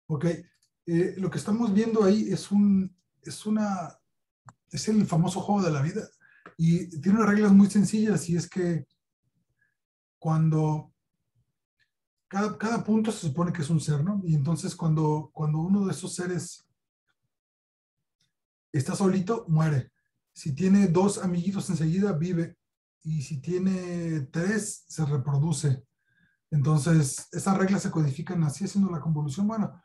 Ok. Lo que estamos viendo ahí es el famoso juego de la vida. Y tiene unas reglas muy sencillas, y es que cuando cada punto se supone que es un ser, ¿no? Y entonces cuando uno de esos seres está solito, muere. Si tiene dos amiguitos enseguida, vive. Y si tiene tres, se reproduce. Entonces, esas reglas se codifican así haciendo la convolución. Bueno,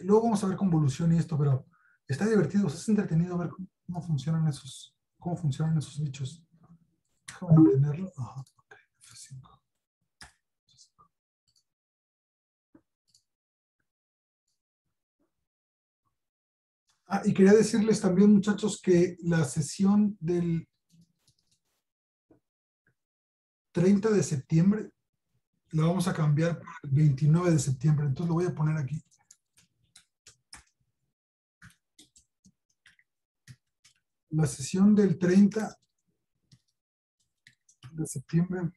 luego vamos a ver convolución y esto, pero está divertido, o sea, es entretenido ver cómo funcionan esos bichos. Déjame mantenerlo. Ajá, ok, F5. Ah, y quería decirles también, muchachos, que la sesión del 30 de septiembre la vamos a cambiar para el 29 de septiembre. Entonces lo voy a poner aquí. La sesión del 30 de septiembre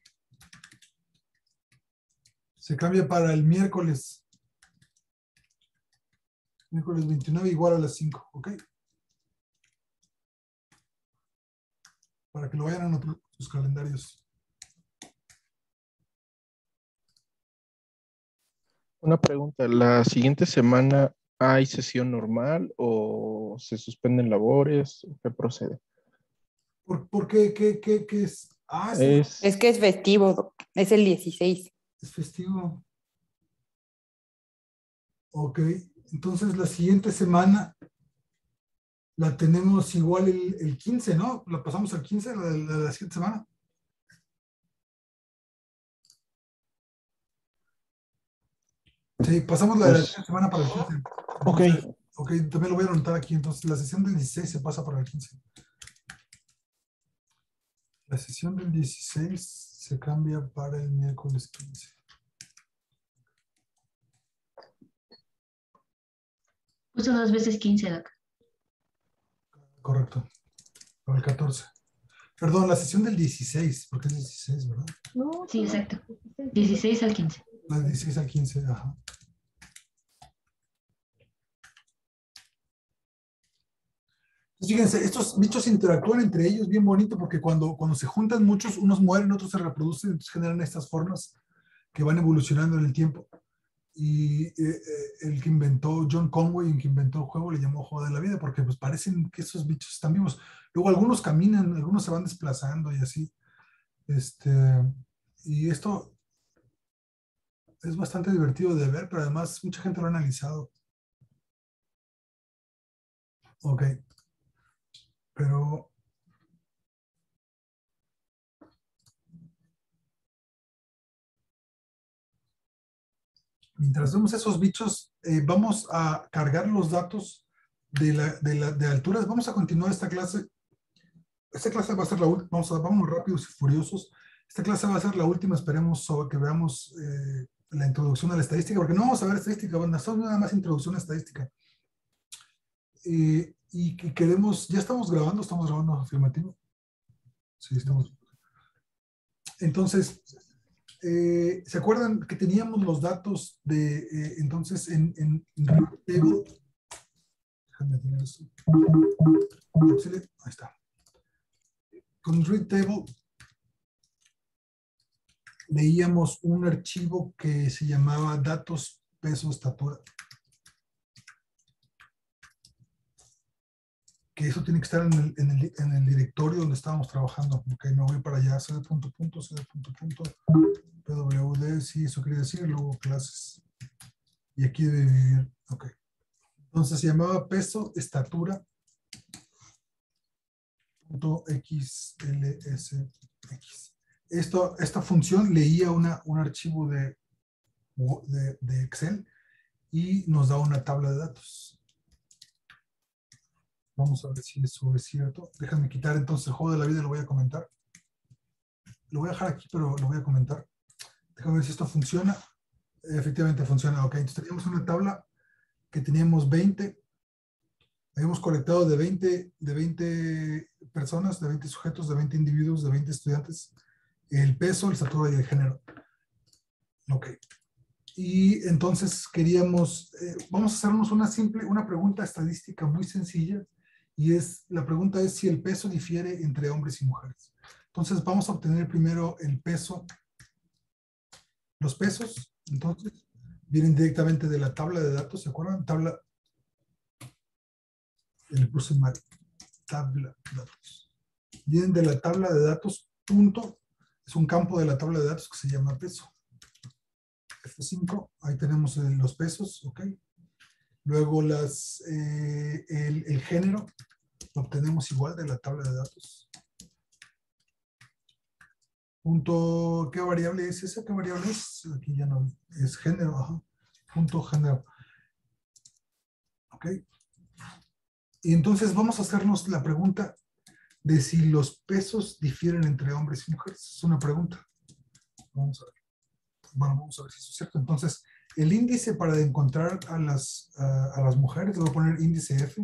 se cambia para el miércoles 29 igual a las 5, ¿ok? Para que lo vayan a anotar en sus calendarios. Una pregunta, ¿la siguiente semana hay sesión normal o se suspenden labores? ¿Qué procede? ¿Por qué? ¿Qué es? Ah, Es que es festivo, Doc. Es el 16. es festivo. Ok, entonces la siguiente semana la tenemos igual el 15, ¿no? La pasamos al 15, la siguiente semana. Sí, pasamos la de la siguiente semana para el 15. Entonces, ok, también lo voy a anotar aquí. Entonces, la sesión del 16 se pasa para el 15. La sesión del 16 se cambia para el miércoles 15. Puso 2 veces 15, Doc. Correcto. Para el 14. Perdón, la sesión del 16, porque es 16, ¿verdad? No, sí, exacto. 16 al 15. La del 16 al 15, ajá. Fíjense, estos bichos interactúan entre ellos bien bonito, porque cuando se juntan muchos, unos mueren, otros se reproducen, entonces generan estas formas que van evolucionando en el tiempo. Y el que inventó, John Conway, el que inventó el juego, le llamó Juego de la Vida, porque pues parecen que esos bichos están vivos. Luego algunos caminan, algunos se van desplazando y así. Y esto es bastante divertido de ver, pero además mucha gente lo ha analizado. Ok. Pero mientras vemos esos bichos, vamos a cargar los datos de alturas. Vamos a continuar esta clase. Esta clase va a ser la última. Vamos rápidos y furiosos. Esta clase va a ser la última. Esperemos que veamos la introducción a la estadística, porque no vamos a ver estadística, estamos nada más introducción a estadística. Y que queremos, ya estamos grabando afirmativo. Sí, estamos. Entonces, ¿se acuerdan que teníamos los datos de, entonces, en Read Table? Déjame tener esto. Ahí está. Con Read Table leíamos un archivo que se llamaba datos, peso, estatura. Que eso tiene que estar en el directorio donde estábamos trabajando. Ok, me voy para allá, cd. PWD, sí, eso quiere decir, luego clases. Y aquí debe vivir, ok. Entonces se llamaba peso, estatura, .xlsx. Esta función leía un archivo de Excel y nos da una tabla de datos. Vamos a ver si eso es cierto. Déjame quitar entonces el juego de la vida, lo voy a comentar. Lo voy a dejar aquí, pero lo voy a comentar. Déjame ver si esto funciona. Efectivamente funciona. Ok, entonces teníamos una tabla que teníamos 20. Habíamos colectado de 20 personas, de 20 sujetos, de 20 individuos, de 20 estudiantes, el peso, la estatura y el género. Ok. Y entonces queríamos, vamos a hacernos una pregunta estadística muy sencilla, y la pregunta es si el peso difiere entre hombres y mujeres. Entonces vamos a obtener primero el peso. Los pesos, entonces, vienen directamente de la tabla de datos, ¿se acuerdan? Le puse mal, tabla de datos. Vienen de la tabla de datos, punto, es un campo de la tabla de datos que se llama peso. F5, ahí tenemos los pesos, ¿ok? Luego el género, lo obtenemos igual de la tabla de datos. Punto, ¿qué variable es esa? ¿Qué variable es? Aquí ya no, es género, ajá. Punto género. ¿Ok? Y entonces vamos a hacernos la pregunta de si los pesos difieren entre hombres y mujeres. Es una pregunta. Vamos a ver. Bueno, vamos a ver si eso es cierto. Entonces, el índice para encontrar a las mujeres, le voy a poner índice F.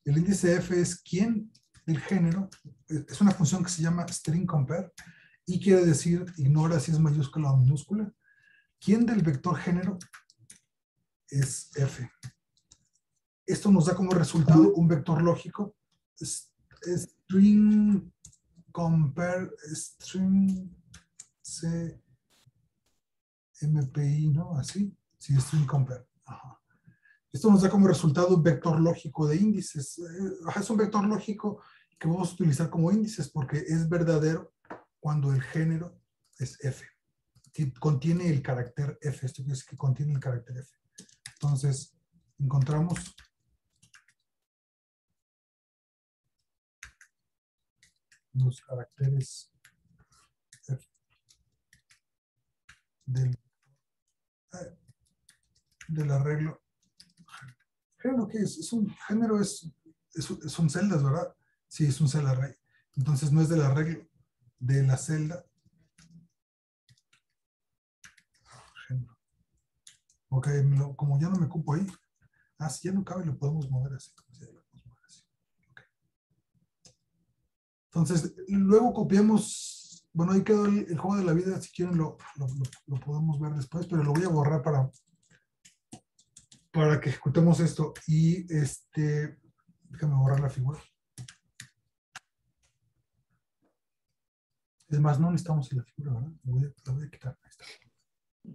El índice F es quién del género, es una función que se llama string compare, y quiere decir, ignora si es mayúscula o minúscula, quién del vector género es F. Esto nos da como resultado un vector lógico, string compare, string CMPI, ¿no? Así, sí, string compare. Ajá. Esto nos da como resultado un vector lógico de índices. Es un vector lógico que vamos a utilizar como índices porque es verdadero cuando el género es F. Contiene el carácter F. Esto quiere decir que contiene el carácter F. Entonces, encontramos los caracteres F del arreglo. ¿Género qué es? Género son celdas, ¿verdad? Sí, es un cel array. Entonces no es del arreglo de la celda. Género. Ok, como ya no me ocupo ahí. Si ya no cabe, lo podemos mover así. Okay. Entonces, luego copiamos. Bueno, ahí quedó el juego de la vida. Si quieren, lo podemos ver después, pero lo voy a borrar para que ejecutemos esto. Y déjame borrar la figura. Es más, no necesitamos la figura, ¿verdad? La voy a quitar. Ahí está.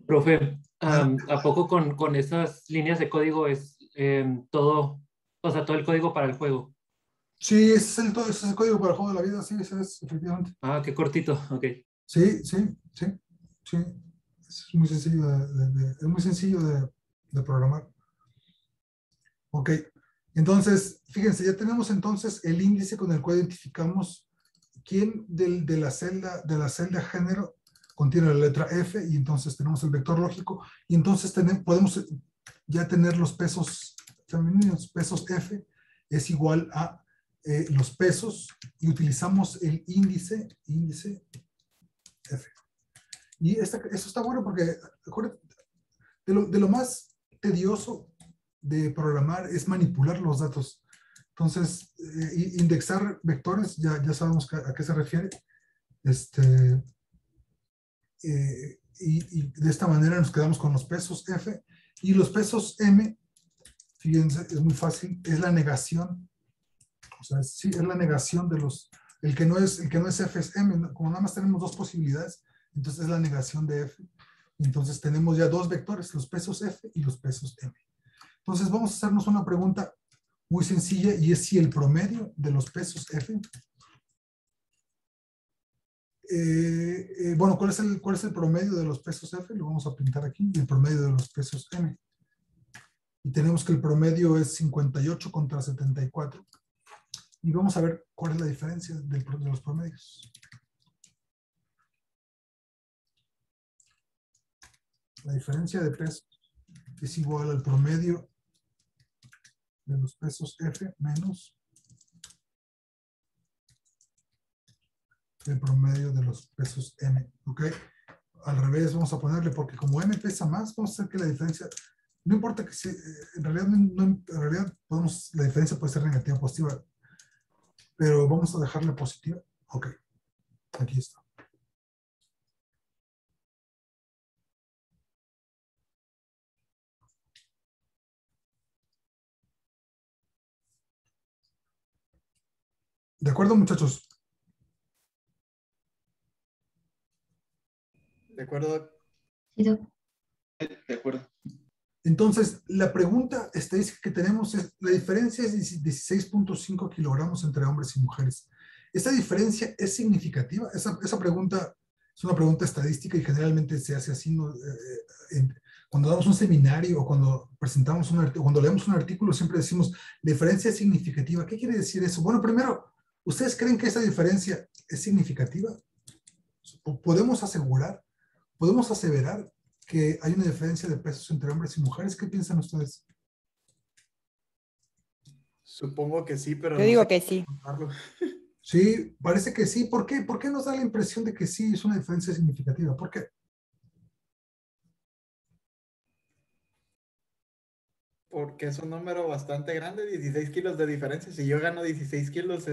Profe, ¿a poco con esas líneas de código es todo, o sea, todo el código para el juego? Sí, ese es el código para el juego de la vida, sí, ese es, efectivamente. Ah, qué cortito, ok. Sí. Es muy sencillo de programar. Ok, entonces, fíjense, ya tenemos entonces el índice con el cual identificamos quién de la celda género contiene la letra F, y entonces tenemos el vector lógico, y entonces podemos ya tener los pesos femeninos. Pesos F es igual a los pesos, y utilizamos el índice F. Y eso está bueno porque, acuérdate, de lo más tedioso de programar es manipular los datos. Entonces, indexar vectores, ya sabemos a qué se refiere. Y de esta manera nos quedamos con los pesos F. Y los pesos M, fíjense, es muy fácil, es la negación. O sea, sí, es la negación de los... El que no es F es M, ¿no? Como nada más tenemos dos posibilidades, entonces es la negación de F. Entonces tenemos ya dos vectores, los pesos F y los pesos M. Entonces vamos a hacernos una pregunta muy sencilla, y es si el promedio de los pesos F, bueno, ¿cuál es el promedio de los pesos F? Lo vamos a pintar aquí, y el promedio de los pesos M. Y tenemos que el promedio es 58 contra 74. Y vamos a ver cuál es la diferencia de los promedios. La diferencia de pesos es igual al promedio de los pesos F menos el promedio de los pesos M. ¿Ok? Al revés vamos a ponerle, porque como M pesa más, vamos a hacer que la diferencia, no importa que en realidad, en realidad la diferencia puede ser negativa o positiva, pero vamos a dejarla positiva. Ok, aquí está. ¿De acuerdo, muchachos? De acuerdo. Sí, doc. De acuerdo. Entonces, la pregunta estadística que tenemos es, la diferencia es 16.5 kilogramos entre hombres y mujeres. ¿Esta diferencia es significativa? Esa pregunta es una pregunta estadística y generalmente se hace así, ¿no? Cuando damos un seminario o cuando presentamos cuando leemos un artículo, siempre decimos, la diferencia es significativa. ¿Qué quiere decir eso? Bueno, primero, ¿ustedes creen que esa diferencia es significativa? ¿Podemos asegurar, podemos aseverar que hay una diferencia de pesos entre hombres y mujeres? ¿Qué piensan ustedes? Supongo que sí, pero Yo no digo sé que sí. cómo contarlo. Sí, parece que sí. ¿Por qué? ¿Por qué nos da la impresión de que sí es una diferencia significativa? ¿Por qué? Porque es un número bastante grande, 16 kilos de diferencia. Si yo gano 16 kilos,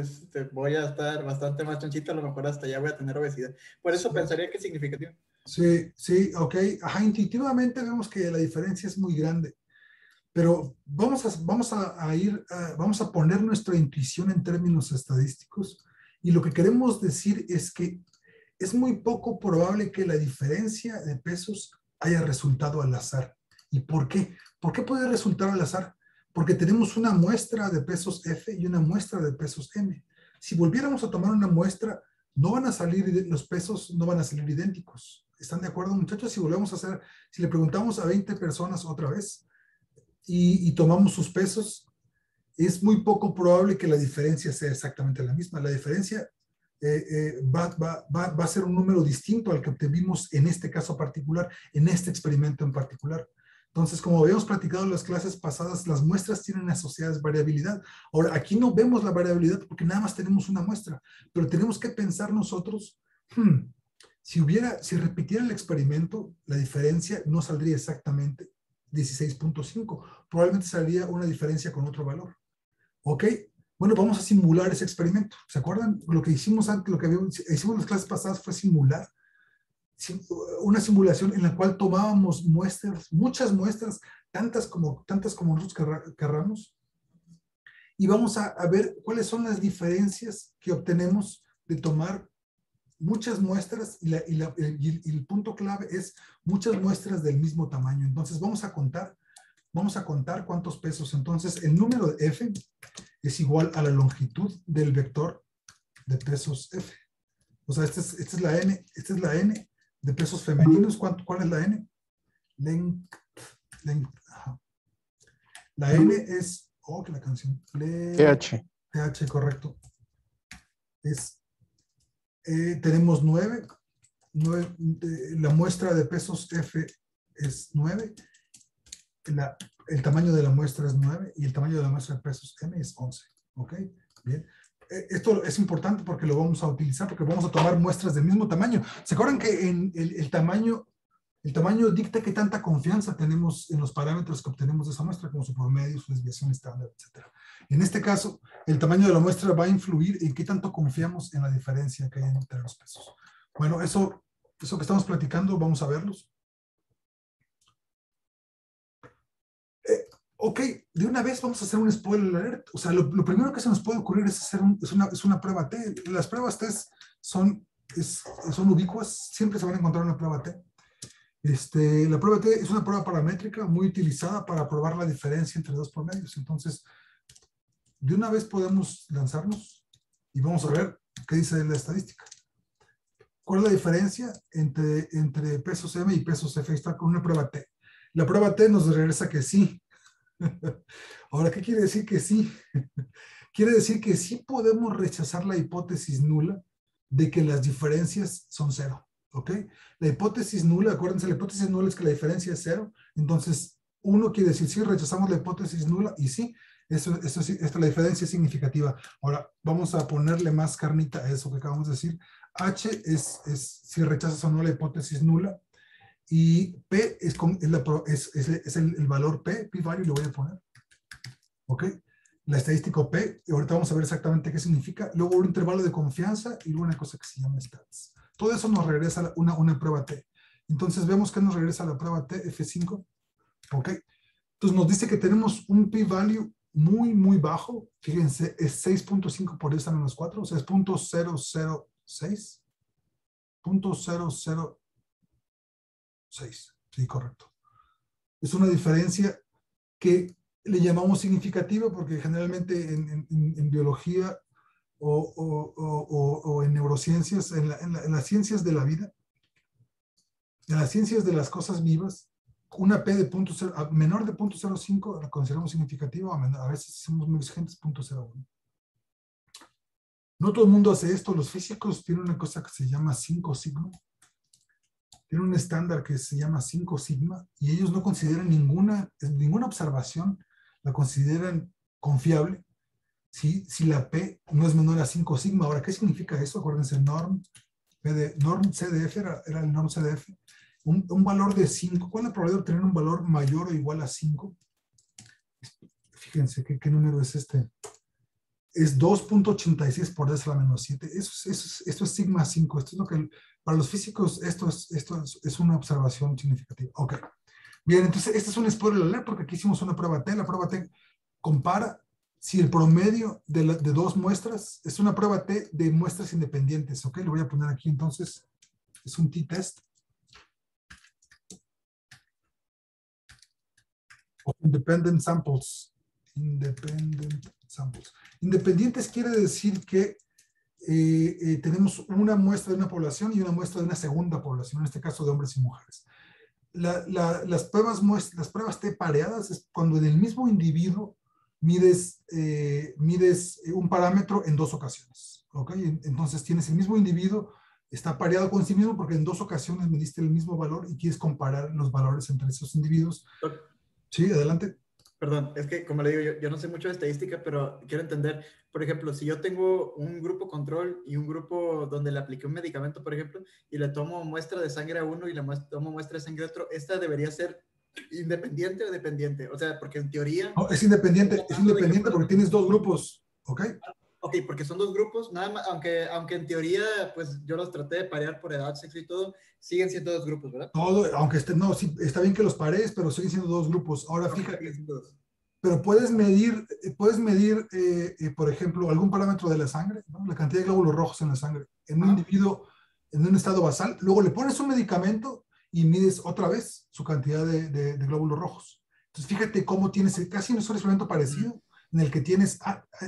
voy a estar bastante más chonchito, a lo mejor hasta ya voy a tener obesidad. Por eso Sí. pensaría que es significativo. Sí, sí, ok. Ajá, intuitivamente vemos que la diferencia es muy grande. Pero vamos a poner nuestra intuición en términos estadísticos y lo que queremos decir es que es muy poco probable que la diferencia de pesos haya resultado al azar. ¿Y por qué? ¿Por qué puede resultar al azar? Porque tenemos una muestra de pesos F y una muestra de pesos M. Si volviéramos a tomar una muestra, los pesos no van a salir idénticos. ¿Están de acuerdo, muchachos? Si le preguntamos a 20 personas otra vez, y tomamos sus pesos, es muy poco probable que la diferencia sea exactamente la misma. La diferencia va a ser un número distinto al que obtuvimos en este caso particular, en este experimento en particular. Entonces, como habíamos platicado en las clases pasadas, las muestras tienen asociadas variabilidad. Ahora, aquí no vemos la variabilidad porque nada más tenemos una muestra, pero tenemos que pensar nosotros, si repitiera el experimento, la diferencia no saldría exactamente 16.5. Probablemente saldría una diferencia con otro valor. ¿Ok? Bueno, vamos a simular ese experimento. ¿Se acuerdan? Lo que hicimos antes, lo que hicimos en las clases pasadas fue simular una simulación en la cual tomábamos muestras, muchas muestras, tantas como nosotros querramos, y vamos a ver cuáles son las diferencias que obtenemos de tomar muchas muestras y el punto clave es muchas muestras del mismo tamaño. Entonces vamos a contar cuántos pesos. Entonces el número de F es igual a la longitud del vector de pesos F. O sea, esta es la N de pesos femeninos. ¿Cuál es la N? Ajá. La N es, que la canción. TH. TH, correcto. Tenemos 9. La muestra de pesos F es 9. El tamaño de la muestra es 9 y el tamaño de la muestra de pesos M es 11. ¿Ok? Bien. Esto es importante porque lo vamos a utilizar, porque vamos a tomar muestras del mismo tamaño. ¿Se acuerdan que el tamaño dicta qué tanta confianza tenemos en los parámetros que obtenemos de esa muestra, como su promedio, su desviación estándar, etc.? En este caso, el tamaño de la muestra va a influir en qué tanto confiamos en la diferencia que hay entre los pesos. Bueno, eso que estamos platicando, vamos a verlos. Ok, de una vez vamos a hacer un spoiler alert. O sea, lo primero que se nos puede ocurrir es una prueba T. Las pruebas T son ubicuas, siempre se van a encontrar una prueba T. La prueba T es una prueba paramétrica muy utilizada para probar la diferencia entre dos promedios. Entonces, de una vez podemos lanzarnos y vamos a ver qué dice la estadística. ¿Cuál es la diferencia entre pesos M y pesos F? Está con una prueba T. La prueba T nos regresa que sí. Ahora, ¿qué quiere decir que sí? Quiere decir que sí podemos rechazar la hipótesis nula de que las diferencias son cero. ¿Ok? La hipótesis nula, acuérdense, la hipótesis nula es que la diferencia es cero. Entonces, uno quiere decir sí, rechazamos la hipótesis nula y sí, la diferencia es significativa. Ahora, vamos a ponerle más carnita a eso que acabamos de decir. H es si rechazas o no la hipótesis nula. Y P es el valor P, p-value le voy a poner. ¿Ok? La estadística P, y ahorita vamos a ver exactamente qué significa. Luego un intervalo de confianza y luego una cosa que se llama stats. Todo eso nos regresa una prueba T. Entonces vemos que nos regresa la prueba T, F5. ¿Ok? Entonces nos dice que tenemos un p-value muy bajo. Fíjense, es 6.5 por 10 a menos 4, o sea, es 0.006. 0.006. Sí, correcto. Es una diferencia que le llamamos significativa porque generalmente en biología o en neurociencias, en las ciencias de la vida, en las ciencias de las cosas vivas, una P de menor de 0.05 la consideramos significativa, a veces somos muy exigentes, 0.01. No todo el mundo hace esto. Los físicos tienen una cosa que se llama 5 sigma. Tienen un estándar que se llama 5 sigma y ellos no consideran ninguna observación, la consideran confiable si la P no es menor a 5 sigma. Ahora, ¿qué significa eso? Acuérdense, norm CDF era el norm CDF. Un valor de 5. ¿Cuál es la probabilidad de tener un valor mayor o igual a 5? Fíjense, ¿qué número es este? Es 2.86 por 10 a la menos 7. Esto es sigma 5. Esto es lo que, para los físicos, esto es una observación significativa. Ok. Bien, entonces, este es un spoiler alert porque aquí hicimos una prueba T. La prueba T compara si el promedio de dos muestras es una prueba T de muestras independientes. Ok, lo voy a poner aquí entonces. Es un t-test. Of independent samples. Independent samples. Independientes quiere decir que tenemos una muestra de una población y una muestra de una segunda población, en este caso de hombres y mujeres. Las pruebas T pareadas es cuando en el mismo individuo mides un parámetro en dos ocasiones. ¿Okay? Entonces tienes el mismo individuo, está pareado con sí mismo porque en dos ocasiones mediste el mismo valor y quieres comparar los valores entre esos individuos. Sí, adelante. Perdón, es que como le digo, yo no sé mucho de estadística, pero quiero entender, por ejemplo, si yo tengo un grupo control y un grupo donde le apliqué un medicamento, por ejemplo, y le tomo muestra de sangre a uno y le tomo muestra de sangre a otro, ¿esta debería ser independiente o dependiente? O sea, porque en teoría... No, es independiente porque tienes dos grupos, ¿ok? Ok, porque son dos grupos, nada más, aunque en teoría, pues yo los traté de parear por edad, sexo y todo, siguen siendo dos grupos, ¿verdad? Todo, aunque no, sí, está bien que los pares, pero siguen siendo dos grupos. Ahora fíjate, pero puedes medir, por ejemplo, algún parámetro de la sangre, ¿no? La cantidad de glóbulos rojos en la sangre, en un individuo en un estado basal, luego le pones un medicamento y mides otra vez su cantidad de glóbulos rojos. Entonces fíjate cómo tienes casi un experimento parecido, en el que tienes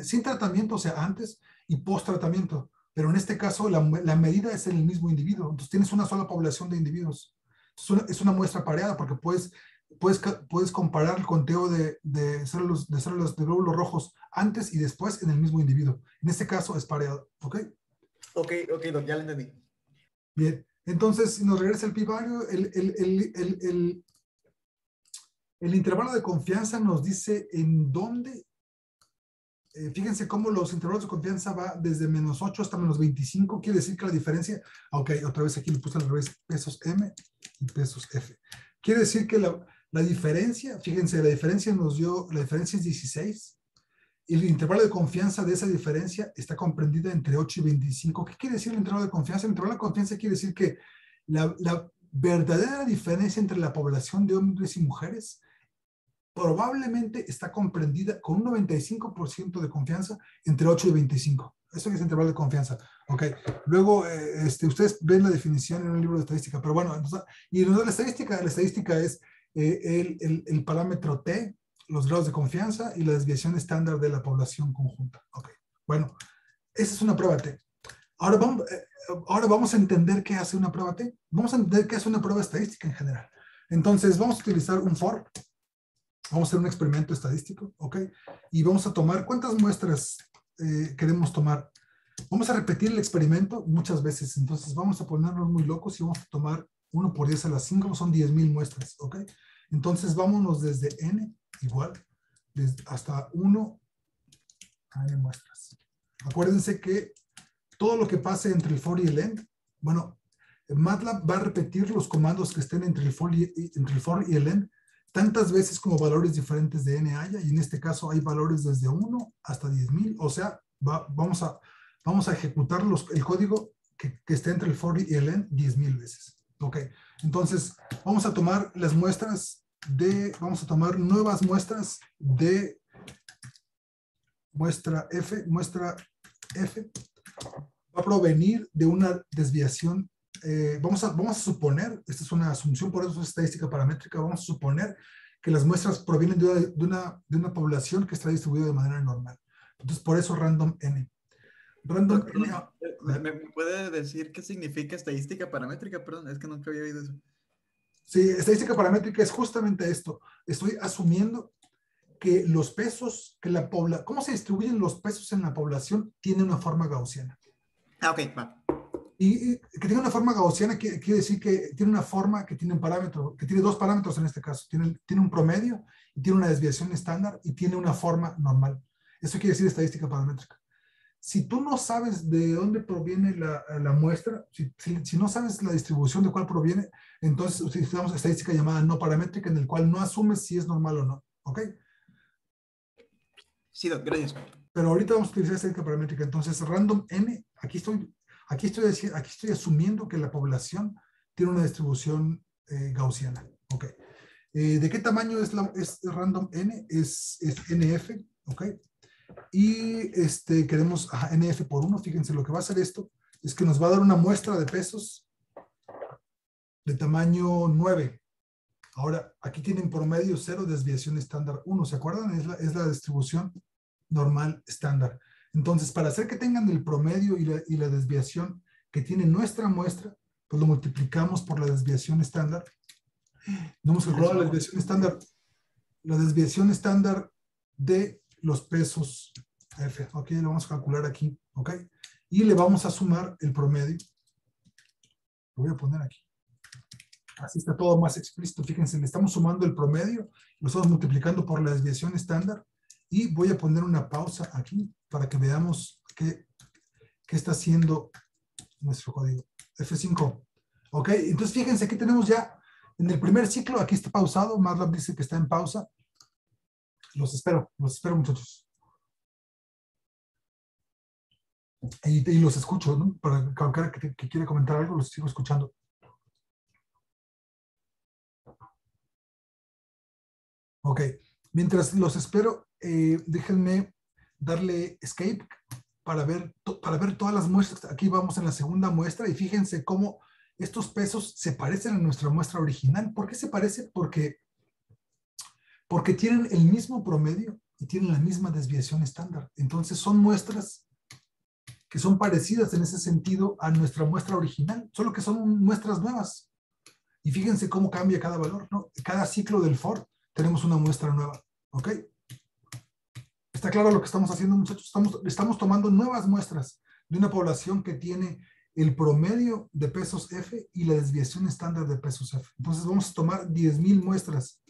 sin tratamiento, o sea, antes y post tratamiento, pero en este caso la medida es en el mismo individuo, entonces tienes una sola población de individuos. Entonces, es una muestra pareada porque puedes comparar el conteo de células de glóbulos rojos antes y después en el mismo individuo. En este caso es pareado, ¿ok? Ok, Doc, ya lo entendí. Bien, entonces si nos regresa el p-value, el intervalo de confianza nos dice en dónde. Fíjense cómo los intervalos de confianza va desde menos 8 hasta menos 25. Quiere decir que la diferencia, ok, otra vez aquí le puse al revés, pesos M y pesos F. Quiere decir que la diferencia, fíjense, la diferencia es 16. Y el intervalo de confianza de esa diferencia está comprendida entre 8 y 25. ¿Qué quiere decir el intervalo de confianza? El intervalo de confianza quiere decir que la verdadera diferencia entre la población de hombres y mujeres probablemente está comprendida con un 95% de confianza entre 8 y 25. Eso es el intervalo de confianza. Ok. Luego, ustedes ven la definición en un libro de estadística, pero bueno, entonces, y la estadística es el parámetro T, los grados de confianza y la desviación estándar de la población conjunta. Ok. Bueno, esa es una prueba T. Ahora vamos a entender qué hace una prueba T. Vamos a entender qué hace una prueba estadística en general. Entonces, vamos a utilizar un for. Vamos a hacer un experimento estadístico, ¿ok? Y vamos a tomar, ¿cuántas muestras queremos tomar? Vamos a repetir el experimento muchas veces, entonces vamos a ponernos muy locos y vamos a tomar 1 por 10 a la 5, son 10,000 muestras, ¿ok? Entonces vámonos desde n igual, hasta 1 a n muestras. Acuérdense que todo lo que pase entre el for y el end, bueno, MATLAB va a repetir los comandos que estén entre el for y el end, tantas veces como valores diferentes de n haya, y en este caso hay valores desde 1 hasta 10,000, o sea, vamos a ejecutar el código que esté entre el for y el end 10,000 veces. Ok, entonces vamos a tomar las muestras vamos a tomar nuevas muestras de muestra F va a provenir de una desviación. Vamos a suponer, esta es una asunción, por eso es estadística paramétrica, vamos a suponer que las muestras provienen de una población que está distribuida de manera normal. Entonces, por eso random n. Random n. ¿Me puede decir qué significa estadística paramétrica? Perdón, es que nunca había oído eso. Sí, estadística paramétrica es justamente esto. Estoy asumiendo que los pesos, cómo se distribuyen los pesos en la población tiene una forma gaussiana. Ah, ok, va. Y que tenga una forma gaussiana quiere decir que tiene una forma que tiene un parámetro, que tiene dos parámetros en este caso. Tiene un promedio y tiene una desviación estándar y tiene una forma normal. Eso quiere decir estadística paramétrica. Si tú no sabes de dónde proviene la muestra, si no sabes la distribución de cuál proviene, entonces utilizamos estadística llamada no paramétrica, en el cual no asumes si es normal o no. ¿Ok? Sí, Doc, gracias. Pero ahorita vamos a utilizar estadística paramétrica. Entonces, random n, aquí estoy asumiendo que la población tiene una distribución gaussiana. Ok. ¿De qué tamaño es random n? Es nf. Ok. Y queremos nf por 1. Fíjense, lo que va a hacer esto es que nos va a dar una muestra de pesos de tamaño 9. Ahora, aquí tienen promedio 0, desviación estándar 1. ¿Se acuerdan? Es la distribución normal estándar. Entonces, para hacer que tengan el promedio y la desviación que tiene nuestra muestra, pues lo multiplicamos por la desviación estándar. No hemos calculado la desviación estándar. La desviación estándar de los pesos F. Ok, lo vamos a calcular aquí. Ok. Y le vamos a sumar el promedio. Lo voy a poner aquí. Así está todo más explícito. Fíjense, le estamos sumando el promedio, lo estamos multiplicando por la desviación estándar y voy a poner una pausa aquí para que veamos qué está haciendo nuestro código. F5. Ok, entonces fíjense, aquí tenemos ya en el primer ciclo, aquí está pausado, MATLAB dice que está en pausa. Los espero muchachos. Y los escucho, ¿no? Para cualquiera que quiera comentar algo, los sigo escuchando. Ok, mientras los espero, déjenme darle escape para ver todas las muestras. Aquí vamos en la segunda muestra y fíjense cómo estos pesos se parecen a nuestra muestra original. ¿Por qué se parecen? Porque tienen el mismo promedio y tienen la misma desviación estándar. Entonces son muestras que son parecidas en ese sentido a nuestra muestra original, solo que son muestras nuevas. Y fíjense cómo cambia cada valor, ¿no? Cada ciclo del for tenemos una muestra nueva, ¿ok? ¿Está claro lo que estamos haciendo, muchachos? Estamos tomando nuevas muestras de una población que tiene el promedio de pesos F y la desviación estándar de pesos F. Entonces vamos a tomar 10,000 muestras.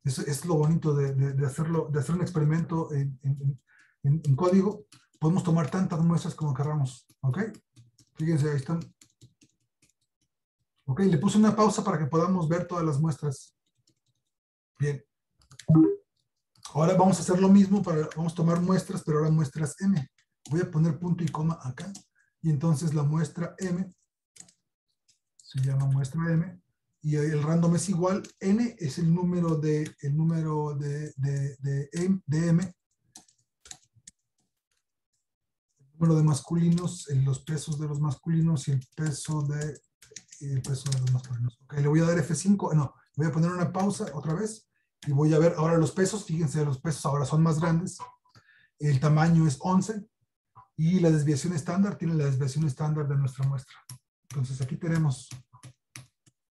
Eso es lo bonito de hacer un experimento en código. Podemos tomar tantas muestras como queramos, ¿ok? Fíjense, ahí están. Ok, le puse una pausa para que podamos ver todas las muestras. Bien. Ahora vamos a hacer lo mismo, vamos a tomar muestras, pero ahora muestras M. Voy a poner punto y coma acá. Y entonces la muestra M se llama muestra M. Y el random es igual. N es el número de M. El número de masculinos, los pesos de los masculinos y el peso de los masculinos. Ok, le voy a dar F5. No, voy a poner una pausa otra vez. Y voy a ver ahora los pesos. Fíjense, los pesos ahora son más grandes. El tamaño es 11. Y la desviación estándar tiene la desviación estándar de nuestra muestra. Entonces aquí tenemos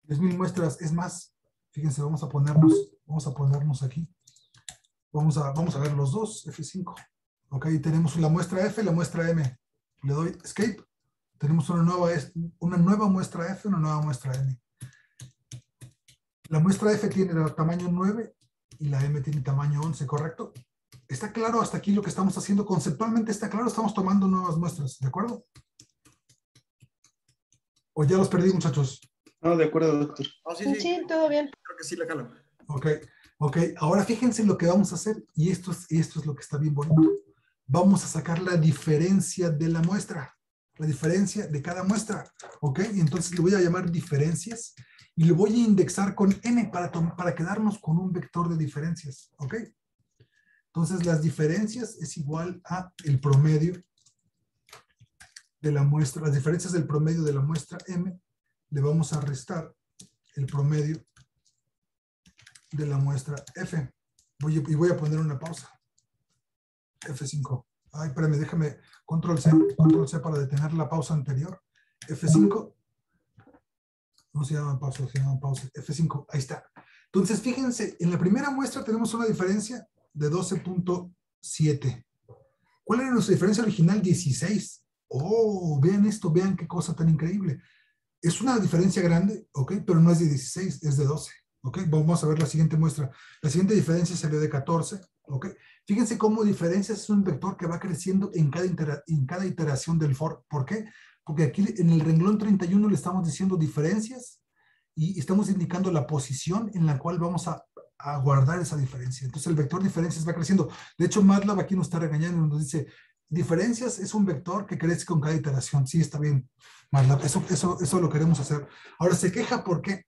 10,000 muestras. Es más, fíjense, vamos a ponernos aquí. Vamos a ver los dos, F5. Ok, tenemos la muestra F y la muestra M. Le doy escape. Tenemos una nueva muestra F, una nueva muestra M. La muestra F tiene el tamaño 9 y la M tiene tamaño 11, ¿correcto? ¿Está claro hasta aquí lo que estamos haciendo? Conceptualmente está claro, estamos tomando nuevas muestras, ¿de acuerdo? ¿O ya los perdí, muchachos? No, de acuerdo, doctor. Oh, sí, Sí, todo bien. Creo que sí la calo. Ok, ahora fíjense lo que vamos a hacer, y esto es lo que está bien bonito. Vamos a sacar la diferencia de la muestra, la diferencia de cada muestra, ¿ok? Entonces le voy a llamar diferencias, y le voy a indexar con n para quedarnos con un vector de diferencias, ¿ok? Entonces, las diferencias es igual a el promedio de la muestra, las diferencias del promedio de la muestra M, le vamos a restar el promedio de la muestra F. Voy a poner una pausa. F5. Ay, espérame, déjame, control C para detener la pausa anterior. F5. No se llaman pausa, se llaman pausa. F5, ahí está. Entonces, fíjense, en la primera muestra tenemos una diferencia de 12.7. ¿Cuál era nuestra diferencia original? 16. Oh, vean esto, vean qué cosa tan increíble. Es una diferencia grande, ¿ok? Pero no es de 16, es de 12, ¿ok? Vamos a ver la siguiente muestra. La siguiente diferencia salió de 14, ¿ok? Fíjense cómo diferencias es un vector que va creciendo en cada iteración del for. ¿Por qué? Porque aquí en el renglón 31 le estamos diciendo diferencias y estamos indicando la posición en la cual vamos a guardar esa diferencia. Entonces el vector diferencias va creciendo. De hecho, MATLAB aquí nos está regañando y nos dice, diferencias es un vector que crece con cada iteración. Sí, está bien, MATLAB, eso lo queremos hacer. Ahora se queja, ¿por qué?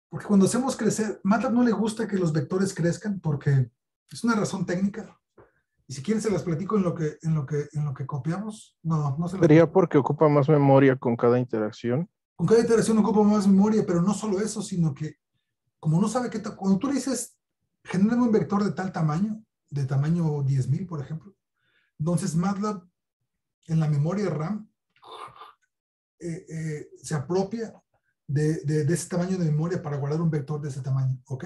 Porque cuando hacemos crecer, MATLAB no le gusta que los vectores crezcan porque es una razón técnica. Y si quieren se las platico en lo que copiamos. No se las Sería porque ocupa más memoria con cada interacción. Con cada iteración ocupa más memoria, pero no solo eso, sino que como no sabe qué tal, cuando tú le dices, genérame un vector de tal tamaño, de tamaño 10,000, por ejemplo, entonces MATLAB en la memoria RAM se apropia de ese tamaño de memoria para guardar un vector de ese tamaño, ¿ok?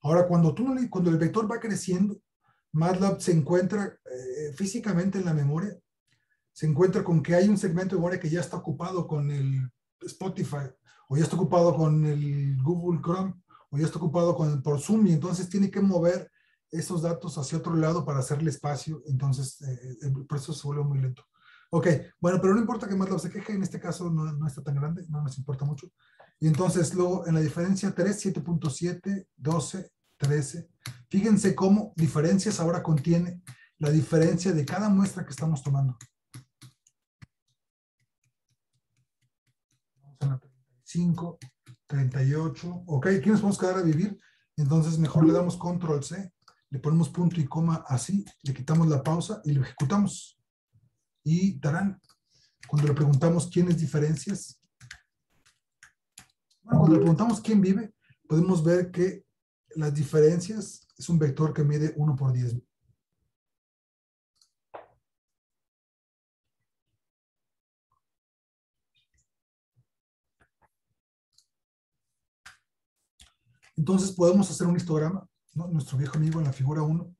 Ahora, cuando el vector va creciendo, MATLAB se encuentra físicamente en la memoria, se encuentra con que hay un segmento de memoria que ya está ocupado con el Spotify, o ya está ocupado con el Google Chrome, o ya está ocupado por Zoom, y entonces tiene que mover esos datos hacia otro lado para hacerle espacio, entonces el proceso se vuelve muy lento. Ok, bueno, pero no importa que MATLAB se queje, en este caso no está tan grande, no nos importa mucho. Y entonces luego en la diferencia 3, 7.7, 12, 13, fíjense cómo diferencias ahora contiene la diferencia de cada muestra que estamos tomando. Vamos a la 35, 38, ok, aquí nos vamos a quedar a vivir, entonces mejor le damos control C, le ponemos punto y coma así, le quitamos la pausa y lo ejecutamos. Y tarán, cuando le preguntamos quiénes diferencias, bueno, cuando le preguntamos quién vive, podemos ver que las diferencias es un vector que mide 1 por 10. Entonces podemos hacer un histograma, ¿no? Nuestro viejo amigo en la figura 1.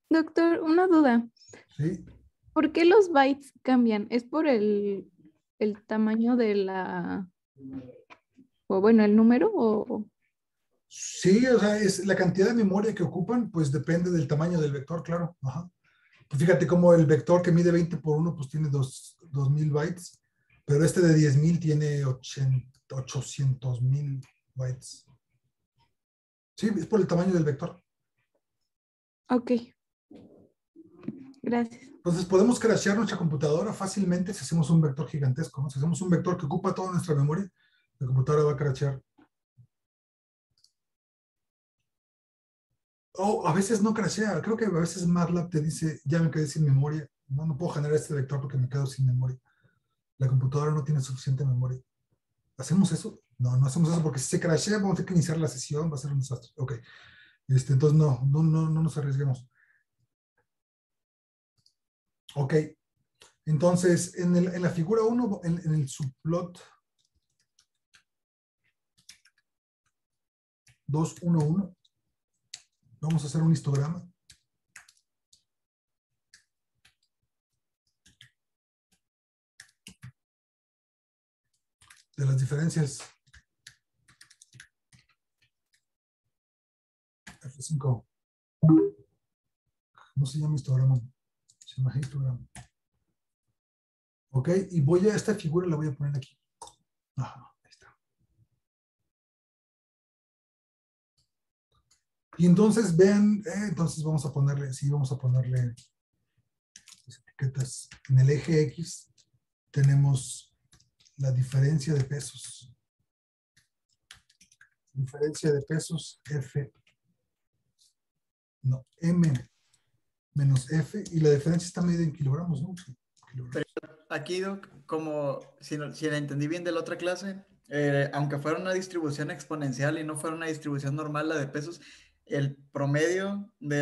Doctor, una duda. ¿Sí? ¿Por qué los bytes cambian? ¿Es por el tamaño de o bueno, el número o? Sí, o sea, es la cantidad de memoria que ocupan, pues depende del tamaño del vector, claro. Ajá. Pues fíjate cómo el vector que mide 20 por 1, pues tiene 2,000 bytes, pero este de 10,000 tiene 800,000 bytes. Sí, es por el tamaño del vector. Ok. Gracias. Entonces podemos crashear nuestra computadora fácilmente si hacemos un vector gigantesco, ¿no? Si hacemos un vector que ocupa toda nuestra memoria, la computadora va a crashear. O a veces no crashea, creo que a veces MATLAB te dice, ya me quedé sin memoria, no puedo generar este vector porque me quedo sin memoria. La computadora no tiene suficiente memoria. ¿Hacemos eso? No hacemos eso porque si se crashea vamos a tener que iniciar la sesión, va a ser un desastre. Ok, entonces no nos arriesguemos. Ok, entonces en la figura 1, en el subplot 211, vamos a hacer un histograma. De las diferencias. F5. No se llama histograma. Se llama histograma. Ok, y voy a esta figura, la voy a poner aquí. Ajá, ahí está. Y entonces vean, entonces vamos a ponerle las etiquetas. En el eje X tenemos la diferencia de pesos. Diferencia de pesos F. No, M menos F. Y la diferencia está medida en kilogramos, ¿no? Sí, kilogramos. Aquí, Doc, como si la entendí bien de la otra clase, aunque fuera una distribución exponencial y no fuera una distribución normal la de pesos, el promedio de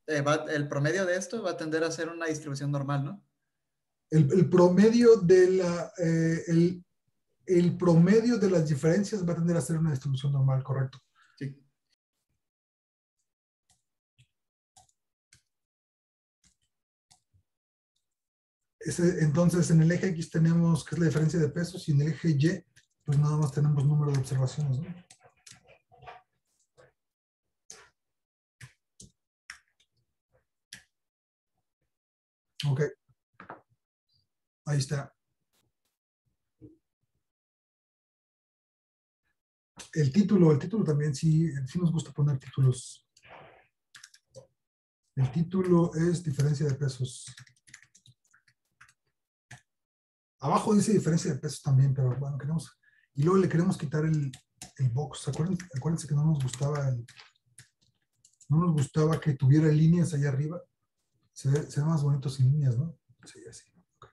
el promedio de esto va a tender a ser una distribución normal, ¿no? El promedio de el promedio de las diferencias va a tender a ser una distribución normal, correcto. Sí. Entonces, en el eje X tenemos que es la diferencia de pesos y en el eje Y, pues nada más tenemos número de observaciones, ¿no? Ok. Ahí está. El título también sí nos gusta poner títulos. El título es diferencia de pesos. Abajo dice diferencia de pesos también, pero bueno, queremos. Y luego le queremos quitar el box. Acuérdense que no nos gustaba que tuviera líneas allá arriba. Se ve más bonito sin líneas, ¿no? Sí, así. Okay.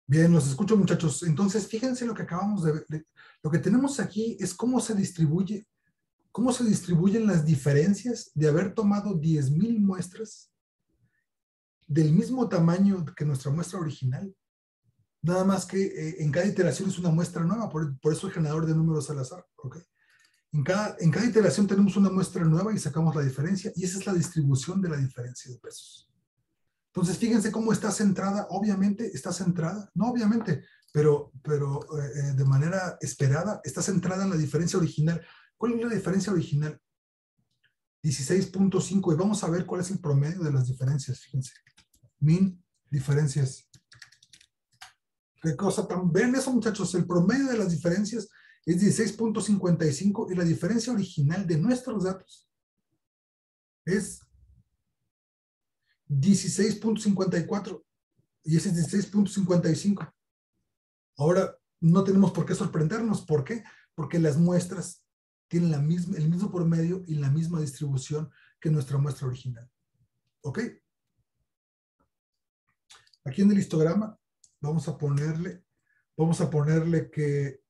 Bien, los escucho, muchachos. Entonces, fíjense lo que acabamos de ver. Lo que tenemos aquí es cómo se distribuyen las diferencias de haber tomado 10,000 muestras del mismo tamaño que nuestra muestra original. Nada más que en cada iteración es una muestra nueva, por eso el generador de números al azar. ¿Okay? En cada iteración tenemos una muestra nueva y sacamos la diferencia, y esa es la distribución de la diferencia de pesos. Entonces, fíjense cómo está centrada. Obviamente está centrada, no obviamente, pero de manera esperada, está centrada en la diferencia original. ¿Cuál es la diferencia original? 16.5, y vamos a ver cuál es el promedio de las diferencias, fíjense. Min diferencias. ¿Qué cosa tan? ¿Ven eso, muchachos? El promedio de las diferencias es 16.55 y la diferencia original de nuestros datos es 16.54 y ese es 16.55. Ahora, no tenemos por qué sorprendernos. ¿Por qué? Porque las muestras tienen el mismo promedio y la misma distribución que nuestra muestra original. ¿Ok? Aquí en el histograma vamos a ponerle que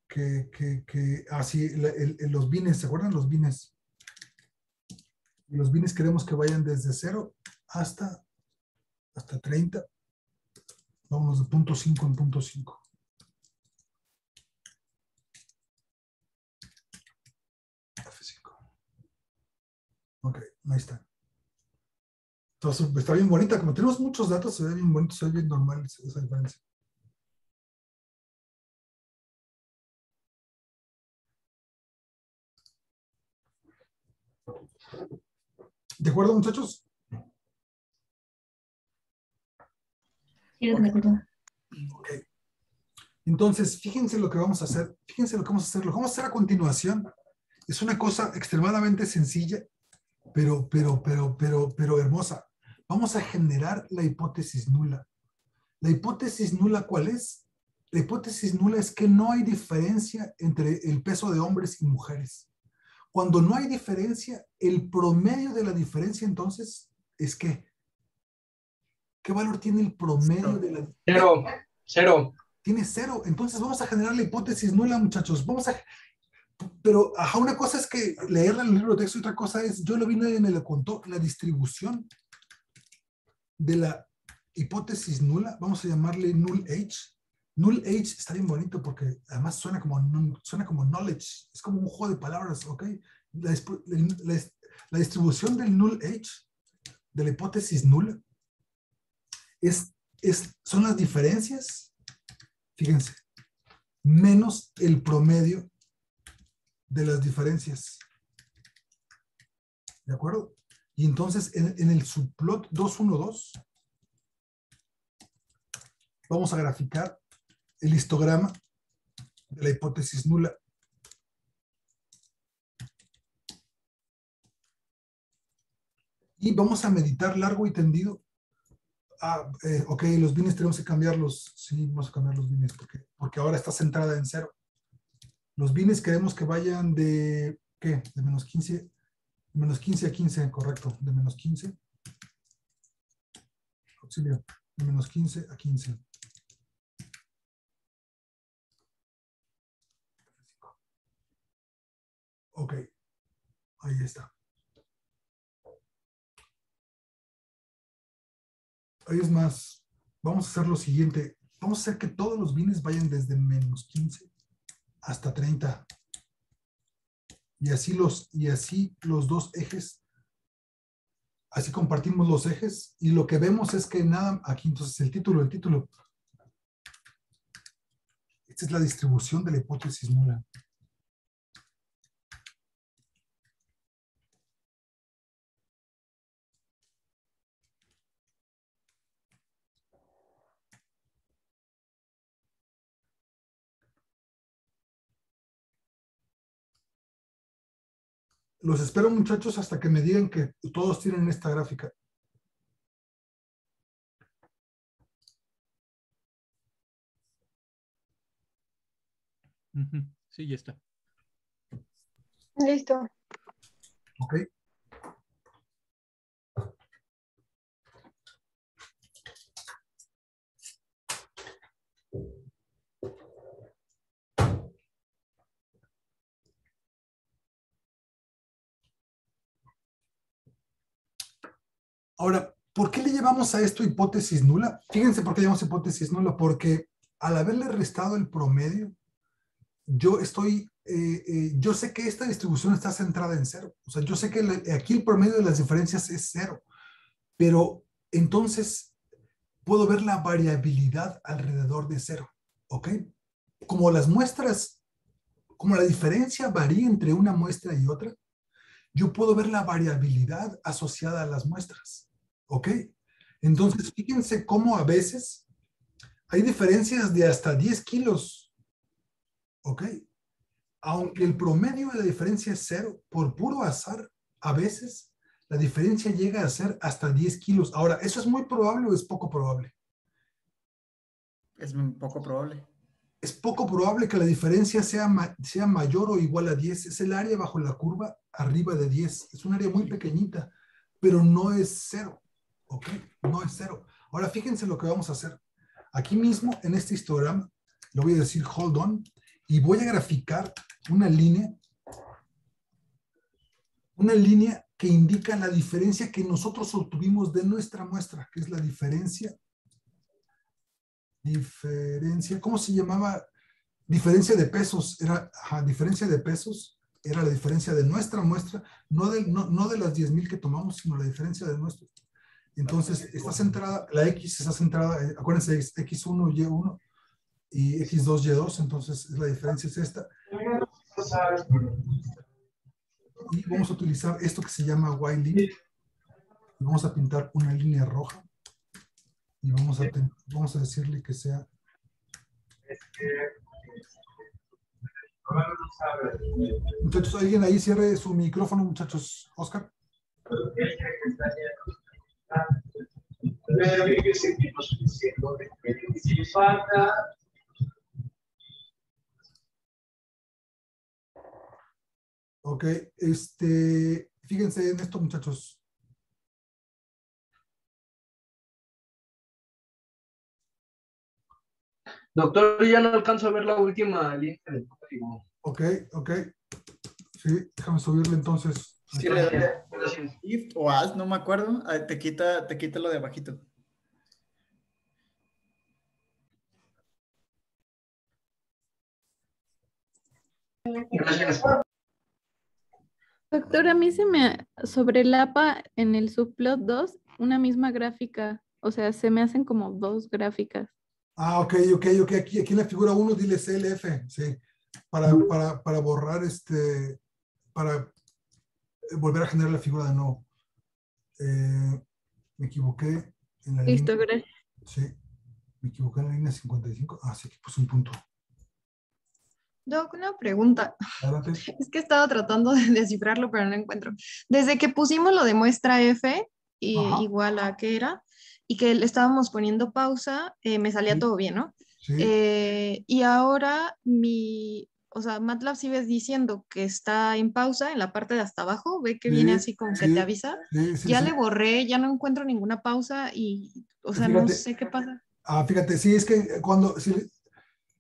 así, los bines, ¿se acuerdan los bines? Y los bines queremos que vayan desde 0 hasta 30. Vámonos de 0.5 en 0.5. F5. Ok, ahí está. Entonces, está bien bonita. Como tenemos muchos datos, se ve bien bonito, se ve bien normal esa diferencia. ¿De acuerdo, muchachos? Sí, de acuerdo. Ok. Entonces, fíjense lo que vamos a hacer. Fíjense lo que vamos a hacer. Lo que vamos a hacer a continuación es una cosa extremadamente sencilla, pero hermosa. Vamos a generar la hipótesis nula. ¿La hipótesis nula cuál es? La hipótesis nula es que no hay diferencia entre el peso de hombres y mujeres. Cuando no hay diferencia, el promedio de la diferencia entonces es ¿qué? ¿Qué valor tiene el promedio de la? Cero. Tiene 0. Entonces vamos a generar la hipótesis nula, muchachos. Pero una cosa es que leerla en el libro de texto y otra cosa es, yo lo vi en el contó, la distribución de la hipótesis nula. Vamos a llamarle null H. Null H está bien bonito porque además suena como knowledge. Es como un juego de palabras, ¿ok? La distribución del null H, de la hipótesis nula, son las diferencias, fíjense, menos el promedio de las diferencias. ¿De acuerdo? Y entonces en el subplot 212 vamos a graficar el histograma de la hipótesis nula. Y vamos a meditar largo y tendido Ok, los bienes tenemos que cambiarlos. Sí, vamos a cambiar los bienes porque ahora está centrada en 0. Los bienes queremos que vayan de, ¿qué? De menos 15 a 15, correcto. De menos 15. Auxilio. De menos 15 a 15. Ok, ahí está. Ahí es más, vamos a hacer lo siguiente. Vamos a hacer que todos los bienes vayan desde menos 15 hasta 30. Y así los dos ejes, así compartimos los ejes. Y lo que vemos es que nada, aquí entonces el título. Esta es la distribución de la hipótesis nula. Los espero, muchachos, hasta que me digan que todos tienen esta gráfica. Sí, ya está. Listo. Ok. Ahora, ¿por qué le llevamos a esto hipótesis nula? Fíjense por qué le llamamos hipótesis nula, porque al haberle restado el promedio, yo sé que esta distribución está centrada en 0. O sea, yo sé que aquí el promedio de las diferencias es 0, pero entonces puedo ver la variabilidad alrededor de 0, ¿ok? Como las muestras, como la diferencia varía entre una muestra y otra, yo puedo ver la variabilidad asociada a las muestras, ¿ok? Entonces, fíjense cómo a veces hay diferencias de hasta 10 kilos, ¿ok? Aunque el promedio de la diferencia es 0, por puro azar, a veces la diferencia llega a ser hasta 10 kilos. Ahora, ¿eso es muy probable o es poco probable? Es poco probable. Es poco probable que la diferencia sea mayor o igual a 10. Es el área bajo la curva arriba de 10. Es un área muy pequeñita, pero no es 0. ¿Ok? No es 0. Ahora, fíjense lo que vamos a hacer. Aquí mismo, en este histograma, le voy a decir hold on, y voy a graficar una línea que indica la diferencia que nosotros obtuvimos de nuestra muestra, que es la diferencia, ¿cómo se llamaba? Diferencia de pesos, diferencia de pesos era la diferencia de nuestra muestra, no de las 10,000 que tomamos, sino la diferencia de nuestra. Entonces, está centrada, la X está centrada, acuérdense, es X1, Y1 y X2, Y2, entonces la diferencia es esta. Y vamos a utilizar esto que se llama Y-line. Vamos a pintar una línea roja y vamos a decirle que sea muchachos. Alguien ahí cierre su micrófono, muchachos. Oscar. Ok, fíjense en esto, muchachos. Doctor, ya no alcanzo a ver la última línea del código. Ok. Sí, déjame subirle entonces. Sí, le doy if o as, no me acuerdo. Te quita lo de abajito. Gracias. Doctor, a mí se me sobrelapa en el subplot 2 una misma gráfica. O sea, se me hacen como dos gráficas. Ok. Aquí en la figura 1 dile CLF, sí. Para borrar para volver a generar la figura de nuevo. Me equivoqué en la Listo, línea. gracias. Sí, me equivoqué en la línea 55. Sí, que puse un punto. Doc, una pregunta. Adelante. Es que he estado tratando de descifrarlo, pero no encuentro. Desde que pusimos lo de muestra F, Ajá. igual a ¿qué era? y que le estábamos poniendo pausa, me salía Sí. todo bien, ¿no? Sí, Y ahora o sea, MATLAB sigue diciendo que está en pausa en la parte de hasta abajo, ve que viene sí, así como que sí, te avisa. sí, sí, Ya sí. le borré, ya no encuentro ninguna pausa y, o sea, no Fíjate, sé qué pasa. fíjate, sí, es que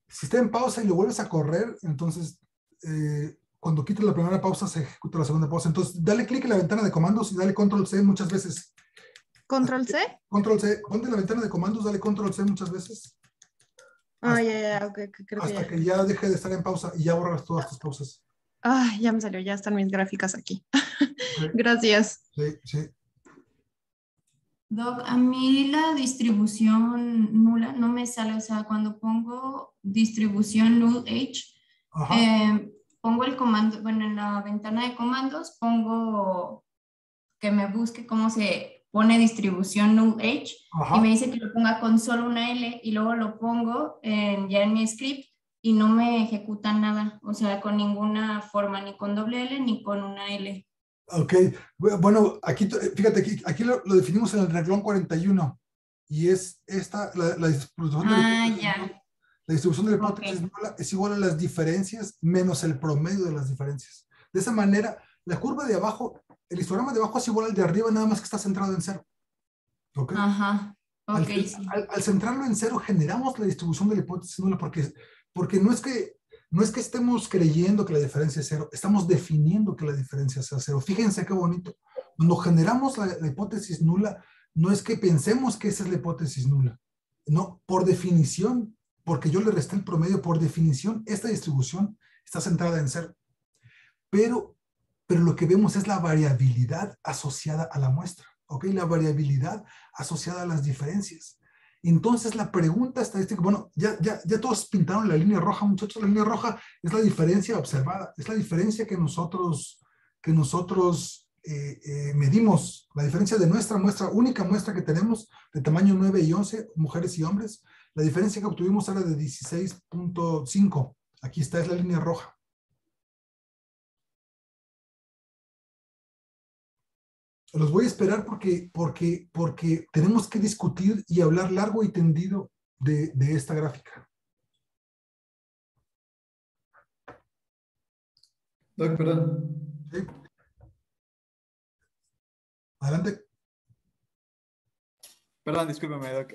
si está en pausa y lo vuelves a correr, entonces cuando quitas la primera pausa se ejecuta la segunda pausa. Entonces, dale clic en la ventana de comandos y dale control C muchas veces. ¿Control C? Control C, ponte en la ventana de comandos, dale control C muchas veces Ah, ya, ok, creo que hasta ya. que ya deje de estar en pausa y ya borras todas tus pausas. Ah, ya me salió, ya están mis gráficas aquí. Ok, Gracias. sí, sí. Doc, a mí la distribución nula no me sale, o sea, cuando pongo distribución null H, Ajá, pongo el comando, bueno, en la ventana de comandos pongo que me busque cómo se pone distribución null H y me ajá. dice que lo ponga con solo una L y luego lo pongo ya en mi script y no me ejecuta nada, o sea, con ninguna forma, ni con doble L ni con una L. Ok, bueno, aquí, fíjate, aquí lo definimos en el renglón 41 y es esta, la distribución de la Ah, hipótesis ya, nula. La distribución de la ok. hipótesis nula es igual a las diferencias menos el promedio de las diferencias. De esa manera, la curva de abajo, el histograma de abajo es igual al de arriba, nada más que está centrado en cero. ¿Ok? Ajá, Al, ok, sí. al centrarlo en cero, generamos la distribución de la hipótesis nula porque no es que estemos creyendo que la diferencia es cero, estamos definiendo que la diferencia sea cero. Fíjense qué bonito. Cuando generamos la hipótesis nula, no es que pensemos que esa es la hipótesis nula. No, por definición, porque yo le resté el promedio, por definición, esta distribución está centrada en cero. Pero lo que vemos es la variabilidad asociada a la muestra. ¿Ok? La variabilidad asociada a las diferencias. Entonces, la pregunta estadística, bueno, ya todos pintaron la línea roja, muchachos. La línea roja es la diferencia observada, es la diferencia que nosotros medimos, la diferencia de nuestra muestra, única muestra que tenemos, de tamaño 9 y 11, mujeres y hombres. La diferencia que obtuvimos era de 16.5. Aquí está, es la línea roja. Los voy a esperar porque tenemos que discutir y hablar largo y tendido de esta gráfica. Doc, perdón. ¿Sí? Adelante. Perdón, discúlpeme, Doc.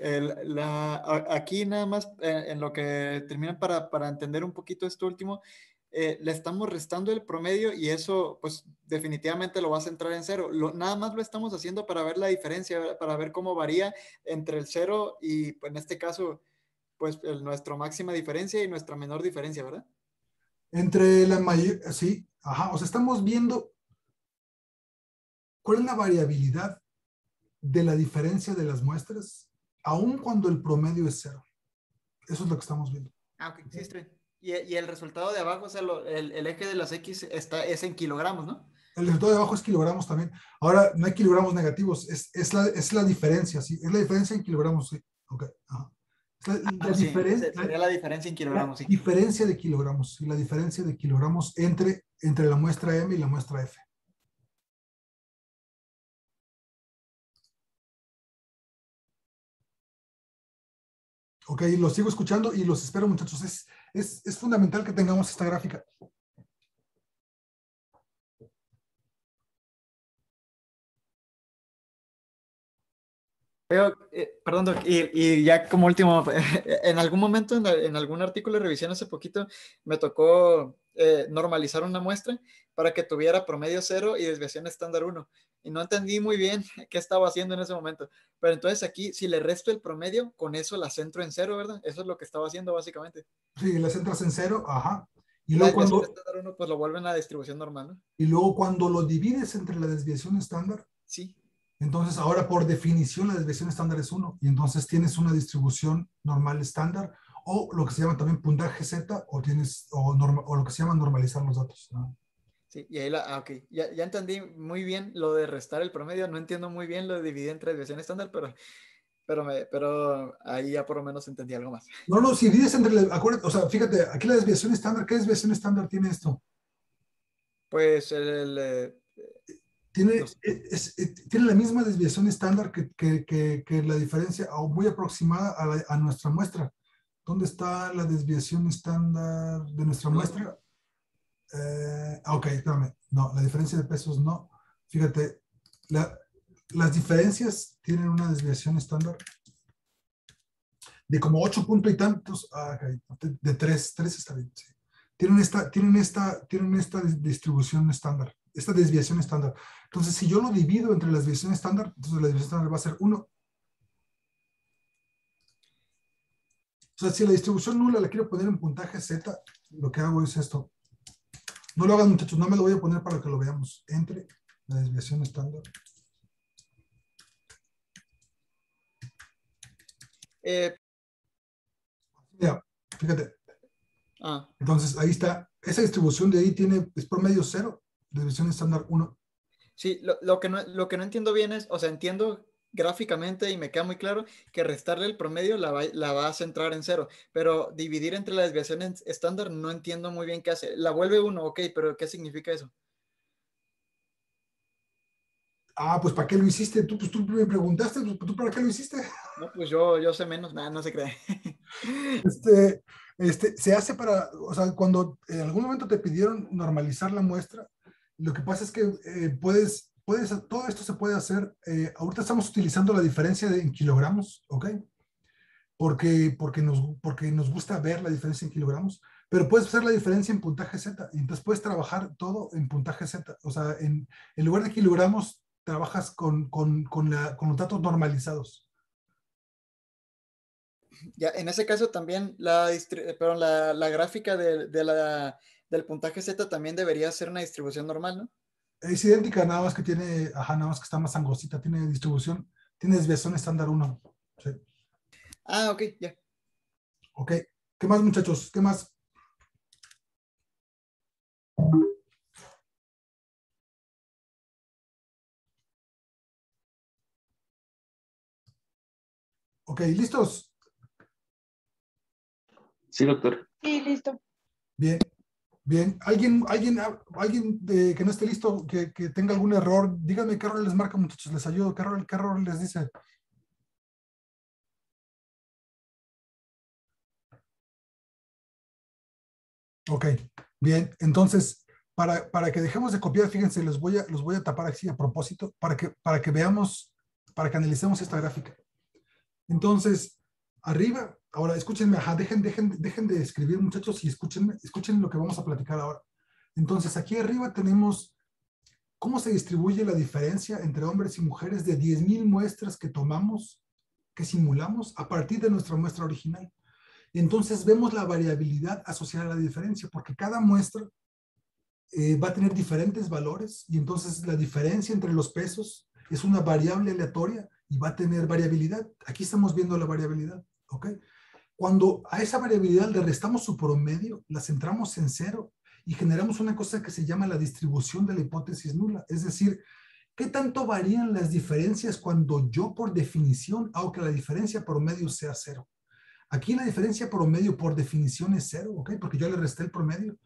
Aquí nada más en lo que termina para entender un poquito esto último, le estamos restando el promedio y eso pues definitivamente lo va a centrar en cero. Nada más lo estamos haciendo para ver la diferencia, para ver cómo varía entre el cero y pues, en este caso pues nuestra máxima diferencia y nuestra menor diferencia, ¿verdad? Entre la mayor, sí, ajá, o sea, estamos viendo cuál es la variabilidad de la diferencia de las muestras, aun cuando el promedio es cero. Eso es lo que estamos viendo. Ah, ok, sí, está bien. Y el resultado de abajo, o sea, el eje de las X es en kilogramos, ¿no? El resultado de abajo es kilogramos también. Ahora, no hay kilogramos negativos, es la diferencia, sí, es la diferencia en kilogramos, sí. Ok, ajá. Sí, sería la diferencia en kilogramos, sí. Diferencia de kilogramos, y la diferencia de kilogramos entre la muestra M y la muestra F. Ok, los sigo escuchando y los espero, muchachos. Es fundamental que tengamos esta gráfica. Pero, perdón, Doc, y ya como último, en algún momento, en algún artículo de revisión hace poquito, me tocó normalizar una muestra para que tuviera promedio 0 y desviación estándar 1. Y no entendí muy bien qué estaba haciendo en ese momento. Pero entonces aquí, si le resto el promedio, con eso la centro en 0, ¿verdad? Eso es lo que estaba haciendo básicamente. Sí, las entras en 0, ajá. Y la desviación estándar 1, pues lo vuelven a la distribución normal, ¿no? Y luego cuando lo divides entre la desviación estándar, sí. Entonces ahora por definición la desviación estándar es 1 y entonces tienes una distribución normal estándar o lo que se llama también puntaje Z o lo que se llama normalizar los datos, ¿no? Sí, y ahí ok, ya entendí muy bien lo de restar el promedio, no entiendo muy bien lo de dividir entre desviación estándar, pero ahí ya por lo menos entendí algo más. No, si divides acuérdate, o sea, fíjate, aquí la desviación estándar, ¿qué desviación estándar tiene esto? Pues tiene la misma desviación estándar que la diferencia, o muy aproximada a nuestra muestra. ¿Dónde está la desviación estándar de nuestra muestra? Ok, espérame. No, la diferencia de pesos no. Fíjate, las diferencias tienen una desviación estándar de como 8 puntos y tantos. Okay, de 3 está bien. Sí. Tienen esta distribución estándar, esta desviación estándar. Entonces, si yo lo divido entre las desviaciones estándar, entonces la desviación estándar va a ser 1. O sea, si la distribución nula la quiero poner en puntaje Z, lo que hago es esto. No lo hagan, muchachos, no me lo voy a poner para que lo veamos. Entre la desviación estándar. Ya, fíjate. Entonces, ahí está. Esa distribución de ahí es promedio 0, desviación estándar 1. Sí, lo que no entiendo bien es, o sea, entiendo gráficamente y me queda muy claro que restarle el promedio la va a centrar en 0, pero dividir entre la desviación estándar no entiendo muy bien qué hace. La vuelve 1, ok, pero ¿qué significa eso? Pues ¿para qué lo hiciste? Pues tú me preguntaste, pues ¿tú para qué lo hiciste? No, pues yo sé menos, nada, no se cree. Se hace para, o sea, cuando en algún momento te pidieron normalizar la muestra, lo que pasa es que todo esto se puede hacer, ahorita estamos utilizando la diferencia en kilogramos, ¿ok? Porque nos gusta ver la diferencia en kilogramos, pero puedes hacer la diferencia en puntaje Z, y entonces puedes trabajar todo en puntaje Z, o sea, en lugar de kilogramos, trabajas con los datos normalizados. Ya, en ese caso también la gráfica del puntaje Z también debería ser una distribución normal, ¿no? Es idéntica, nada más que nada más que está más angostita, tiene distribución, tiene desviación estándar 1. Sí. Ok, ya. Ok, ¿qué más, muchachos? ¿Qué más? Ok, ¿listos? Sí, doctor. Sí, listo. Bien, bien. ¿Alguien que no esté listo, que tenga algún error? Díganme qué error les marca, muchachos, les ayudo. ¿Qué error les dice? Ok, bien. Entonces, para que dejemos de copiar, fíjense, los voy a tapar así a propósito, para que veamos, para que analicemos esta gráfica. Entonces, arriba, ahora escúchenme, dejen de escribir, muchachos, y escuchen lo que vamos a platicar ahora. Entonces, aquí arriba tenemos cómo se distribuye la diferencia entre hombres y mujeres de 10,000 muestras que tomamos, que simulamos a partir de nuestra muestra original. Entonces, vemos la variabilidad asociada a la diferencia, porque cada muestra va a tener diferentes valores, y entonces la diferencia entre los pesos es una variable aleatoria y va a tener variabilidad. Aquí estamos viendo la variabilidad, ¿ok? Cuando a esa variabilidad le restamos su promedio, la centramos en 0 y generamos una cosa que se llama la distribución de la hipótesis nula. Es decir, ¿qué tanto varían las diferencias cuando yo por definición hago que la diferencia promedio sea 0? Aquí la diferencia promedio por definición es 0, ¿ok? Porque yo le resté el promedio.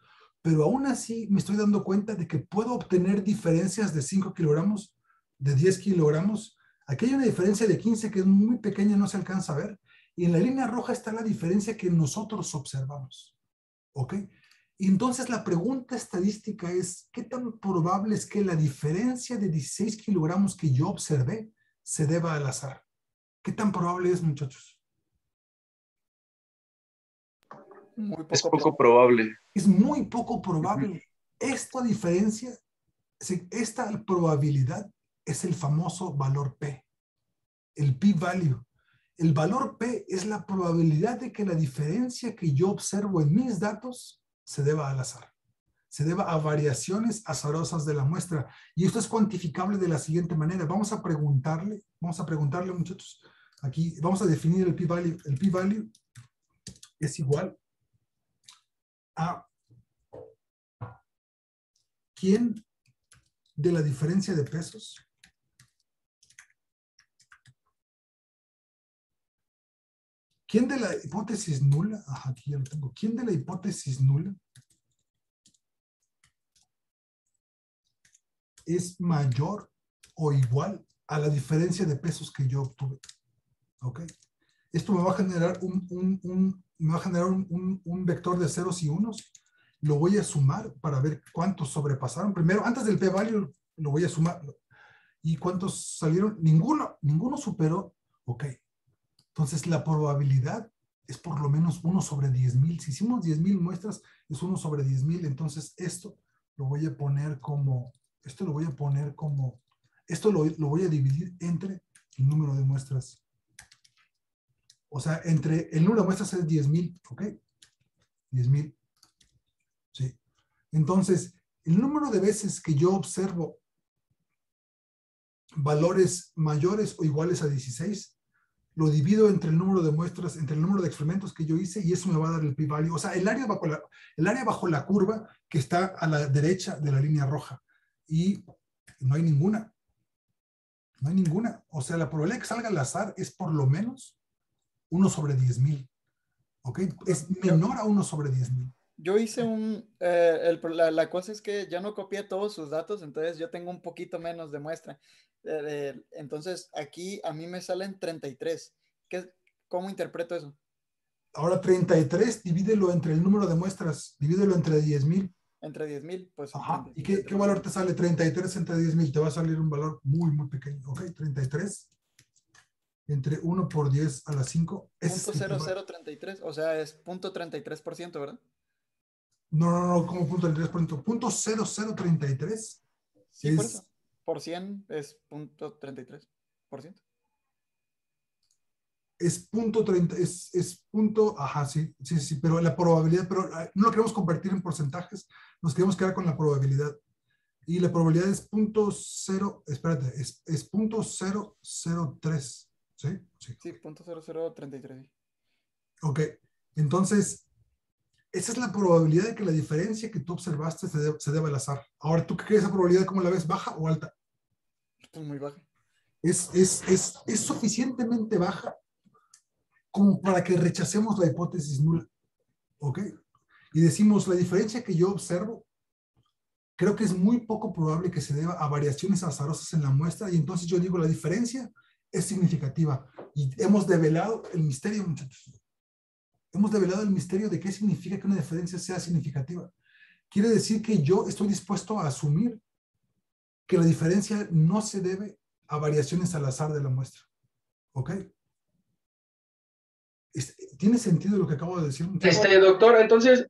Pero aún así me estoy dando cuenta de que puedo obtener diferencias de 5 kilogramos, de 10 kilogramos. Aquí hay una diferencia de 15 que es muy pequeña, no se alcanza a ver. Y en la línea roja está la diferencia que nosotros observamos. ¿Ok? Y entonces la pregunta estadística es, ¿qué tan probable es que la diferencia de 16 kilogramos que yo observé se deba al azar? ¿Qué tan probable es, muchachos? Es poco probable. Es muy poco probable. Esta diferencia, esta probabilidad es el famoso valor P, el p-value. El valor P es la probabilidad de que la diferencia que yo observo en mis datos se deba al azar, se deba a variaciones azarosas de la muestra. Y esto es cuantificable de la siguiente manera. Vamos a preguntarle, muchachos, aquí vamos a definir el p-value. El p-value es igual a ¿quién de la diferencia de pesos ¿quién de la hipótesis nula? Aquí ya lo tengo. ¿Quién de la hipótesis nula es mayor o igual a la diferencia de pesos que yo obtuve. ¿Ok? Esto me va a generar un vector de ceros y unos. Lo voy a sumar para ver cuántos sobrepasaron. Primero, antes del p-value, lo voy a sumar. ¿Y cuántos salieron? Ninguno superó. Ok. Entonces, la probabilidad es por lo menos 1 sobre 10,000. Si hicimos 10,000 muestras, es 1 sobre 10,000. Entonces, esto lo voy a poner como, esto lo voy a dividir entre el número de muestras. O sea, entre el número de muestras es 10,000, ¿ok? 10,000. Sí. Entonces, el número de veces que yo observo valores mayores o iguales a 16, lo divido entre el número de muestras, entre el número de experimentos que yo hice, y eso me va a dar el p-value. O sea, el área bajo la curva que está a la derecha de la línea roja. Y no hay ninguna. No hay ninguna. O sea, la probabilidad de que salga al azar es por lo menos 1 sobre 10,000. ¿Ok? Es menor a 1 sobre 10,000. Yo hice la cosa es que ya no copié todos sus datos, entonces yo tengo un poquito menos de muestra. Entonces aquí a mí me salen 33. ¿Cómo interpreto eso? Ahora 33, divídelo entre el número de muestras, divídelo entre 10,000. Entre 10,000, pues. Ajá. ¿Y qué valor te sale? 33 entre 10,000. Te va a salir un valor muy, muy pequeño. ¿Ok? 33 entre 1 por 10 a la 5. 0.0033, o sea, es 0.33%, ¿verdad? No, como 0.33%. 0.0033. Sí, por eso. Por 100 es 0.33%. Es 0.30, es punto, ajá, sí, pero la probabilidad, pero no lo queremos convertir en porcentajes, nos queremos quedar con la probabilidad. Y la probabilidad es 0.0, espérate, es 0.003, ¿sí? Sí, 0.0033. Ok, entonces, esa es la probabilidad de que la diferencia que tú observaste se deba al azar. Ahora, ¿tú qué crees esa probabilidad? ¿Cómo la ves? ¿Baja o alta? Pues muy baja. Es suficientemente baja como para que rechacemos la hipótesis nula. ¿Ok? Y decimos, la diferencia que yo observo, creo que es muy poco probable que se deba a variaciones azarosas en la muestra, y entonces yo digo, la diferencia es significativa. Y hemos develado el misterio, muchachos. Hemos develado el misterio de qué significa que una diferencia sea significativa. Quiere decir que yo estoy dispuesto a asumir que la diferencia no se debe a variaciones al azar de la muestra. ¿Ok? ¿Tiene sentido lo que acabo de decir? Doctor, entonces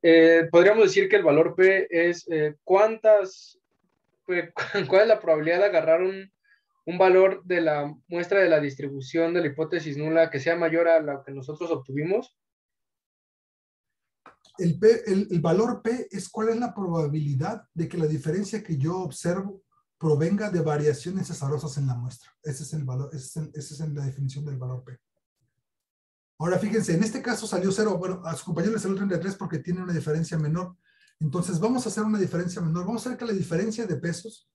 podríamos decir que el valor P es cuál es la probabilidad de agarrar un valor de la muestra de la distribución de la hipótesis nula que sea mayor a la que nosotros obtuvimos. El valor P es cuál es la probabilidad de que la diferencia que yo observo provenga de variaciones azarosas en la muestra. Ese es el valor, esa es la definición del valor P. Ahora fíjense, en este caso salió 0, bueno, a su compañero le salió 33 porque tiene una diferencia menor. Entonces vamos a hacer una diferencia menor. Vamos a hacer que la diferencia de pesos,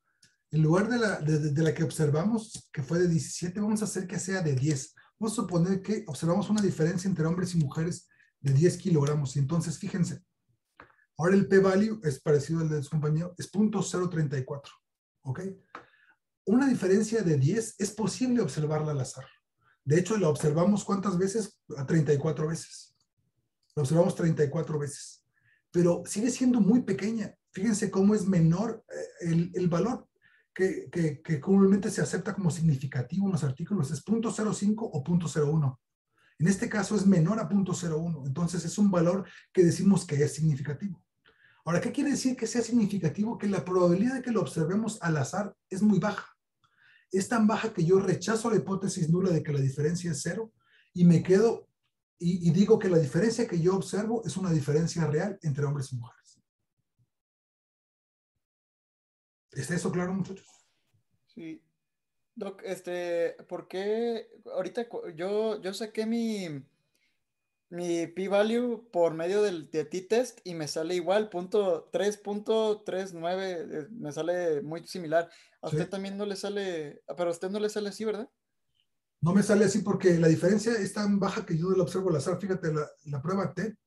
en lugar de la que observamos, que fue de 17, vamos a hacer que sea de 10. Vamos a suponer que observamos una diferencia entre hombres y mujeres de 10 kilogramos. Y entonces, fíjense, ahora el p-value es parecido al de su compañero, es 0.034. ¿Ok? Una diferencia de 10 es posible observarla al azar. De hecho, la observamos ¿cuántas veces? 34 veces. La observamos 34 veces. Pero sigue siendo muy pequeña. Fíjense cómo es menor el valor que comúnmente se acepta como significativo en los artículos. Es 0.05 o 0.01. En este caso es menor a 0.01. Entonces es un valor que decimos que es significativo. Ahora, ¿qué quiere decir que sea significativo? Que la probabilidad de que lo observemos al azar es muy baja. Es tan baja que yo rechazo la hipótesis nula de que la diferencia es 0 y me quedo y digo que la diferencia que yo observo es una diferencia real entre hombres y mujeres. ¿Está eso claro, muchachos? Sí. Doc, ¿por qué ahorita yo saqué mi p-value por medio de t-test y me sale igual, 3.39, me sale muy similar. A usted también no le sale, pero a usted no le sale así, ¿verdad? No me sale así porque la diferencia es tan baja que yo la observo al azar. Fíjate, la prueba T.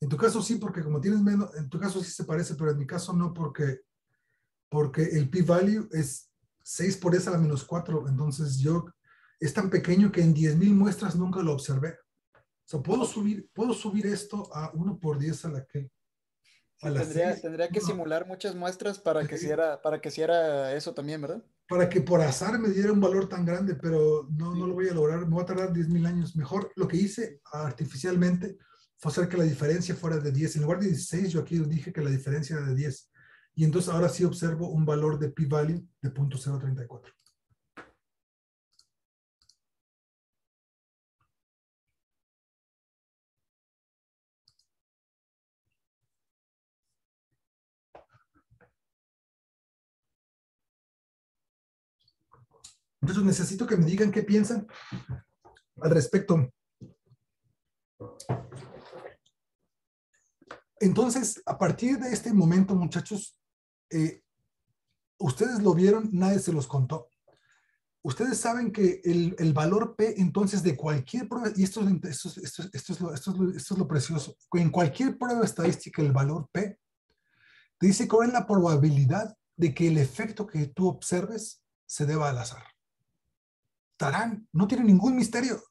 En tu caso sí, porque como tienes menos, en tu caso sí se parece, pero en mi caso no, porque porque el p-value es 6 por 10 a la menos 4. Entonces es tan pequeño que en 10,000 muestras nunca lo observé. O sea, puedo subir esto a 1 por 10 a la que... Sí, tendría que simular muchas muestras para que hiciera eso también, ¿verdad? Para que por azar me diera un valor tan grande, pero no lo voy a lograr. Me va a tardar 10,000 años. Mejor lo que hice artificialmente fue hacer que la diferencia fuera de 10. En lugar de 16, yo aquí dije que la diferencia era de 10. Y entonces ahora sí observo un valor de p-value de 0.034. Entonces necesito que me digan qué piensan al respecto. Entonces, a partir de este momento, muchachos, ustedes lo vieron, nadie se los contó. Ustedes saben que el valor P, entonces, de cualquier prueba, y esto es lo precioso, en cualquier prueba estadística, el valor P te dice cuál es la probabilidad de que el efecto que tú observes se deba al azar. Tarán, no tiene ningún misterio.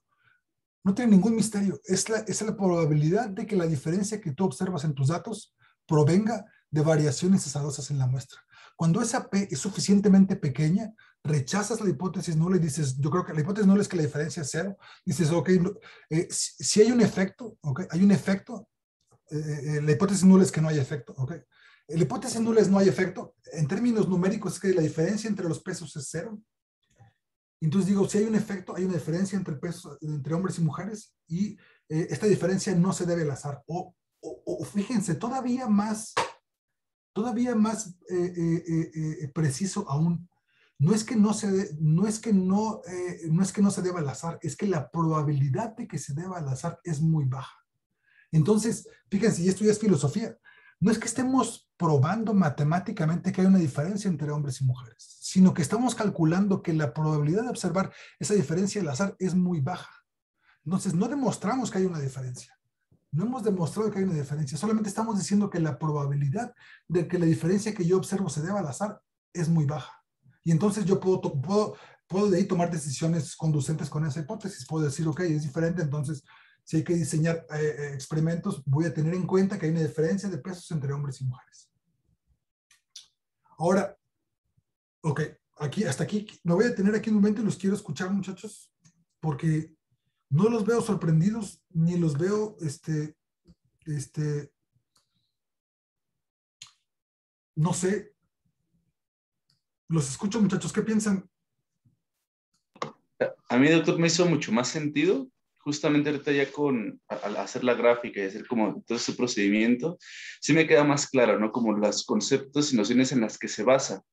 No tiene ningún misterio. Es la probabilidad de que la diferencia que tú observas en tus datos provenga de variaciones azarosas en la muestra. Cuando esa P es suficientemente pequeña, rechazas la hipótesis nula y dices, yo creo que la hipótesis nula es que la diferencia es 0. Dices, ok, si hay un efecto, okay, hay un efecto, la hipótesis nula es que no hay efecto, ok. La hipótesis nula es no hay efecto. En términos numéricos es que la diferencia entre los pesos es 0. Entonces digo, si hay un efecto, hay una diferencia entre pesos, entre hombres y mujeres, y esta diferencia no se debe al azar. O fíjense, todavía más preciso aún, no es que no se deba al azar, es que la probabilidad de que se deba al azar es muy baja. Entonces, fíjense, y esto ya es filosofía, no es que estemos probando matemáticamente que hay una diferencia entre hombres y mujeres, sino que estamos calculando que la probabilidad de observar esa diferencia al azar es muy baja. Entonces, no demostramos que hay una diferencia. No hemos demostrado que hay una diferencia. Solamente estamos diciendo que la probabilidad de que la diferencia que yo observo se deba al azar es muy baja. Y entonces yo puedo de ahí tomar decisiones conducentes con esa hipótesis. Puedo decir, ok, es diferente, entonces si hay que diseñar experimentos, voy a tener en cuenta que hay una diferencia de pesos entre hombres y mujeres. Ahora, ok, hasta aquí, me voy a detener aquí un momento y los quiero escuchar, muchachos, porque no los veo sorprendidos, ni los veo, no sé. Los escucho, muchachos, ¿qué piensan? A mí, doctor, me hizo mucho más sentido. Justamente ahorita ya al hacer la gráfica y hacer como todo ese procedimiento, sí me queda más claro, ¿no? Como los conceptos y nociones en las que se basa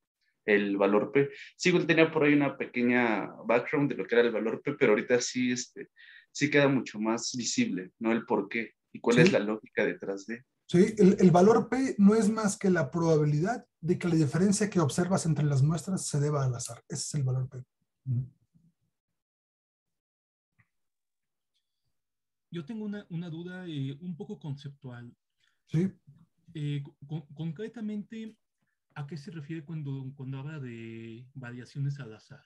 el valor P. Sí, tenía por ahí una pequeña background de lo que era el valor P, pero ahorita sí, sí queda mucho más visible, ¿no? El por qué y cuál es la lógica detrás de. Sí, el valor P no es más que la probabilidad de que la diferencia que observas entre las muestras se deba al azar. Ese es el valor P. Yo tengo una duda un poco conceptual. Sí. Concretamente, ¿a qué se refiere cuando habla de variaciones al azar?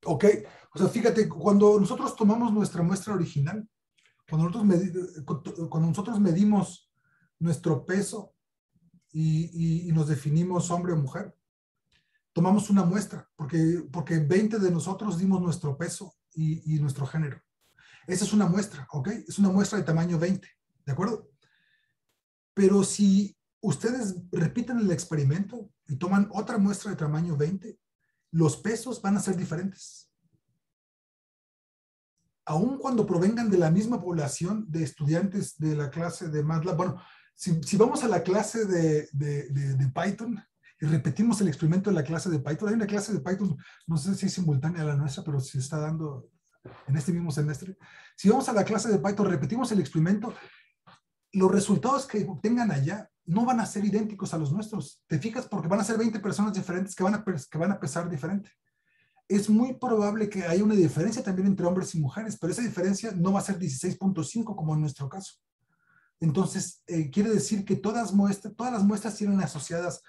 Ok, o sea, fíjate, cuando nosotros tomamos nuestra muestra original, cuando nosotros medimos nuestro peso y nos definimos hombre o mujer, tomamos una muestra, porque 20 de nosotros dimos nuestro peso y nuestro género. Esa es una muestra, ¿ok? Es una muestra de tamaño 20, ¿de acuerdo? Pero si ustedes repiten el experimento y toman otra muestra de tamaño 20, los pesos van a ser diferentes. Aun cuando provengan de la misma población de estudiantes de la clase de MATLAB, bueno, si vamos a la clase de Python y repetimos el experimento de la clase de Python, hay una clase de Python, no sé si es simultánea a la nuestra, pero se está dando en este mismo semestre. Si vamos a la clase de Python, repetimos el experimento, los resultados que obtengan allá no van a ser idénticos a los nuestros. ¿Te fijas? Porque van a ser 20 personas diferentes que van a pesar diferente. Es muy probable que haya una diferencia también entre hombres y mujeres, pero esa diferencia no va a ser 16.5 como en nuestro caso. entonces quiere decir que todas las muestras tienen asociadas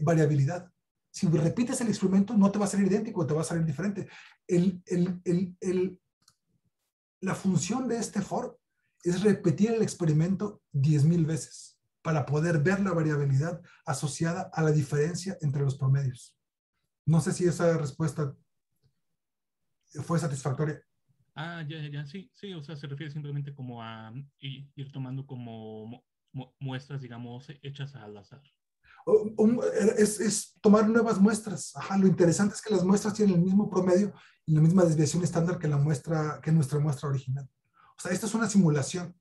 variabilidad. Si repites el experimento, no te va a salir idéntico, te va a salir diferente. La función de este for es repetir el experimento 10,000 veces para poder ver la variabilidad asociada a la diferencia entre los promedios. No sé si esa respuesta fue satisfactoria. Ya, sí, o sea, se refiere simplemente como a ir tomando como muestras, digamos, hechas al azar. Es tomar nuevas muestras. Ajá, lo interesante es que las muestras tienen el mismo promedio y la misma desviación estándar que nuestra muestra original. O sea, esta es una simulación.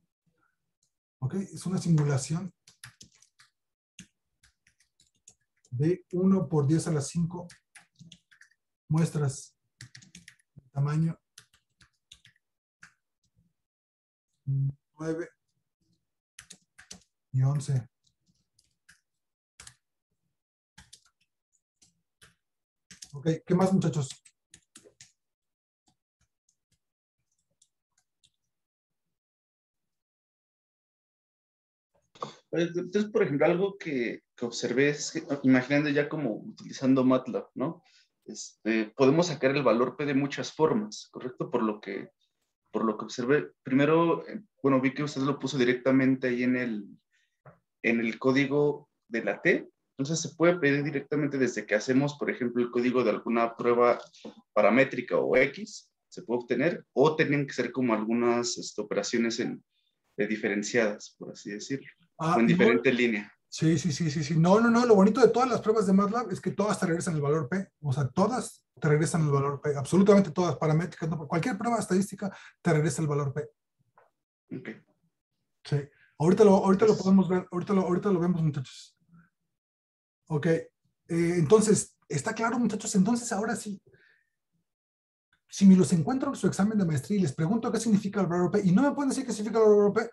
¿Ok? Es una simulación de 1 por 10 a la 5 muestras de tamaño 9 y 11. Ok, ¿qué más, muchachos? Entonces, por ejemplo, algo que observé es que, imaginando ya como utilizando MATLAB, ¿no? Podemos sacar el valor P de muchas formas, ¿correcto? Por lo que observé. Primero, bueno, vi que usted lo puso directamente ahí en el código de la T. Entonces, se puede pedir directamente desde que hacemos, por ejemplo, el código de alguna prueba paramétrica o X, se puede obtener, o tienen que ser como algunas operaciones diferenciadas, por así decirlo, o en diferente línea. Sí. No. Lo bonito de todas las pruebas de MATLAB es que todas te regresan el valor P. O sea, todas te regresan el valor P. Absolutamente todas, paramétricas. No, cualquier prueba estadística te regresa el valor P. Ok. Sí. Ahorita lo podemos ver. Ahorita lo vemos, muchachos. Ok. Entonces, ¿está claro, muchachos? Entonces, ahora sí. Si me los encuentro en su examen de maestría y les pregunto qué significa el valor P y no me pueden decir qué significa el valor P,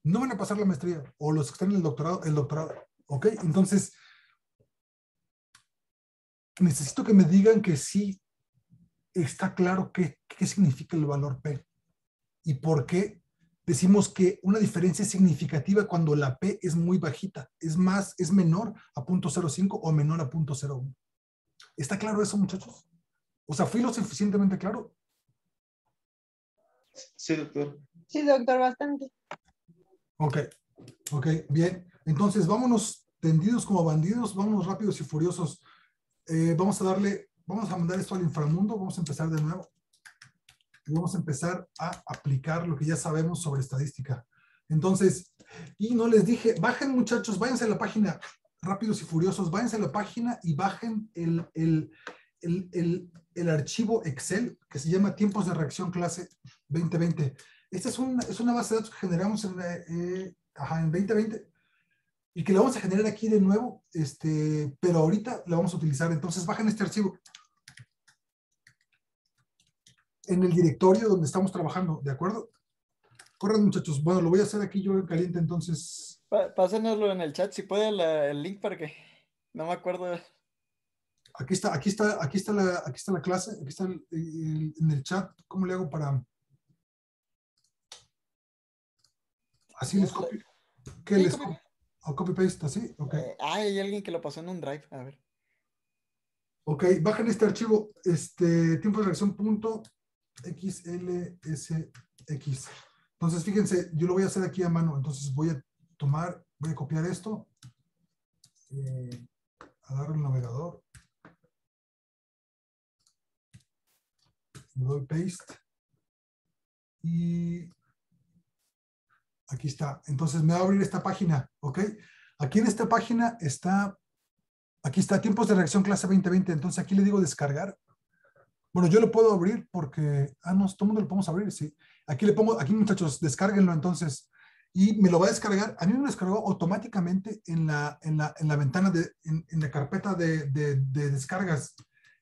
no van a pasar la maestría, o los que están en el doctorado, ¿ok? Entonces, necesito que me digan que sí está claro qué significa el valor P y por qué decimos que una diferencia es significativa cuando la P es muy bajita, es menor a 0.05 o menor a 0.01. ¿Está claro eso, muchachos? O sea, ¿fui lo suficientemente claro? Sí, doctor. Sí, doctor, bastante. Ok, bien. Entonces, vámonos tendidos como bandidos, vámonos rápidos y furiosos. Vamos a mandar esto al inframundo, vamos a empezar de nuevo. Y vamos a empezar a aplicar lo que ya sabemos sobre estadística. Entonces, y no les dije, bajen, muchachos, váyanse a la página, rápidos y furiosos, váyanse a la página y bajen el archivo Excel que se llama Tiempos de Reacción Clase 2020. Esta es una base de datos que generamos en 2020 y que la vamos a generar aquí de nuevo, pero ahorita la vamos a utilizar. Entonces bajen este archivo en el directorio donde estamos trabajando, ¿de acuerdo? Corran, muchachos. Bueno, lo voy a hacer aquí yo en caliente, entonces. Pásenoslo en el chat si puede el link para que no me acuerdo. Aquí está la clase, aquí está en el chat. ¿Cómo le hago para...? Así les copio. ¿Qué Sí, les copio? ¿O copy paste así? Ok. Hay alguien que lo pasó en un drive, a ver. Ok, bajen este archivo, tiempo de reacción punto XLSX. Entonces, fíjense, yo lo voy a hacer aquí a mano. Entonces voy a copiar esto, agarro el navegador, le doy paste y aquí está. Entonces me va a abrir esta página, ¿ok? Aquí en esta página aquí está tiempos de reacción clase 2020. Entonces aquí le digo descargar. Bueno, yo lo puedo abrir porque, no, todo el mundo lo podemos abrir, sí. Aquí le pongo, aquí muchachos, descárguenlo entonces. Y me lo va a descargar. A mí me lo descargó automáticamente en la ventana, en la carpeta de descargas,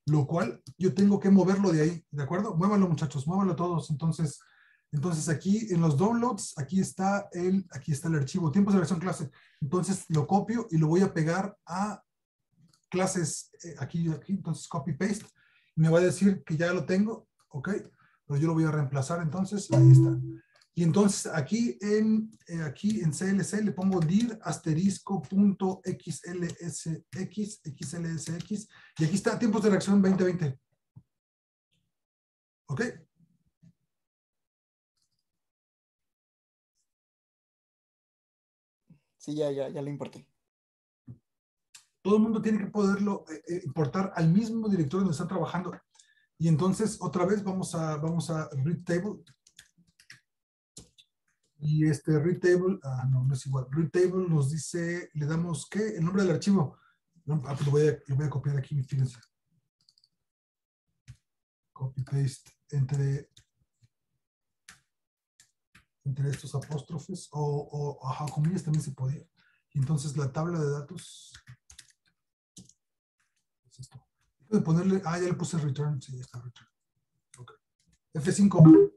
lo cual yo tengo que moverlo de ahí, ¿de acuerdo? Muévanlo, muchachos, muévanlo todos. Entonces aquí en los downloads, aquí está el archivo, tiempos de reacción clase. Entonces lo copio y lo voy a pegar a clases, aquí, entonces copy paste. Me va a decir que ya lo tengo, ok, pero yo lo voy a reemplazar, entonces ahí está. Y entonces aquí en CLC le pongo dir asterisco punto xlsx, y aquí está tiempos de reacción 2020. ¿Ok? Sí, ya lo importé. Todo el mundo tiene que poderlo importar al mismo directorio donde están trabajando. Y entonces, otra vez, vamos a read table. Y este read table, no es igual. Read table nos dice, le damos, ¿qué? El nombre del archivo. Pues lo voy a copiar aquí, fíjense. Copy paste entre estos apóstrofes o comillas también se podía. Y entonces la tabla de datos es esto. Puedo ponerle, ya le puse return, sí, ya está return. Okay. F5,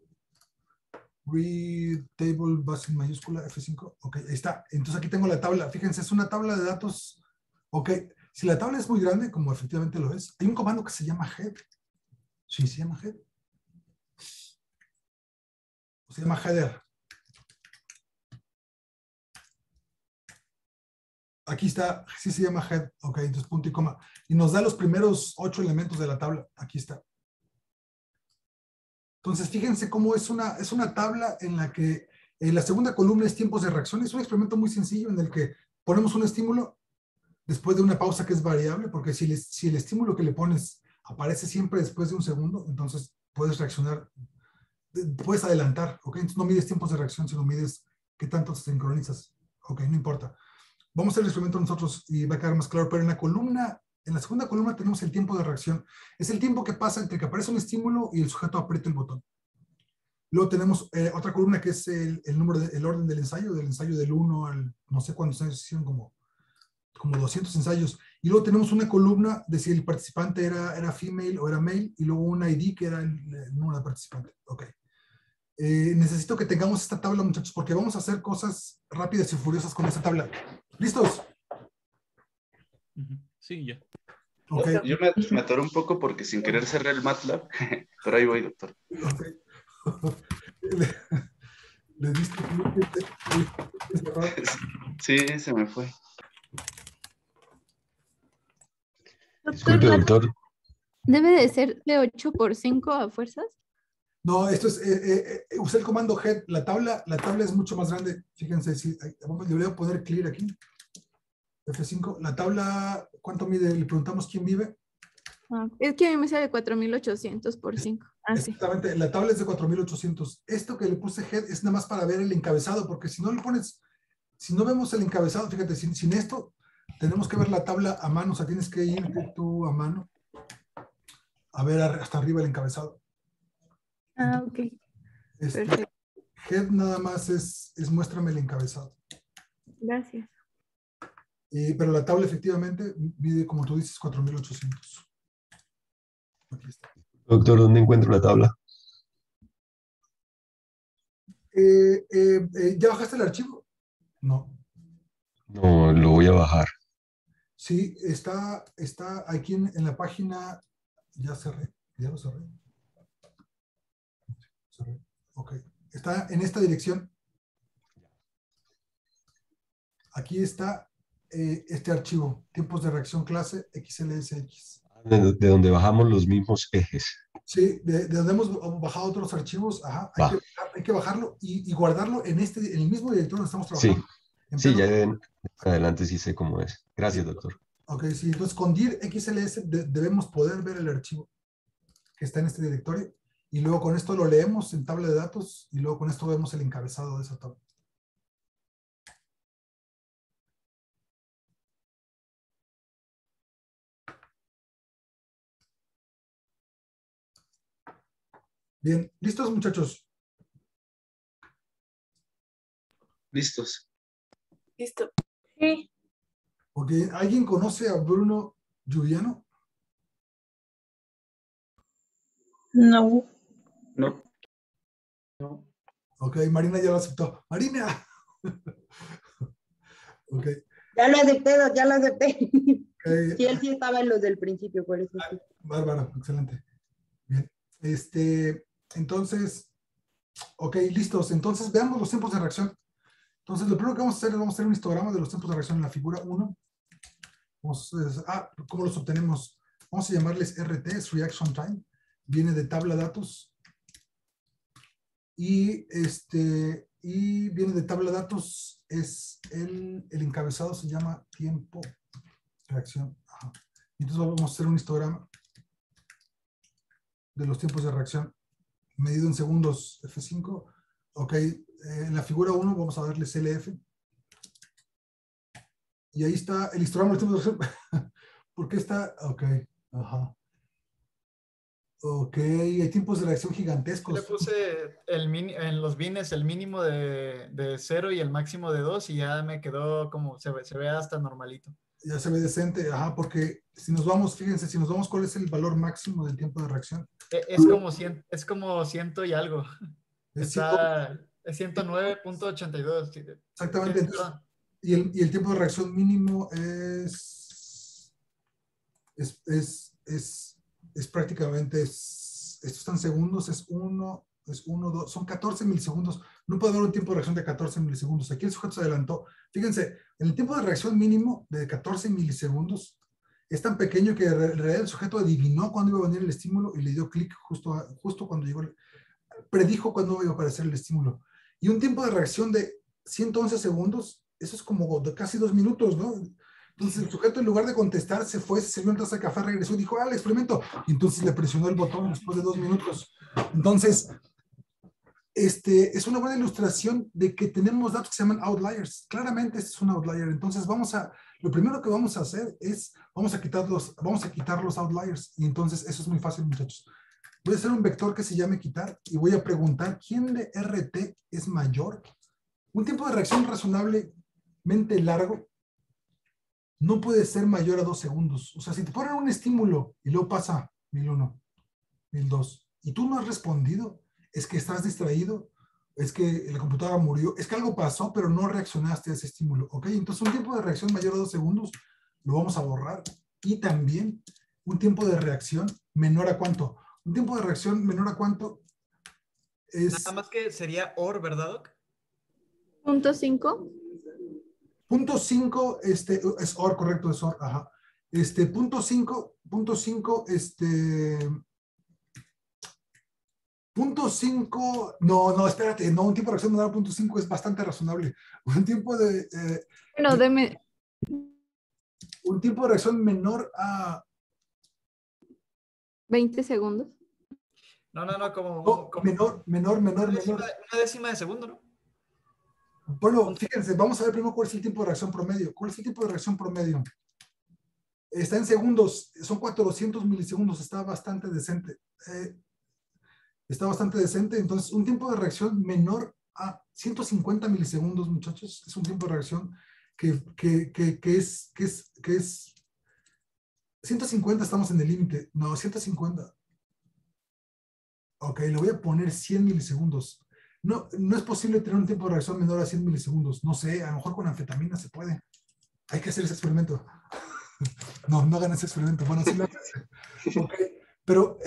read table, base en mayúscula, F5, ok, ahí está. Entonces aquí tengo la tabla, fíjense, es una tabla de datos, ok. Si la tabla es muy grande, como efectivamente lo es, hay un comando que se llama head. Sí, se llama head. O se llama header. Aquí está, sí se llama head, ok, entonces punto y coma. Y nos da los primeros 8 elementos de la tabla, aquí está. Entonces, fíjense cómo es una tabla en la que la segunda columna es tiempos de reacción. Es un experimento muy sencillo en el que ponemos un estímulo después de una pausa que es variable, porque si el estímulo que le pones aparece siempre después de un segundo, entonces puedes reaccionar, puedes adelantar, ok. Entonces no mides tiempos de reacción, sino mides qué tanto te sincronizas, ok, no importa. Vamos a hacer el experimento nosotros y va a quedar más claro, pero en la segunda columna tenemos el tiempo de reacción. Es el tiempo que pasa entre que aparece un estímulo y el sujeto aprieta el botón. Luego tenemos otra columna que es el orden del ensayo del 1 al, no sé cuántos ensayos hicieron, como 200 ensayos. Y luego tenemos una columna de si el participante era female o era male, y luego un ID que era el número de participante. Ok. Necesito que tengamos esta tabla, muchachos, porque vamos a hacer cosas rápidas y furiosas con esta tabla. ¿Listos? Sí, ya. Okay. Yo me atoré un poco porque sin querer cerré el MATLAB, pero ahí voy, doctor. Okay. ¿Le diste? Sí, se me fue. Doctor, ¿debe de ser de 8 por 5 a fuerzas? No, esto es, usé el comando head, la tabla es mucho más grande, fíjense, le voy a poner clear aquí, F5, la tabla, ¿cuánto mide? Le preguntamos quién vive. Es que a mí me sale 4800 por 5. Exactamente, la tabla es de 4800. Esto que le puse head es nada más para ver el encabezado, porque si no le pones, si no vemos el encabezado, fíjate, sin esto, tenemos que ver la tabla a mano, o sea, tienes que irte tú a mano a ver hasta arriba el encabezado. Ok. Perfecto. Head nada más es muéstrame el encabezado. Gracias. Pero la tabla efectivamente mide, como tú dices, 4800. Aquí está. Doctor, ¿dónde encuentro la tabla? ¿Ya bajaste el archivo? No. No, lo voy a bajar. Sí, está aquí en la página. Ya cerré, ya lo cerré. Ok. Está en esta dirección. Aquí está este archivo, tiempos de reacción clase XLSX. De donde bajamos los mismos ejes. Sí, de donde hemos bajado otros archivos, ajá, hay que bajarlo y guardarlo en el mismo directorio donde estamos trabajando. Sí, ya adelante sí sé cómo es. Gracias, doctor. Ok, sí, entonces con dir XLS debemos poder ver el archivo que está en este directorio y luego con esto lo leemos en tabla de datos y luego con esto vemos el encabezado de esa tabla. Bien, ¿listos, muchachos? Listos. Listo. Sí. Ok, ¿alguien conoce a Bruno Giuliano? No. No. Ok, Marina ya lo aceptó. ¡Marina! Ok. Ya lo acepté, ya lo acepté. Okay. Sí, él sí estaba en los del principio, por eso sí. Bárbaro, excelente. Bien. Entonces, Ok, listos. Entonces, veamos los tiempos de reacción. Entonces, lo primero que vamos a hacer es vamos a hacer un histograma de los tiempos de reacción en la figura 1. ¿Cómo los obtenemos? Vamos a llamarles RT, es Reaction Time. Viene de tabla datos. Y viene de tabla datos, es el encabezado se llama tiempo reacción. Ajá. Entonces vamos a hacer un histograma de los tiempos de reacción medido en segundos F5. Ok, en la figura 1 vamos a darle CLF. Y ahí está el histograma de los tiempos de reacción. ¿Por qué está? Ok, ajá. Ok, hay tiempos de reacción gigantescos. Le puse en los bines el mínimo de 0 y el máximo de 2 y ya me quedó como, se ve hasta normalito. Ya se ve decente, ajá, porque si nos vamos, fíjense, si nos vamos, ¿cuál es el valor máximo del tiempo de reacción? Es como 100 y algo. Es 109.82. Exactamente. Entonces, y el tiempo de reacción mínimo es prácticamente, estos están segundos, es 1, 2, son 14 milisegundos. No puede haber un tiempo de reacción de 14 milisegundos. Aquí el sujeto se adelantó. Fíjense, el tiempo de reacción mínimo de 14 milisegundos es tan pequeño que en realidad el sujeto adivinó cuándo iba a venir el estímulo y le dio clic justo cuando llegó, predijo cuándo iba a aparecer el estímulo. Y un tiempo de reacción de 111 segundos, eso es como de casi 2 minutos, ¿no? Entonces el sujeto, en lugar de contestar, se fue, se sirvió una taza de café, regresó y dijo, el experimento. Y entonces le presionó el botón después de 2 minutos. Entonces, es una buena ilustración de que tenemos datos que se llaman outliers. Claramente este es un outlier. Entonces lo primero que vamos a hacer es, vamos a quitar los outliers. Y entonces eso es muy fácil, muchachos. Voy a hacer un vector que se llame quitar y voy a preguntar, ¿quién de RT es mayor? Un tiempo de reacción razonablemente largo no puede ser mayor a 2 segundos. O sea, si te ponen un estímulo y luego pasa 1001, 1002 y tú no has respondido, es que estás distraído, es que la computadora murió, es que algo pasó, pero no reaccionaste a ese estímulo. ¿Ok? Entonces un tiempo de reacción mayor a 2 segundos lo vamos a borrar. Y también un tiempo de reacción menor a ¿cuánto? Un tiempo de reacción menor a ¿cuánto? Es... Nada más que sería OR, ¿verdad, Doc? .5. Punto 5, es OR, correcto, es OR, ajá. Punto 5, punto 5, no, espérate, no, un tiempo de reacción menor a punto 5 es bastante razonable. Un tiempo de... Deme. Un tiempo de reacción menor a... 20 segundos. No, como menor. Una décima de segundo, ¿no? Bueno, fíjense, vamos a ver primero cuál es el tiempo de reacción promedio. ¿Cuál es el tiempo de reacción promedio? Está en segundos, son 400 milisegundos, está bastante decente. Entonces un tiempo de reacción menor a 150 milisegundos, muchachos, es un tiempo de reacción que es 150, estamos en el límite. No, 150. Ok, le voy a poner 100 milisegundos. No es posible tener un tiempo de reacción menor a 100 milisegundos. No sé, a lo mejor con anfetamina se puede. Hay que hacer ese experimento. No hagan ese experimento. Bueno, sí lo hacen. Ok, pero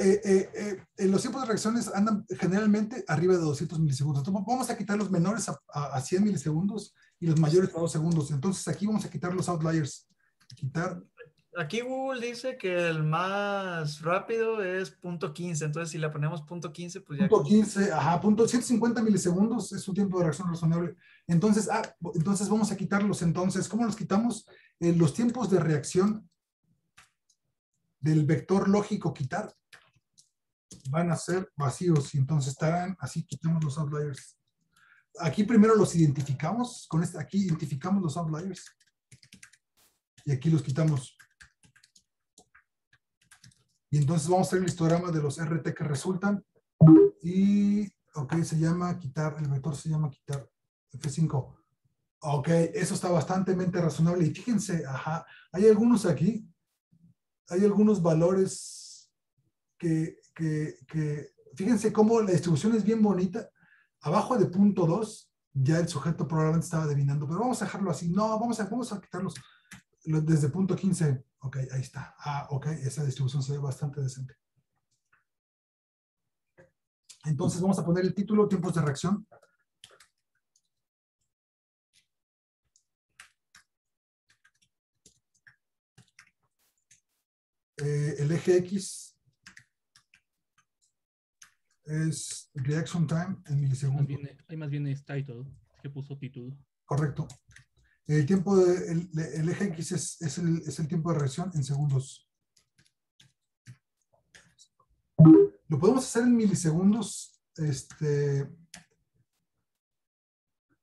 los tiempos de reacciones andan generalmente arriba de 200 milisegundos. Entonces vamos a quitar los menores a 100 milisegundos y los mayores a 2 segundos. Entonces aquí vamos a quitar los outliers. Aquí Google dice que el más rápido es .15, entonces si le ponemos .15, pues ya... .15, ajá, 150 milisegundos es un tiempo de reacción razonable. Entonces vamos a quitarlos. Entonces, ¿cómo los quitamos? Los tiempos de reacción del vector lógico quitar van a ser vacíos y entonces estarán así, quitamos los outliers. Aquí primero los identificamos, aquí identificamos los outliers y aquí los quitamos. Y entonces vamos a hacer el histograma de los RT que resultan. Y, ok, se llama quitar, el vector se llama quitar, F5. Ok, eso está bastante razonable. Y fíjense, ajá, hay algunos aquí, hay algunos valores que fíjense cómo la distribución es bien bonita. Abajo de punto 2, ya el sujeto probablemente estaba adivinando, pero vamos a dejarlo así. No, vamos a quitarlos desde punto 15. Ok, ahí está. Ok, esa distribución se ve bastante decente. Entonces vamos a poner el título, tiempos de reacción. El eje X es reaction time en milisegundos. Ahí más bien es title, que puso título. Correcto. El tiempo el eje X es el tiempo de reacción en segundos. Lo podemos hacer en milisegundos.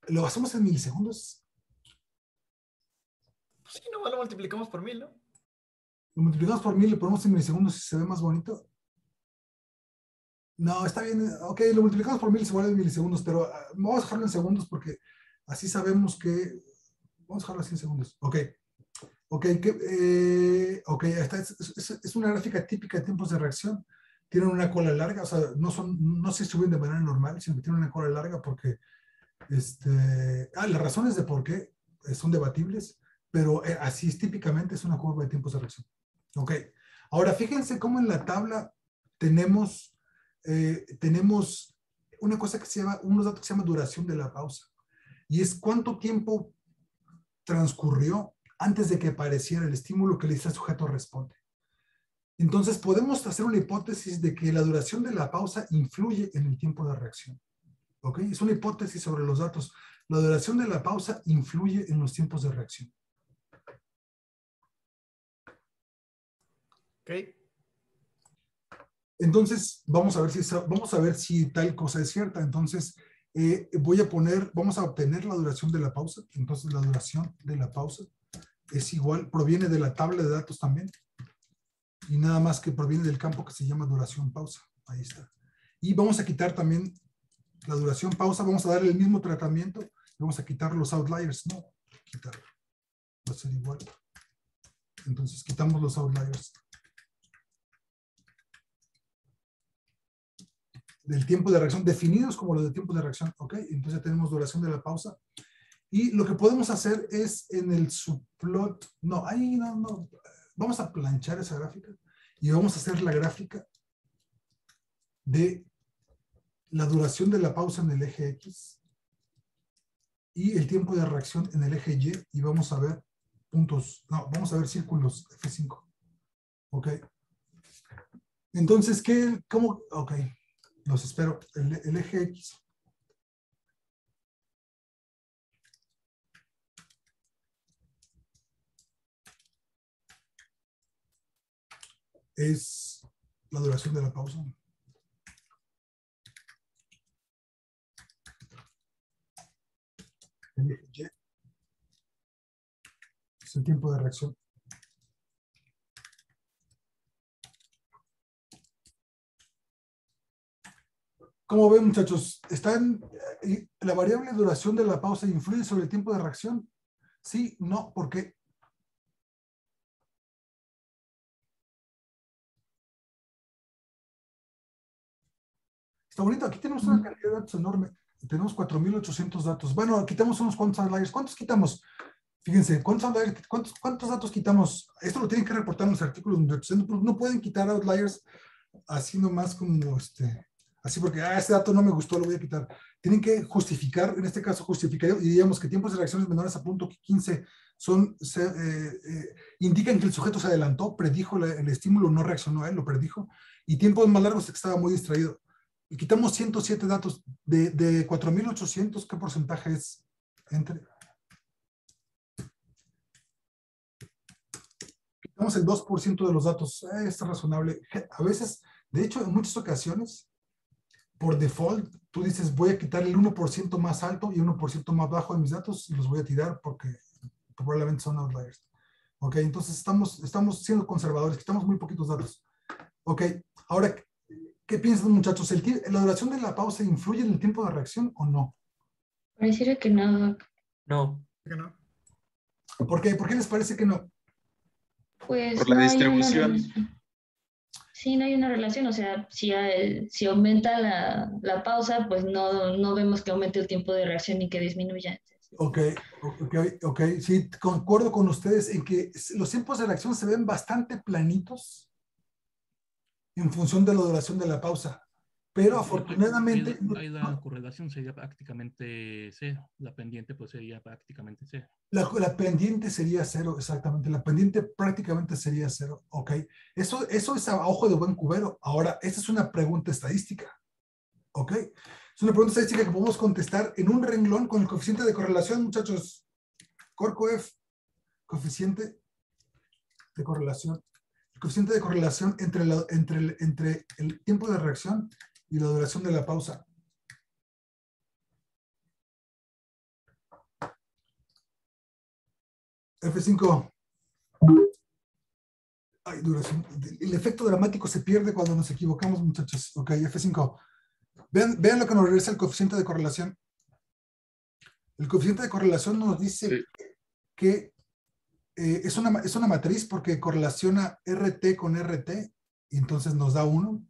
¿Lo hacemos en milisegundos? Sí, nomás lo multiplicamos por 1000, ¿no? Lo multiplicamos por 1000, le ponemos en milisegundos y se ve más bonito. No, está bien. Ok, lo multiplicamos por 1000 se vuelve en milisegundos, pero vamos a dejarlo en segundos porque así sabemos que... Vamos a dejarlo así en segundos. Ok. Ok, esta es una gráfica típica de tiempos de reacción. Tienen una cola larga, o sea, no se suben de manera normal, sino que tienen una cola larga porque... las razones de por qué son debatibles, pero así es típicamente, es una curva de tiempos de reacción. Ok. Ahora, fíjense cómo en la tabla tenemos una cosa que se llama, unos datos que se llama duración de la pausa. Y es cuánto tiempo transcurrió antes de que apareciera el estímulo que le dice al sujeto responde. Entonces, podemos hacer una hipótesis de que la duración de la pausa influye en el tiempo de reacción. ¿Ok? Es una hipótesis sobre los datos. La duración de la pausa influye en los tiempos de reacción. Ok. Entonces, vamos a ver si tal cosa es cierta. Entonces, vamos a obtener la duración de la pausa. Entonces, la duración de la pausa es igual, proviene de la tabla de datos también. Y nada más que proviene del campo que se llama duración pausa. Ahí está. Y vamos a quitar también la duración pausa. Vamos a darle el mismo tratamiento. Vamos a quitar los outliers. No, quitarlo. Va a ser igual. Entonces, quitamos los outliers. Del tiempo de reacción, definidos como los de tiempo de reacción, ¿ok? Entonces tenemos duración de la pausa. Y lo que podemos hacer es en el subplot, no, ahí no, vamos a planchar esa gráfica y vamos a hacer la gráfica de la duración de la pausa en el eje X y el tiempo de reacción en el eje Y y vamos a ver puntos, no, vamos a ver círculos F5, ¿ok? Entonces, ¿cómo? Ok. Los espero. El eje X. Es la duración de la pausa. El eje Y es el tiempo de reacción. ¿Cómo ven, muchachos? ¿La variable duración de la pausa influye sobre el tiempo de reacción? Sí, no, ¿por qué? Está bonito, aquí tenemos una cantidad de datos enorme. Tenemos 4,800 datos. Bueno, quitamos unos cuantos outliers. ¿Cuántos quitamos? Fíjense, ¿cuántos datos quitamos? Esto lo tienen que reportar en los artículos. No pueden quitar outliers así nomás como así porque, este dato no me gustó, lo voy a quitar. Tienen que justificar, en este caso justificar, y diríamos que tiempos de reacciones menores a 0.15 indican que el sujeto se adelantó, predijo el estímulo, no reaccionó a él, lo predijo, y tiempos más largos es que estaba muy distraído. Y quitamos 107 datos de 4,800, ¿qué porcentaje es? Quitamos el 2% de los datos, es razonable. A veces, de hecho, en muchas ocasiones, por default, tú dices, voy a quitar el 1% más alto y 1% más bajo de mis datos y los voy a tirar porque probablemente son outliers. Ok, entonces estamos siendo conservadores, quitamos muy poquitos datos. Ok, ahora, ¿qué piensan, muchachos? ¿La duración de la pausa influye en el tiempo de reacción o no? Pareciera que no. No. ¿Por qué no? ¿Por qué? ¿Por qué les parece que no? Pues Por la no hay distribución. una relación. Sí, no hay una relación, o sea, si aumenta la pausa, pues no vemos que aumente el tiempo de reacción ni que disminuya. Ok, sí, concuerdo con ustedes en que los tiempos de reacción se ven bastante planitos en función de la duración de la pausa. Pero afortunadamente... Ahí la correlación sería prácticamente cero. La pendiente pues sería prácticamente cero. La pendiente sería cero, exactamente. La pendiente prácticamente sería cero, ¿ok? Eso es a ojo de buen cubero. Ahora, esta es una pregunta estadística, ¿ok? Es una pregunta estadística que podemos contestar en un renglón con el coeficiente de correlación, muchachos. Corcoef, coeficiente de correlación. El coeficiente de correlación entre el tiempo de reacción y la duración de la pausa. F5. Ay, duración. El efecto dramático se pierde cuando nos equivocamos, muchachos. Ok, F5. Vean lo que nos regresa el coeficiente de correlación. El coeficiente de correlación nos dice que es una matriz porque correlaciona RT con RT y entonces nos da 1.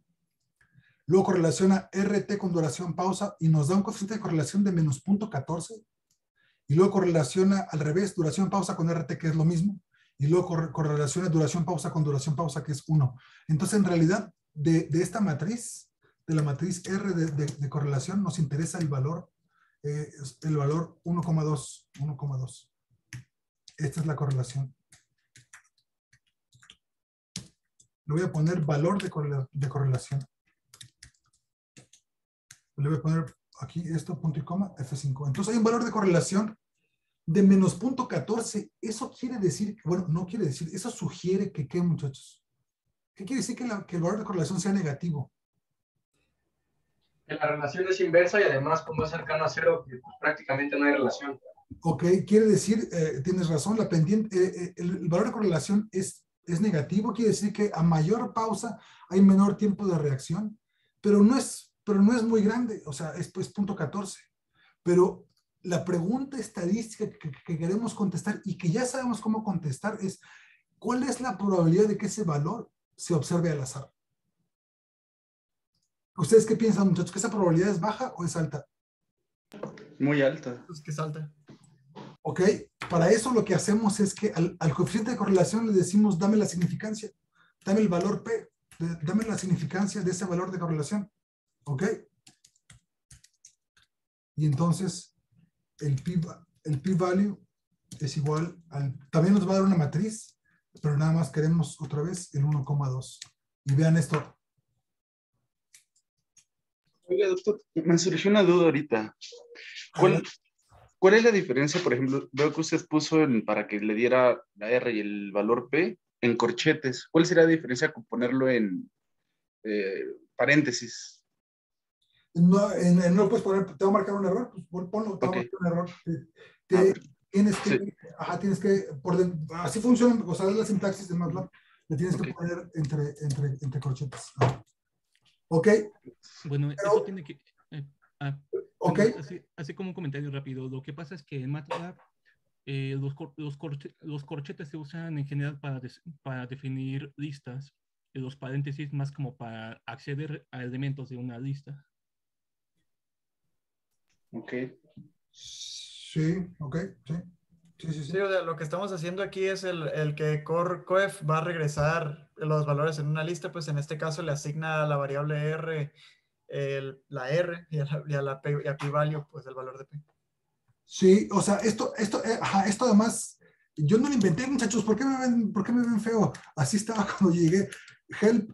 Luego correlaciona RT con duración pausa y nos da un coeficiente de correlación de menos 0.14. Y luego correlaciona al revés, duración pausa con RT, que es lo mismo. Y luego correlaciona duración pausa con duración pausa, que es 1. Entonces, en realidad, de esta matriz, de la matriz R de correlación, nos interesa el valor 1,2. 1,2. Esta es la correlación. Le voy a poner valor de correlación. Le voy a poner aquí esto, punto y coma, F5. Entonces hay un valor de correlación de menos 0.14. Eso quiere decir, bueno, no quiere decir, eso sugiere que, ¿qué, muchachos? ¿Qué quiere decir que el valor de correlación sea negativo? Que la relación es inversa y además como es cercano a cero, que prácticamente no hay relación. Ok, quiere decir, tienes razón, la pendiente, el valor de correlación es negativo, quiere decir que a mayor pausa hay menor tiempo de reacción, pero no es muy grande, o sea, es pues 0.14. Pero la pregunta estadística que queremos contestar y que ya sabemos cómo contestar es, ¿cuál es la probabilidad de que ese valor se observe al azar? ¿Ustedes qué piensan, muchachos? ¿Que esa probabilidad es baja o es alta? Muy alta. Pues que es alta. Ok, para eso lo que hacemos es que al coeficiente de correlación le decimos, dame la significancia, dame el valor P, dame la significancia de ese valor de correlación. Ok. Y entonces el p-value es igual al, también nos va a dar una matriz, pero nada más queremos otra vez el 1,2. Y vean esto. Oiga, doctor, me surgió una duda ahorita. ¿Cuál es la diferencia? Por ejemplo, veo que usted puso para que le diera la R y el valor P en corchetes. ¿Cuál sería la diferencia con ponerlo en paréntesis? No puedes poner, te va a marcar un error, pues ponlo, te va a marcar un error. Tienes que, así funciona, o sea, es la sintaxis de MATLAB, le tienes que poner entre corchetes. Ok. Bueno, pero, eso tiene que... ok. Así como un comentario rápido, lo que pasa es que en MATLAB los corchetes se usan en general para definir listas, y los paréntesis más como para acceder a elementos de una lista. Ok. Sí, ok, sí. Sí, o sea, lo que estamos haciendo aquí es el que coef va a regresar los valores en una lista, pues en este caso le asigna a la variable R la R y a p-value pues el valor de P. Sí, o sea, esto además, yo no lo inventé, muchachos, ¿por qué me ven feo? Así estaba cuando llegué. Help,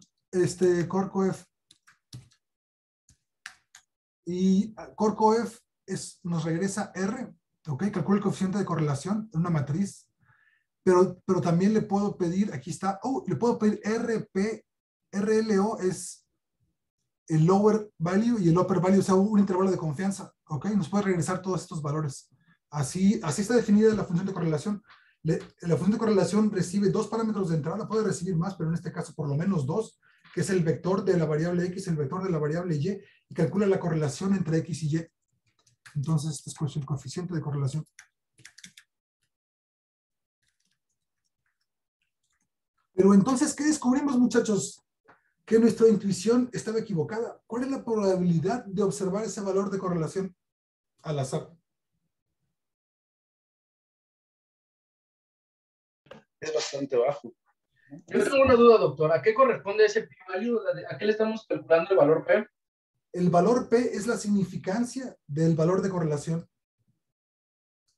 CoreCoef. Y CoreCoef nos regresa R, ¿ok? Calcula el coeficiente de correlación en una matriz, pero también le puedo pedir, aquí está, le puedo pedir RLO es el lower value y el upper value, o sea, un intervalo de confianza, ¿ok? Nos puede regresar todos estos valores. Así está definida la función de correlación. La función de correlación recibe 2 parámetros de entrada, puede recibir más, pero en este caso por lo menos 2, que es el vector de la variable X, el vector de la variable Y, y calcula la correlación entre X y Y. Entonces, este es el coeficiente de correlación. Pero entonces, ¿qué descubrimos, muchachos? Que nuestra intuición estaba equivocada. ¿Cuál es la probabilidad de observar ese valor de correlación al azar? Es bastante bajo. Yo tengo una duda, doctor. ¿A qué corresponde ese p-value? ¿A qué le estamos calculando el valor P? El valor P es la significancia del valor de correlación.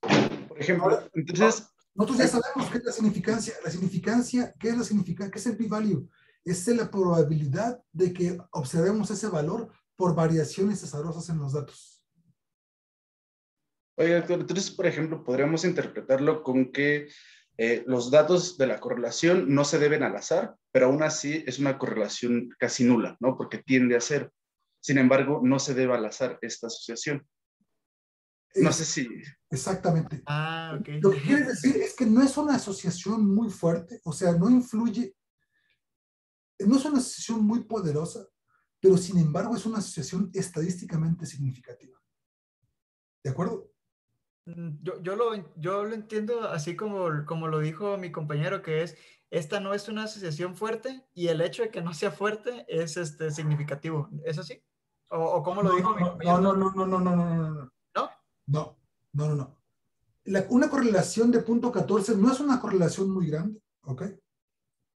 Por ejemplo, entonces... Nosotros ya sabemos qué es la significancia. La significancia, ¿qué es la significancia? ¿Qué es el p-value? Es la probabilidad de que observemos ese valor por variaciones azarosas en los datos. Oye, doctor, entonces, por ejemplo, podríamos interpretarlo con que los datos de la correlación no se deben al azar, pero aún así es una correlación casi nula, ¿no? Porque tiende a ser. Sin embargo, no se debe al azar esta asociación. No sé si... Exactamente. Ah, ok. Lo que quiere decir es que no es una asociación muy fuerte, o sea, no influye, no es una asociación muy poderosa, pero sin embargo es una asociación estadísticamente significativa. ¿De acuerdo? Yo lo entiendo así como lo dijo mi compañero, que es, esta no es una asociación fuerte y el hecho de que no sea fuerte es significativo. ¿Es así? ¿O cómo lo dijo mi compañero? No. ¿No? No. Una correlación de 0.14 no es una correlación muy grande, ¿ok?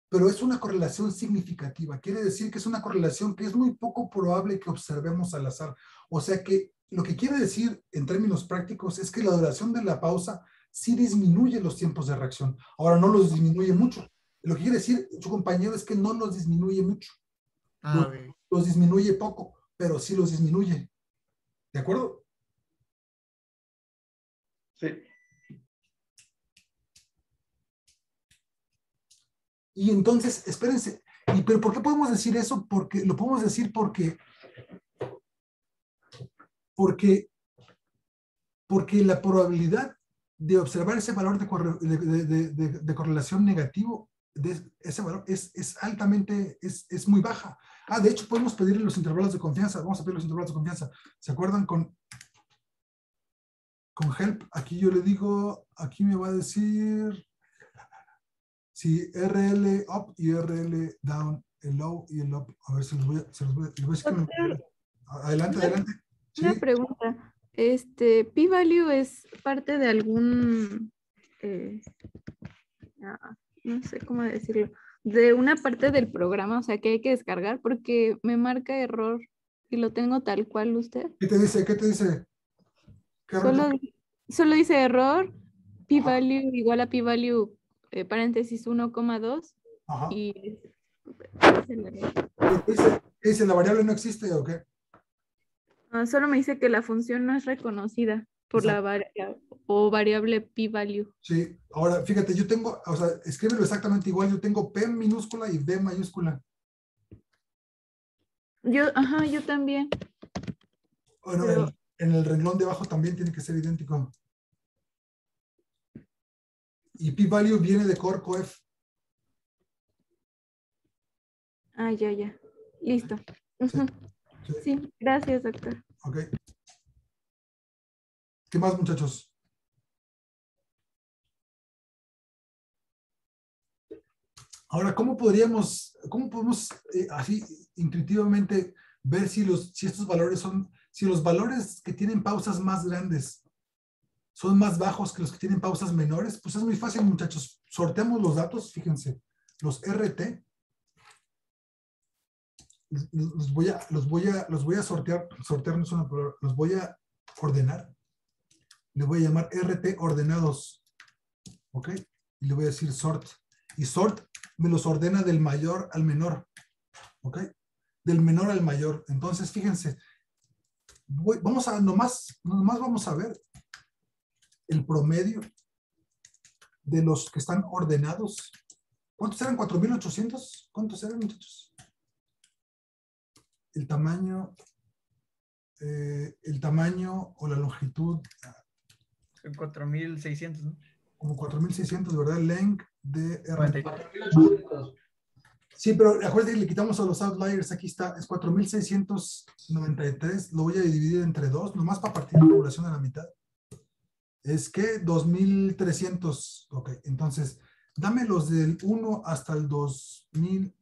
Pero es una correlación significativa. Quiere decir que es una correlación que es muy poco probable que observemos al azar. O sea que lo que quiere decir en términos prácticos es que la duración de la pausa sí disminuye los tiempos de reacción. Ahora no los disminuye mucho. Lo que quiere decir su compañero es que no los disminuye mucho. Los disminuye poco, pero sí los disminuye. ¿De acuerdo? Sí. Y entonces, espérense, ¿pero por qué podemos decir eso? Porque lo podemos decir porque la probabilidad de observar ese valor de correlación negativo de ese valor es altamente, es muy baja. De hecho, podemos pedirle los intervalos de confianza. Vamos a pedir los intervalos de confianza. ¿Se acuerdan con help? Aquí yo le digo, aquí me va a decir si RL up y RL down, el low y el up. A ver si los voy a decir. Adelante. ¿Sí? Una pregunta. ¿P-value es parte de algún, no sé cómo decirlo, de una parte del programa, o sea, que hay que descargar? Porque me marca error y lo tengo tal cual usted. ¿Qué te dice? Solo dice error, p-value igual a p-value, paréntesis 1,2 y... ¿Qué dice? ¿La variable no existe o qué? Solo me dice que la función no es reconocida por la variable p-value. Sí, ahora fíjate, yo tengo, o sea, escríbelo exactamente igual, yo tengo P minúscula y D mayúscula. Yo también. Bueno, pero en el renglón de abajo también tiene que ser idéntico. Y p-value viene de core coef. Ya. Listo. Sí, gracias, doctor. Ok. ¿Qué más, muchachos? Ahora, ¿cómo podemos así intuitivamente ver si estos valores si los valores que tienen pausas más grandes son más bajos que los que tienen pausas menores? Pues es muy fácil, muchachos. Sorteamos los datos, fíjense. Los RT. Los voy a sortear no es una palabra, los voy a ordenar. Le voy a llamar RT ordenados. ¿Ok? Y le voy a decir sort. Y sort me los ordena del mayor al menor. ¿Ok? Del menor al mayor. Entonces, fíjense. Nomás vamos a ver el promedio de los que están ordenados. ¿Cuántos eran? ¿4,800? ¿Cuántos eran, muchachos? El tamaño o la longitud. 4,600, ¿no? Como 4,600, ¿verdad? Length de R. 4,800. Sí, pero acuérdense que le quitamos a los outliers. Aquí está, es 4,693. Lo voy a dividir entre 2, nomás para partir la población a la mitad. Es que 2,300. Ok, entonces, dame los del 1 hasta el 2,000,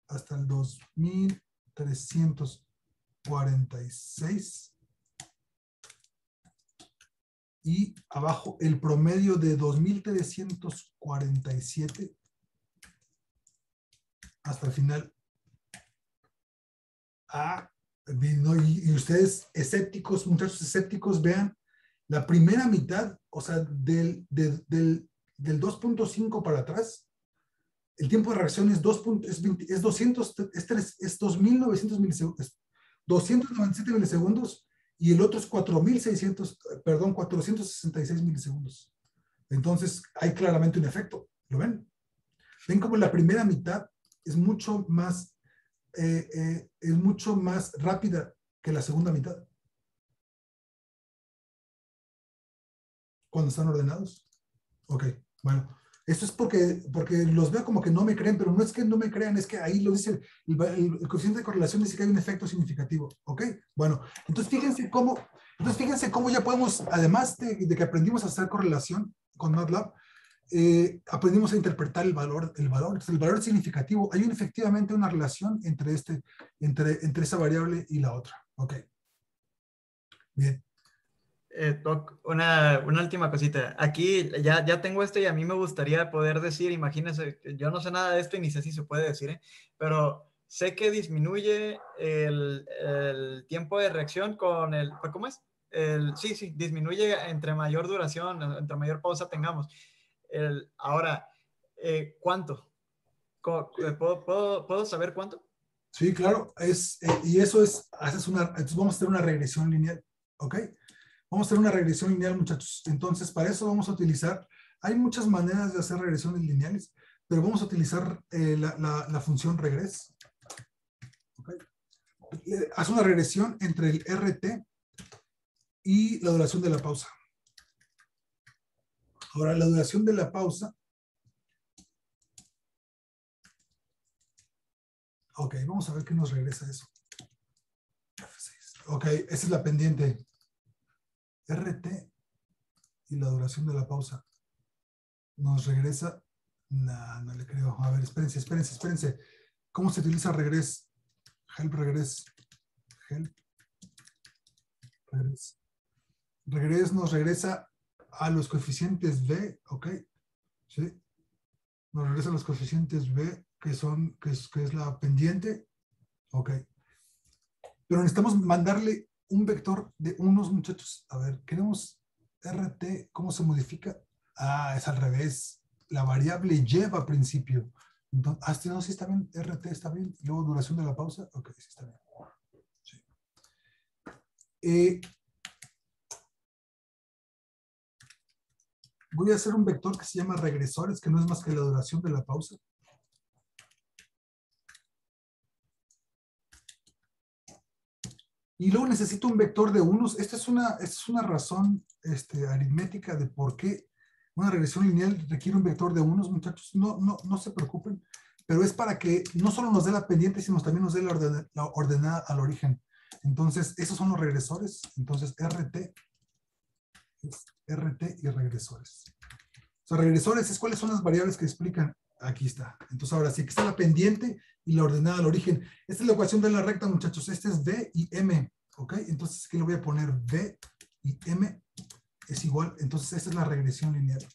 hasta el 2,346. Y abajo el promedio de 2,347 hasta el final. ¿no? Y ustedes escépticos, muchachos escépticos, vean la primera mitad, o sea, del 2.5 para atrás, el tiempo de reacción es 2.900 milisegundos, 297 milisegundos, y el otro es 466 milisegundos. Entonces, hay claramente un efecto. ¿Lo ven? Ven como la primera mitad es mucho más rápida que la segunda mitad cuando están ordenados. Ok, bueno, esto es porque los veo como que no me creen, pero no es que no me crean, es que ahí lo dice el coeficiente de correlación, dice que hay un efecto significativo. Ok, bueno, entonces fíjense cómo ya podemos, además de que aprendimos a hacer correlación con MATLAB, aprendimos a interpretar el valor. Entonces, el valor significativo, hay efectivamente una relación entre esa variable y la otra. Ok. Bien. Doc, una última cosita. Aquí ya tengo esto y a mí me gustaría poder decir, imagínense, yo no sé nada de esto y ni sé si se puede decir, pero sé que disminuye el tiempo de reacción con el, ¿cómo es? Sí, disminuye entre mayor duración, entre mayor pausa tengamos. Ahora, ¿cuánto? ¿Puedo saber cuánto? Sí, claro. Y eso es, entonces vamos a hacer una regresión lineal. ¿Ok? Vamos a hacer una regresión lineal, muchachos. Entonces, para eso vamos a utilizar, hay muchas maneras de hacer regresiones lineales, pero vamos a utilizar la función regress. ¿Okay? Hace una regresión entre el RT y la duración de la pausa. Ahora, la duración de la pausa. Ok, vamos a ver qué nos regresa eso. Ok, esa es la pendiente. RT y la duración de la pausa. Nos regresa. No le creo. A ver, espérense. ¿Cómo se utiliza regress? Help regress. Regress nos regresa a los coeficientes B, ¿ok? Sí. Nos regresa a los coeficientes B, que es la pendiente, ¿ok? Pero necesitamos mandarle un vector de unos, muchachos. A ver, queremos RT, ¿cómo se modifica? Ah, es al revés. La variable lleva a principio. Entonces, no, sí está bien. RT está bien. Luego duración de la pausa. Ok, sí está bien. Sí. Voy a hacer un vector que se llama regresores, que no es más que la duración de la pausa. Y luego necesito un vector de unos. Esta es una razón aritmética de por qué una regresión lineal requiere un vector de unos, muchachos. No se preocupen, pero es para que no solo nos dé la pendiente, sino también nos dé la ordenada al origen. Entonces, esos son los regresores. Entonces, RT y regresores. O sea, regresores es cuáles son las variables que explican. Aquí está. Entonces, ahora sí, aquí está la pendiente y la ordenada al origen. Esta es la ecuación de la recta, muchachos. Este es V y M. ¿Ok? Entonces, aquí le voy a poner V y M es igual. Entonces, esta es la regresión lineal.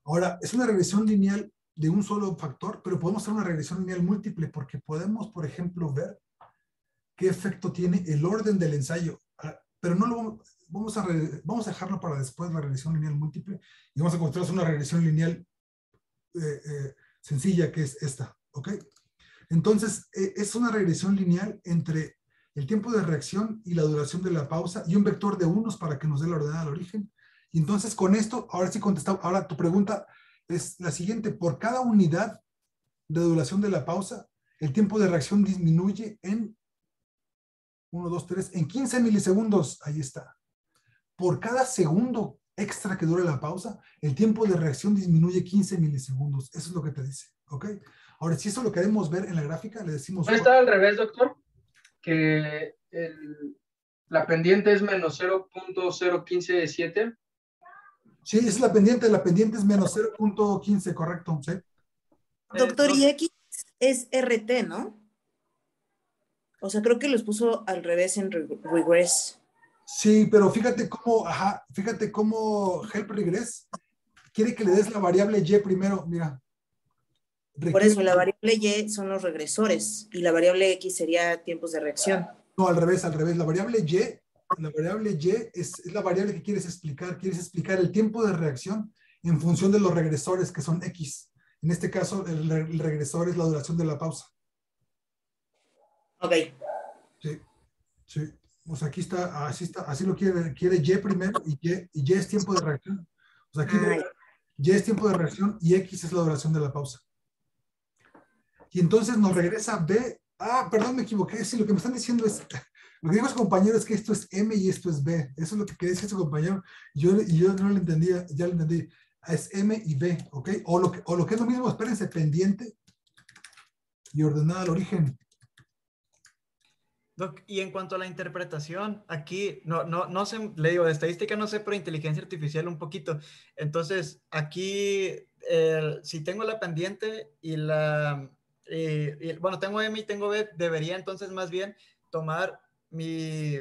Ahora, es una regresión lineal de un solo factor, pero podemos hacer una regresión lineal múltiple porque podemos, por ejemplo, ver qué efecto tiene el orden del ensayo. Pero no lo vamos a dejarlo para después, la regresión lineal múltiple, y vamos a encontrar una regresión lineal sencilla, que es esta. ¿Ok? Entonces, es una regresión lineal entre el tiempo de reacción y la duración de la pausa y un vector de unos para que nos dé la ordenada al origen. Y entonces, con esto, ahora sí contestado. Ahora, tu pregunta es la siguiente. Por cada unidad de duración de la pausa, el tiempo de reacción disminuye en 1, 2, 3, en 15 milisegundos. Ahí está. Por cada segundo extra que dure la pausa, el tiempo de reacción disminuye 15 milisegundos. Eso es lo que te dice. ¿Ok? Ahora, si eso lo queremos ver en la gráfica, le decimos... ¿No está al revés, doctor? Que la pendiente es menos 0.0157. Sí, es la pendiente es menos 0.15, correcto. ¿Sí? Doctor, y X es RT, ¿no? O sea, creo que los puso al revés en regress. Sí, pero fíjate cómo help regress quiere que le des la variable y primero. Mira, Por eso la variable Y son los regresores y la variable X sería tiempos de reacción. No, al revés. La variable Y es la variable que quieres explicar. Quieres explicar el tiempo de reacción en función de los regresores, que son X. En este caso, el regresor es la duración de la pausa. Ok. Sí. O sea, aquí está, así lo quiere Y primero, y Y es tiempo de reacción. O sea, aquí Y es tiempo de reacción y X es la duración de la pausa. Y entonces nos regresa B. Perdón, me equivoqué. Sí, lo que me están diciendo es, lo que dijo ese compañero es que esto es M y esto es B. Eso es lo que quería decir ese compañero. Y yo no lo entendía, ya lo entendí. Es M y B, ¿ok? O lo que es lo mismo, espérense, pendiente y ordenada al origen. Doc, y en cuanto a la interpretación, aquí no sé, le digo, de estadística no sé, pero inteligencia artificial un poquito. Entonces, aquí, si tengo la pendiente y bueno, tengo M y tengo B, debería entonces más bien tomar mi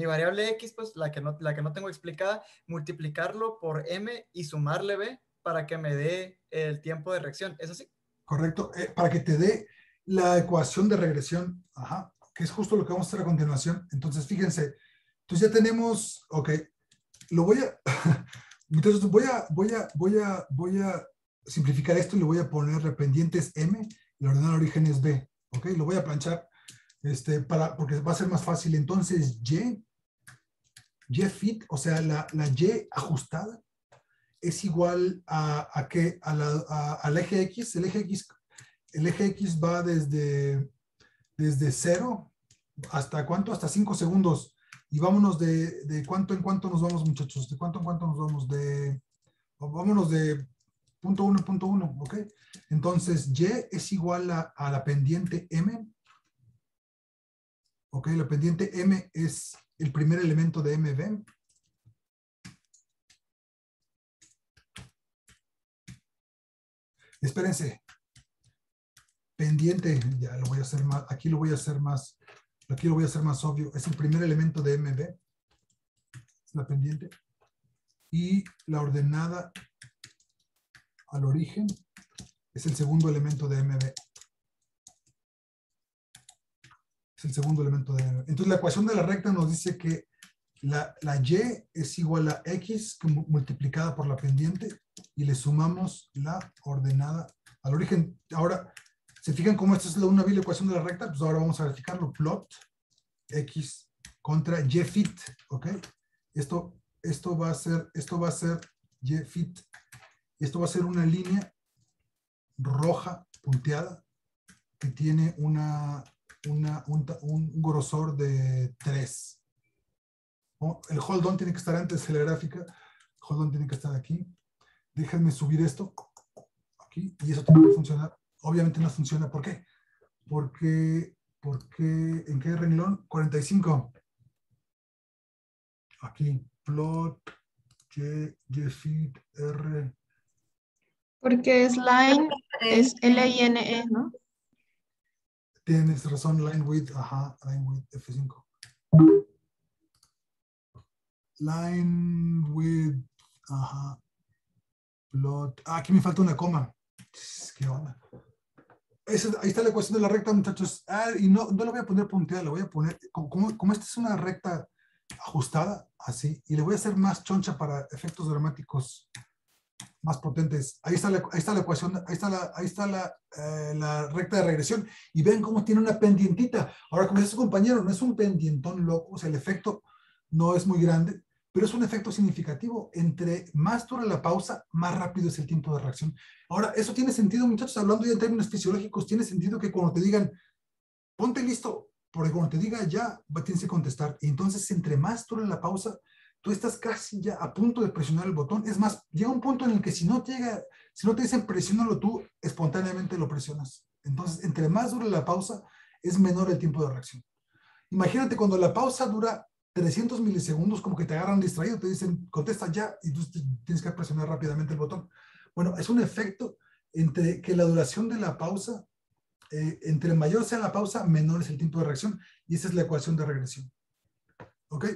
variable X, pues la que no tengo explicada, multiplicarlo por M y sumarle B para que me dé el tiempo de reacción. ¿Es así? Correcto. Para que te dé la ecuación de regresión. Ajá. Que es justo lo que vamos a hacer a continuación. Entonces, fíjense. Entonces ya tenemos, ok, lo voy a, entonces voy a simplificar esto y le voy a poner pendientes M y la ordenada origen es B, ok, lo voy a planchar, porque va a ser más fácil. Entonces, Y fit, o sea, la Y ajustada es igual a ¿qué? Al eje X. El eje X va desde 0 hasta ¿cuánto? Hasta 5 segundos. Y vámonos de cuánto en cuánto nos vamos, muchachos. ¿De cuánto en cuánto nos vamos? Vámonos de punto 1 en punto 1, ¿ok? Entonces, Y es igual a la pendiente M. ¿Ok? La pendiente M es el primer elemento de MB. Espérense. Pendiente, ya lo voy a hacer más, aquí lo voy a hacer más obvio. Es el primer elemento de MB. Es la pendiente. Y la ordenada al origen es el segundo elemento de MB. Es el segundo elemento de MB. Entonces la ecuación de la recta nos dice que la Y es igual a X multiplicada por la pendiente y le sumamos la ordenada al origen. Ahora, ¿se fijan cómo esta es una vil ecuación de la recta? Pues ahora vamos a verificarlo. Plot X contra Y fit, ¿ok? Esto va a ser Y fit. Esto va a ser una línea roja punteada que tiene un grosor de 3. El hold on tiene que estar antes de la gráfica. El hold on tiene que estar aquí. Déjenme subir esto aquí y eso tiene que funcionar. Obviamente no funciona. ¿Por qué? Porque ¿en qué renglón? 45. Aquí, plot, Y fit, R. Porque es line, es L-I-N-E, ¿no? Tienes razón, line width, ajá, line width, F5. Line width, ajá, plot. Aquí me falta una coma. ¿Qué onda? Ahí está la ecuación de la recta, muchachos. Y no la voy a poner punteada, la voy a poner, como esta es una recta ajustada, así, y le voy a hacer más choncha para efectos dramáticos más potentes. Ahí está la ecuación, ahí está la recta de regresión, y ven cómo tiene una pendientita. Ahora, como dice su compañero, no es un pendientón loco, o sea, el efecto no es muy grande, pero es un efecto significativo. Entre más dura la pausa, más rápido es el tiempo de reacción. Ahora, eso tiene sentido, muchachos, hablando ya en términos fisiológicos, tiene sentido que cuando te digan, ponte listo, porque cuando te diga ya, tienes que contestar. Y entonces, entre más dura la pausa, tú estás casi ya a punto de presionar el botón. Es más, llega un punto en el que si no te dicen presiónalo tú, espontáneamente lo presionas. Entonces, entre más dura la pausa, es menor el tiempo de reacción. Imagínate cuando la pausa dura 300 milisegundos, como que te agarran distraído, te dicen, contesta ya, y tú tienes que presionar rápidamente el botón. Bueno, es un efecto entre que la duración de la pausa, entre mayor sea la pausa, menor es el tiempo de reacción, y esa es la ecuación de regresión. ¿Ok?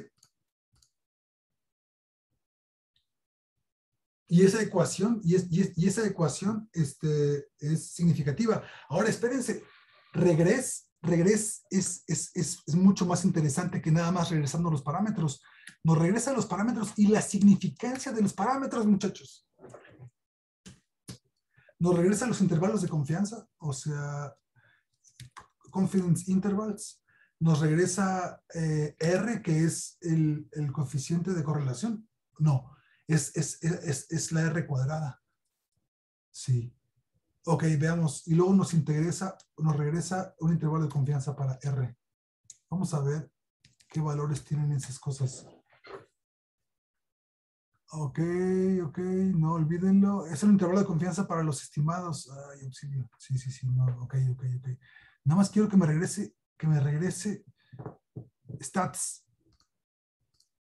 Y esa ecuación, esa ecuación es significativa. Ahora, espérense, regrés es mucho más interesante que nada más regresando a los parámetros. Nos regresa a los parámetros y la significancia de los parámetros, muchachos. Nos regresa a los intervalos de confianza, o sea, confidence intervals. Nos regresa R, que es el coeficiente de correlación. No, es la R cuadrada. Sí. Ok, veamos. Y luego nos regresa un intervalo de confianza para R. Vamos a ver qué valores tienen esas cosas. Ok, no olvídenlo. Es el intervalo de confianza para los estimados. Ay, auxilio. Sí, no, ok. Nada más quiero que me regrese stats.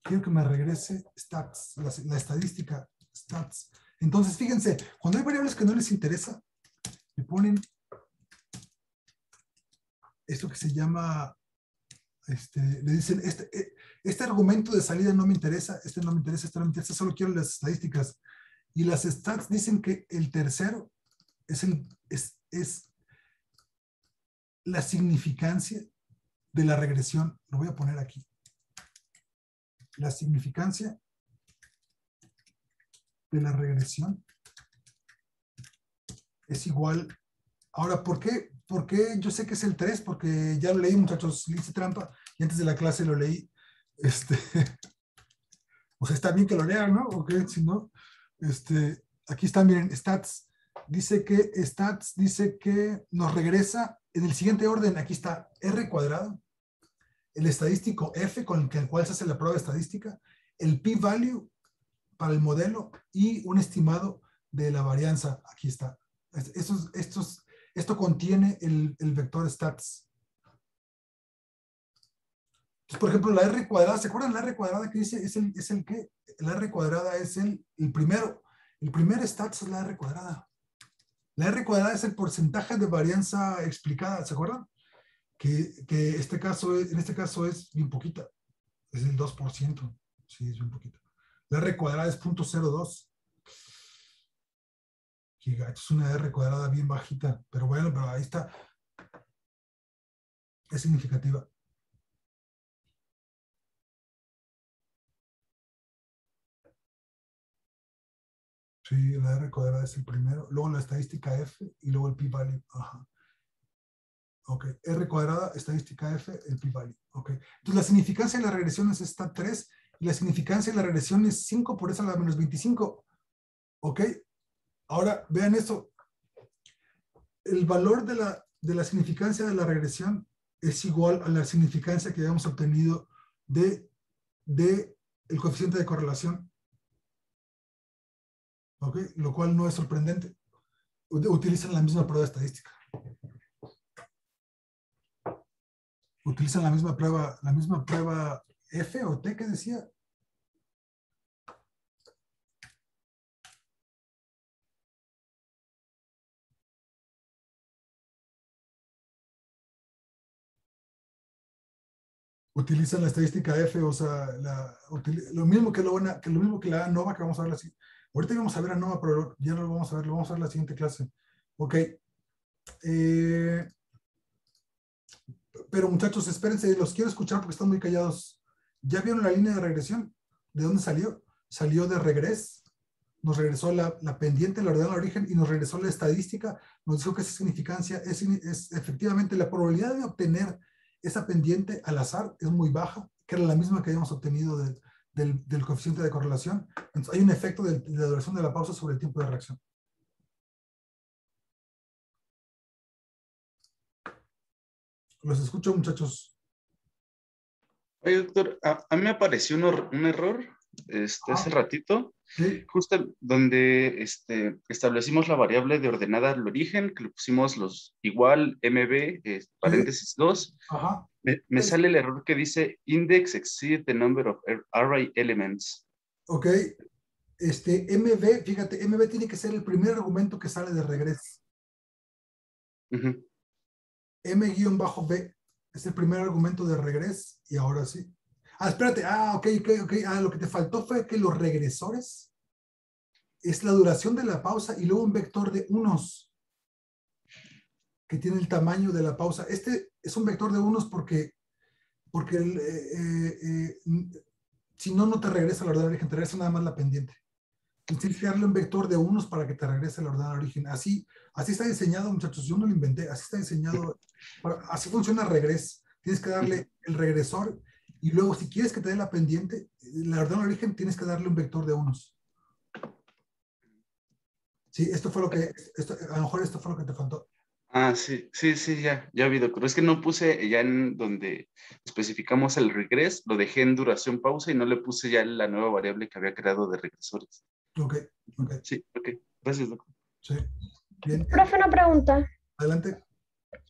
Quiero que me regrese stats, la estadística, stats. Entonces, fíjense, cuando hay variables que no les interesa, le ponen esto que se llama, le dicen, este argumento de salida no me interesa, este no me interesa, este no me interesa, solo quiero las estadísticas. Y las stats dicen que el tercero es la significancia de la regresión. Lo voy a poner aquí. La significancia de la regresión es igual. Ahora, ¿por qué yo sé que es el 3? Porque ya lo leí, muchachos, le hice trampa y antes de la clase lo leí. O sea, está bien que lo lean, ¿no? Ok, si no, aquí está, miren, stats dice que nos regresa en el siguiente orden. Aquí está R cuadrado, el estadístico F con el cual se hace la prueba estadística, el p-value para el modelo y un estimado de la varianza. Aquí está. Esto contiene el vector stats. Entonces, por ejemplo, la R cuadrada, ¿se acuerdan la R cuadrada que dice? ¿Es el qué? La R cuadrada es el primero. El primer stats es la R cuadrada. La R cuadrada es el porcentaje de varianza explicada, ¿se acuerdan? Que en este caso es bien poquita. Es el 2%. Sí, es bien poquita. La R cuadrada es 0.02. Qué gacho, es una R cuadrada bien bajita. Pero bueno, pero ahí está. Es significativa. Sí, la R cuadrada es el primero. Luego la estadística F y luego el p-value. Ajá. Ok, R cuadrada, estadística F, el p-value. Ok, entonces la significancia de la regresión es esta 3 y la significancia de la regresión es 5, por eso la menos 25. Ok, ahora vean esto. El valor de la significancia de la regresión es igual a la significancia que habíamos obtenido de el coeficiente de correlación. Ok, lo cual no es sorprendente. Utilizan la misma prueba estadística. Utilizan la misma prueba F o T que decía. Utilizan la estadística F, o sea, lo mismo que la ANOVA, que vamos a ver así. Ahorita vamos a ver ANOVA, pero ya no lo vamos a ver, lo vamos a ver en la siguiente clase. Ok. Pero muchachos, espérense, los quiero escuchar porque están muy callados. ¿Ya vieron la línea de regresión? ¿De dónde salió? Salió de regres. Nos regresó la pendiente, la ordenada al origen y nos regresó la estadística. Nos dijo que esa significancia es efectivamente la probabilidad de obtener esa pendiente al azar es muy baja, que era la misma que habíamos obtenido del coeficiente de correlación. Entonces, hay un efecto de la duración de la pausa sobre el tiempo de reacción. Los escucho, muchachos. Oye, doctor, a mí me apareció un error hace ratito, ¿sí? Justo donde establecimos la variable de ordenada al origen, que le pusimos los igual MB, paréntesis 2. Ajá. Me sale el error que dice index exceed the number of array elements. Ok. MB, fíjate, MB tiene que ser el primer argumento que sale de regreso. M-B es el primer argumento de regreso y ahora sí. Espérate. Ok. Lo que te faltó fue que los regresores es la duración de la pausa y luego un vector de unos que tiene el tamaño de la pausa. Este es un vector de unos porque si no, no te regresa la ordenada de origen, te regresa nada más la pendiente. Entonces tienes que darle un vector de unos para que te regrese la ordenada de origen. Así está diseñado, muchachos. Yo no lo inventé. Así está diseñado. Así funciona Regress. Tienes que darle el regresor y luego si quieres que te dé la pendiente, la ordenada de origen, tienes que darle un vector de unos. Sí, esto fue lo que, a lo mejor esto fue lo que te faltó. Ah, sí, ya he habido. Pero es que no puse ya en donde especificamos el regress, lo dejé en duración pausa y no le puse ya la nueva variable que había creado de regresores. Ok. Sí, ok. Gracias, doctor. Sí, bien. Profe, una pregunta. Adelante.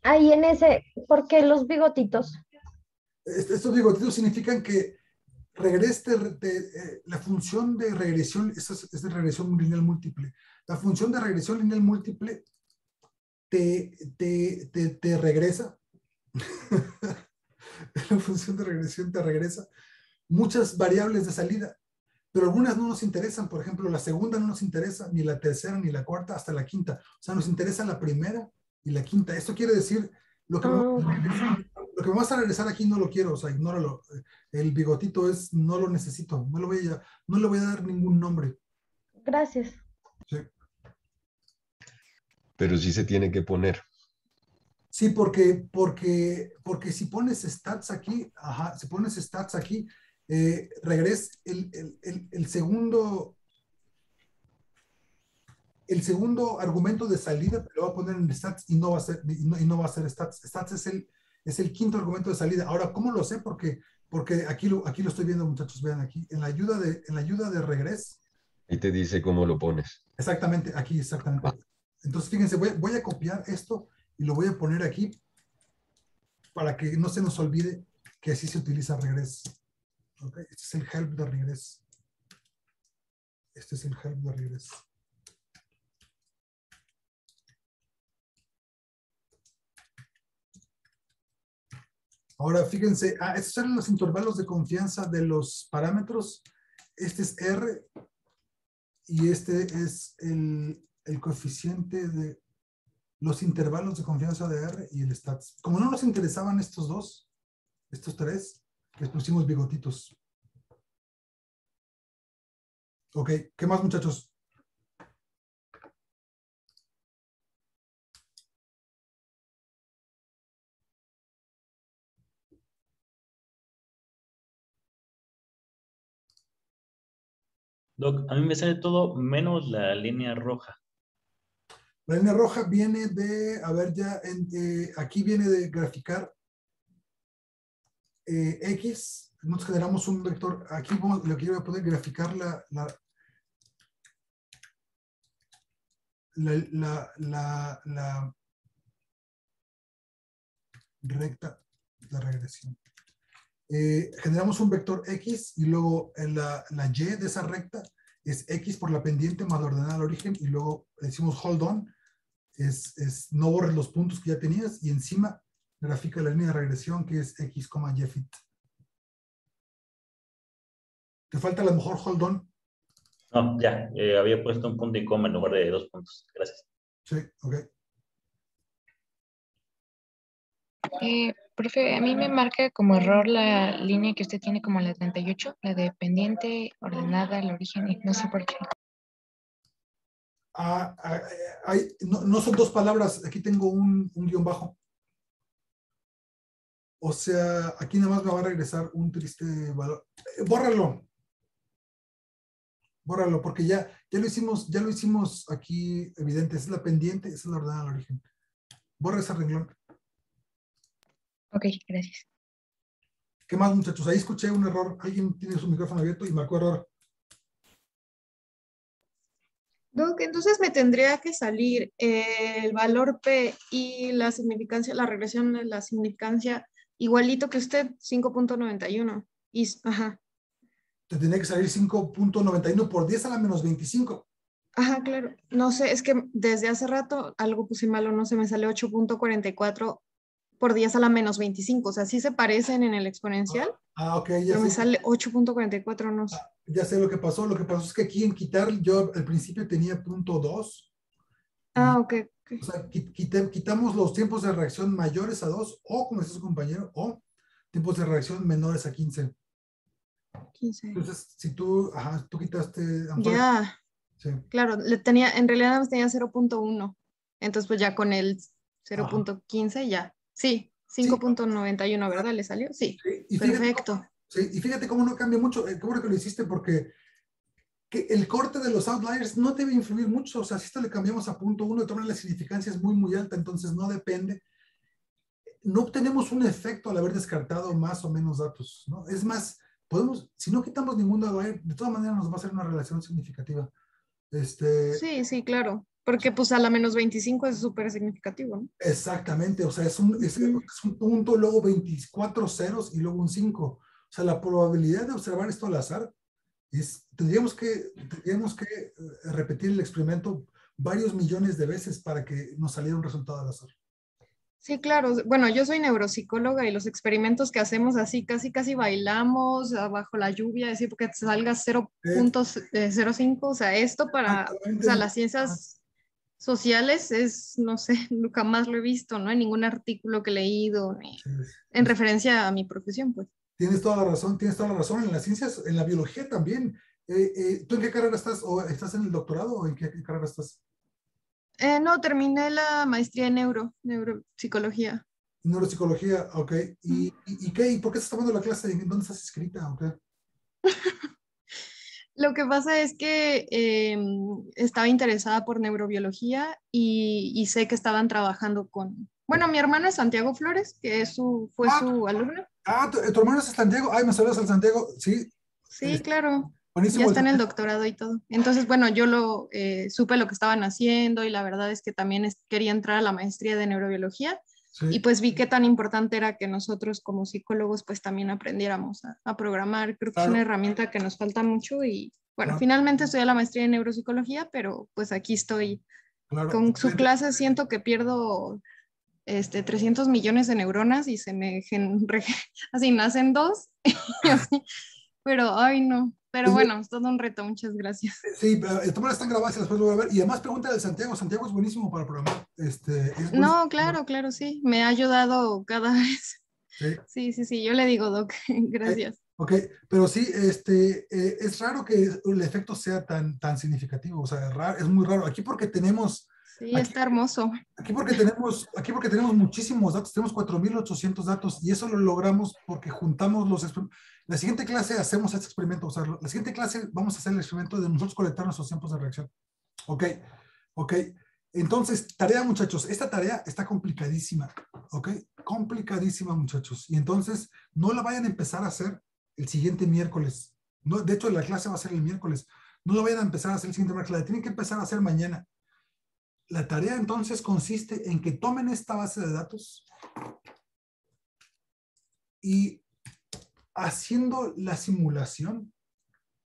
Ahí en ese, ¿por qué los bigotitos? Estos bigotitos significan que la función de regresión es de regresión lineal múltiple. La función de regresión lineal múltiple te regresa. La función de regresión te regresa muchas variables de salida, pero algunas no nos interesan. Por ejemplo, la segunda no nos interesa, ni la tercera, ni la cuarta, hasta la quinta. O sea, nos interesa la primera y la quinta. Esto quiere decir, lo que me vas a regresar aquí no lo quiero, o sea, ignóralo. El bigotito no lo necesito, no le voy a dar ningún nombre. Gracias. Sí. Pero sí se tiene que poner. Sí, porque si pones stats aquí, Regress el segundo argumento de salida te lo va a poner en stats y no va a ser stats. Stats es el quinto argumento de salida. Ahora, ¿cómo lo sé? Porque aquí lo estoy viendo, muchachos. Vean aquí, en la ayuda de Regress. Ahí te dice cómo lo pones. Exactamente, aquí, exactamente. Entonces, fíjense, voy a copiar esto y lo voy a poner aquí para que no se nos olvide que así se utiliza Regress. Okay. Este es el help de Regress. Ahora, fíjense, estos eran los intervalos de confianza de los parámetros. Este es R y este es el coeficiente de los intervalos de confianza de R y el stats. Como no nos interesaban estos tres, les pusimos bigotitos. Ok, ¿qué más, muchachos? Doc, a mí me sale todo menos la línea roja. La línea roja viene de, a ver, aquí viene de graficar X. Nos generamos un vector. Aquí lo que yo voy a poner, graficar la recta de regresión. Generamos un vector X y luego la Y de esa recta es X por la pendiente más la ordenada al origen y luego le decimos hold on, no borres los puntos que ya tenías y encima grafica la línea de regresión que es X, Y fit. ¿Te falta a lo mejor hold on? No, ya, había puesto un punto y coma en lugar de 2 puntos. Gracias. Sí, ok. Profe, a mí me marca como error la línea que usted tiene como la 38, la de pendiente, ordenada, el origen, y no sé por qué. No son dos palabras, aquí tengo un guión bajo. O sea, aquí nada más me va a regresar un triste valor. Bórralo, porque ya lo hicimos aquí evidente. Esa es la pendiente, esa es la ordenada al origen. Borra ese renglón. Ok, gracias. ¿Qué más, muchachos? Ahí escuché un error. Alguien tiene su micrófono abierto y marcó error. Doc, entonces me tendría que salir el valor P y la significancia, la regresión de la significancia igualito que usted, 5.91. Ajá. Te tenía que salir 5.91 por 10 a la menos 25. Ajá, claro. No sé, es que desde hace rato algo puse malo, no sé, me sale 8.44 por 10 a la menos 25. O sea, sí se parecen en el exponencial. Ok. Pero me sale 8.44, no sé. Ya sé lo que pasó. Lo que pasó es que aquí en quitar, yo al principio tenía .2. Ah, ok. O sea, quitamos los tiempos de reacción mayores a 2, o como dice su compañero, o tiempos de reacción menores a 15. 15. Entonces, si tú, tú quitaste... a lo mejor- Ya. Sí. Claro, en realidad nada más tenía 0.1. Entonces, pues ya con el 0.15 ya. Sí, 5.91, ¿verdad? ¿Le salió? Sí. Y Perfecto. Y fíjate cómo no cambia mucho, qué bueno que lo hiciste, porque que el corte de los outliers no debe influir mucho. O sea, si esto le cambiamos a .1, de todas maneras la significancia es muy, muy alta, entonces no depende. No obtenemos un efecto al haber descartado más o menos datos, ¿no? Es más, si no quitamos ningún outlier, de todas maneras nos va a hacer una relación significativa. Sí, sí, claro. Porque pues a la menos 25 es súper significativo, ¿no? Exactamente, o sea, es un punto, luego 24 ceros y luego un 5. O sea, la probabilidad de observar esto al azar tendríamos que repetir el experimento varios millones de veces para que nos saliera un resultado al azar. Sí, claro. Bueno, yo soy neuropsicóloga y los experimentos que hacemos así, casi bailamos bajo la lluvia, así porque te salga 0.05. O sea, esto para las ciencias sociales es, no sé, jamás lo he visto, ¿no? En ningún artículo que he leído, ni en referencia a mi profesión, pues. Tienes toda la razón, en las ciencias, en la biología también. ¿Tú en qué carrera estás? ¿O estás en el doctorado o en qué carrera estás? No, terminé la maestría en neuropsicología. Neuropsicología, ok. ¿Y qué? ¿Y por qué estás tomando la clase? ¿En dónde estás inscrita? Okay. Lo que pasa es que estaba interesada por neurobiología y sé que estaban trabajando con... Bueno, mi hermano es Santiago Flores, que fue su alumno. ¿Tu hermano es Santiago? Ay, me saludas al Santiago. Sí. Sí, claro. Buenísimo. Ya está en el doctorado y todo. Entonces, bueno, yo supe lo que estaban haciendo y la verdad es que también quería entrar a la maestría de neurobiología. Sí. Y pues vi qué tan importante era que nosotros como psicólogos pues también aprendiéramos a programar. Creo que es una herramienta que nos falta mucho y bueno, finalmente estudié la maestría en neuropsicología, pero pues aquí estoy. Con su clase siento que pierdo 300 millones de neuronas y se me así nacen 2 así, pero ay no. Pero bueno, es todo un reto, muchas gracias. Sí, pero todas están grabadas y las puedes volver a ver. Y además pregúntale al Santiago. Santiago es buenísimo para programar. No, claro, sí. Me ha ayudado cada vez. Sí. Yo le digo, Doc, gracias. Ok, pero sí, es raro que el efecto sea tan significativo. O sea, es muy raro. Aquí porque tenemos... Sí, está hermoso. Aquí porque tenemos muchísimos datos, tenemos 4.800 datos y eso lo logramos porque juntamos los experimentos. La siguiente clase hacemos este experimento, o sea, la siguiente clase vamos a hacer el experimento de nosotros colectar nuestros tiempos de reacción. Ok. Entonces, tarea, muchachos, esta tarea está complicadísima, ok, complicadísima, muchachos. Y entonces, no la vayan a empezar a hacer el siguiente miércoles. No, de hecho, la clase va a ser el miércoles. No la vayan a empezar a hacer el siguiente miércoles, la tienen que empezar a hacer mañana. La tarea entonces consiste en que tomen esta base de datos y haciendo la simulación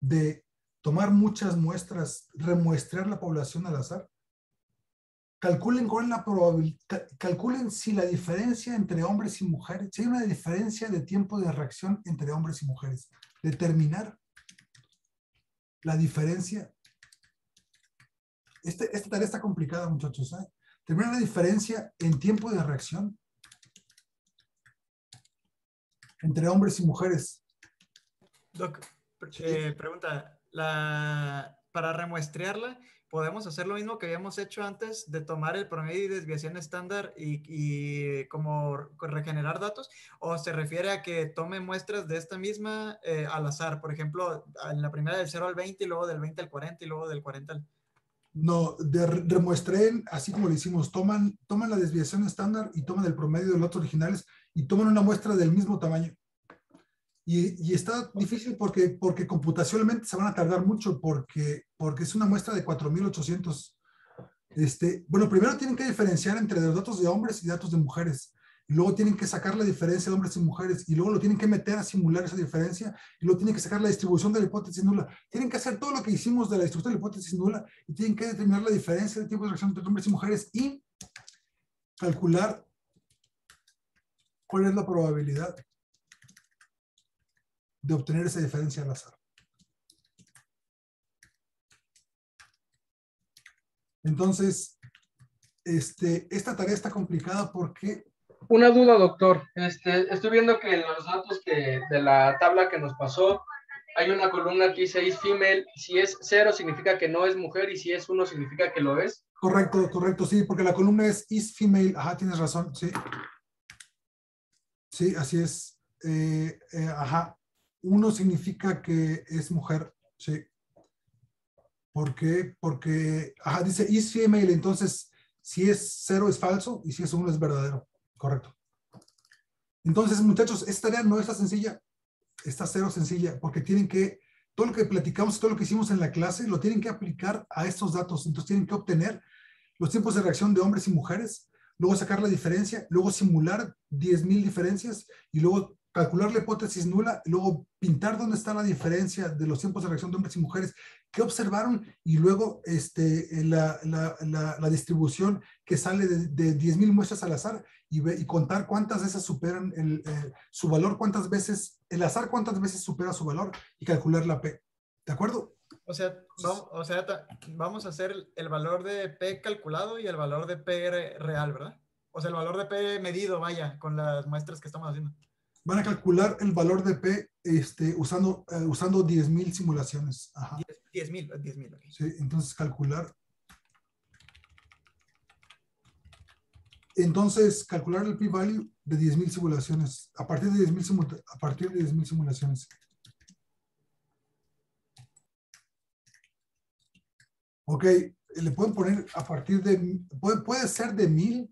de tomar muchas muestras, remuestrear la población al azar, calculen cuál es la probabilidad, calculen si la diferencia entre hombres y mujeres, si hay una diferencia de tiempo de reacción entre hombres y mujeres, determinar la diferencia. Esta tarea está complicada, muchachos, ¿eh? Determinar la diferencia en tiempo de reacción entre hombres y mujeres. Doc, pregunta, para remuestrearla, ¿podemos hacer lo mismo que habíamos hecho antes de tomar el promedio y desviación estándar y como regenerar datos? ¿O se refiere a que tome muestras de esta misma al azar? Por ejemplo, en la primera del 0 al 20 y luego del 20 al 40 y luego del 40 al... No, remuestren, así como lo hicimos, toman la desviación estándar y toman el promedio de los datos originales y toman una muestra del mismo tamaño. Y está difícil porque computacionalmente se van a tardar mucho porque es una muestra de 4.800. Bueno, primero tienen que diferenciar entre los datos de hombres y datos de mujeres. Y luego tienen que sacar la diferencia de hombres y mujeres. Y luego lo tienen que meter a simular esa diferencia. Y luego tienen que sacar la distribución de la hipótesis nula. Tienen que hacer todo lo que hicimos de la distribución de la hipótesis nula. Y tienen que determinar la diferencia de tiempo de reacción entre hombres y mujeres. Y calcular cuál es la probabilidad de obtener esa diferencia al azar. Entonces, esta tarea está complicada porque... Una duda, doctor. Estoy viendo que en los datos de la tabla que nos pasó, hay una columna que dice is female. Si es 0 significa que no es mujer y si es 1 significa que lo es. Correcto, correcto, sí, porque la columna es is female. Ajá, tienes razón, sí. Sí, así es. Ajá. 1 significa que es mujer, sí. ¿Por qué? Porque, ajá, dice is female, entonces si es 0 es falso y si es 1 es verdadero. Correcto. Entonces, muchachos, esta tarea no está sencilla, está 0 sencilla, porque tienen que, todo lo que platicamos, todo lo que hicimos en la clase, lo tienen que aplicar a estos datos. Entonces tienen que obtener los tiempos de reacción de hombres y mujeres, luego sacar la diferencia, luego simular 10,000 diferencias y luego calcular la hipótesis nula, luego pintar dónde está la diferencia de los tiempos de reacción de hombres y mujeres, qué observaron y luego la distribución que sale de 10,000 muestras al azar y contar cuántas de esas superan su valor, cuántas veces, el azar cuántas veces supera su valor y calcular la P. ¿De acuerdo? O sea, vamos a hacer el valor de P calculado y el valor de P real, ¿verdad? O sea, el valor de P medido, vaya, con las muestras que estamos haciendo. Van a calcular el valor de P usando 10,000 simulaciones. Ajá. 10,000. Okay. Sí, entonces calcular. Entonces, calcular el p-value de 10,000 simulaciones. A partir de 10,000 simulaciones. Ok, le pueden poner a partir de, puede ser de 1,000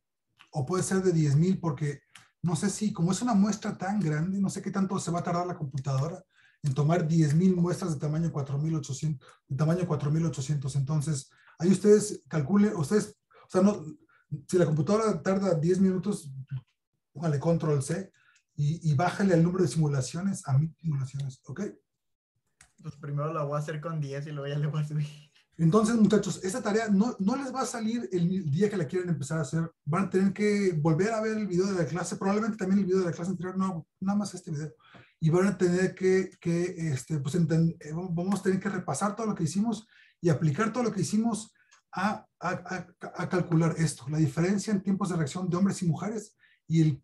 o puede ser de 10,000 porque no sé si, como es una muestra tan grande, no sé qué tanto se va a tardar la computadora en tomar 10,000 muestras de tamaño 4,800. Entonces, ahí ustedes calculen, o sea, no, si la computadora tarda 10 minutos, póngale control C y bájale el número de simulaciones a 1,000 simulaciones, ¿ok? Pues primero la voy a hacer con 10 y luego ya le voy a subir. Entonces, muchachos, esta tarea no les va a salir el día que la quieren empezar a hacer. Van a tener que volver a ver el video de la clase, probablemente también el video de la clase anterior, no, nada más este video. Y van a tener vamos a tener que repasar todo lo que hicimos y aplicar todo lo que hicimos a calcular esto, la diferencia en tiempos de reacción de hombres y mujeres y el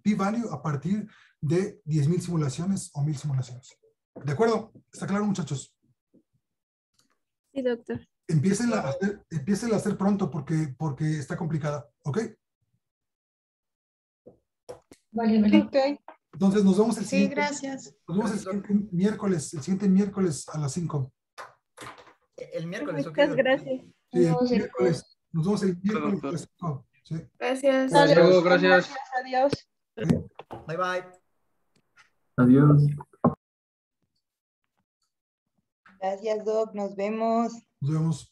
p-value a partir de 10,000 simulaciones o 1,000 simulaciones. ¿De acuerdo? ¿Está claro, muchachos? Sí, doctor. Empiecen a hacer pronto porque está complicada, ¿ok? Vale. Ok. Entonces nos vemos el siguiente. Sí, gracias. Nos vemos el siguiente miércoles a las 5. El miércoles. Muchas gracias. Sí, el miércoles. Nos vemos el miércoles a las 5. Sí. Gracias. Adiós. Gracias. Adiós. Bye, bye. Adiós. Gracias, Doc. Nos vemos. Nos vemos.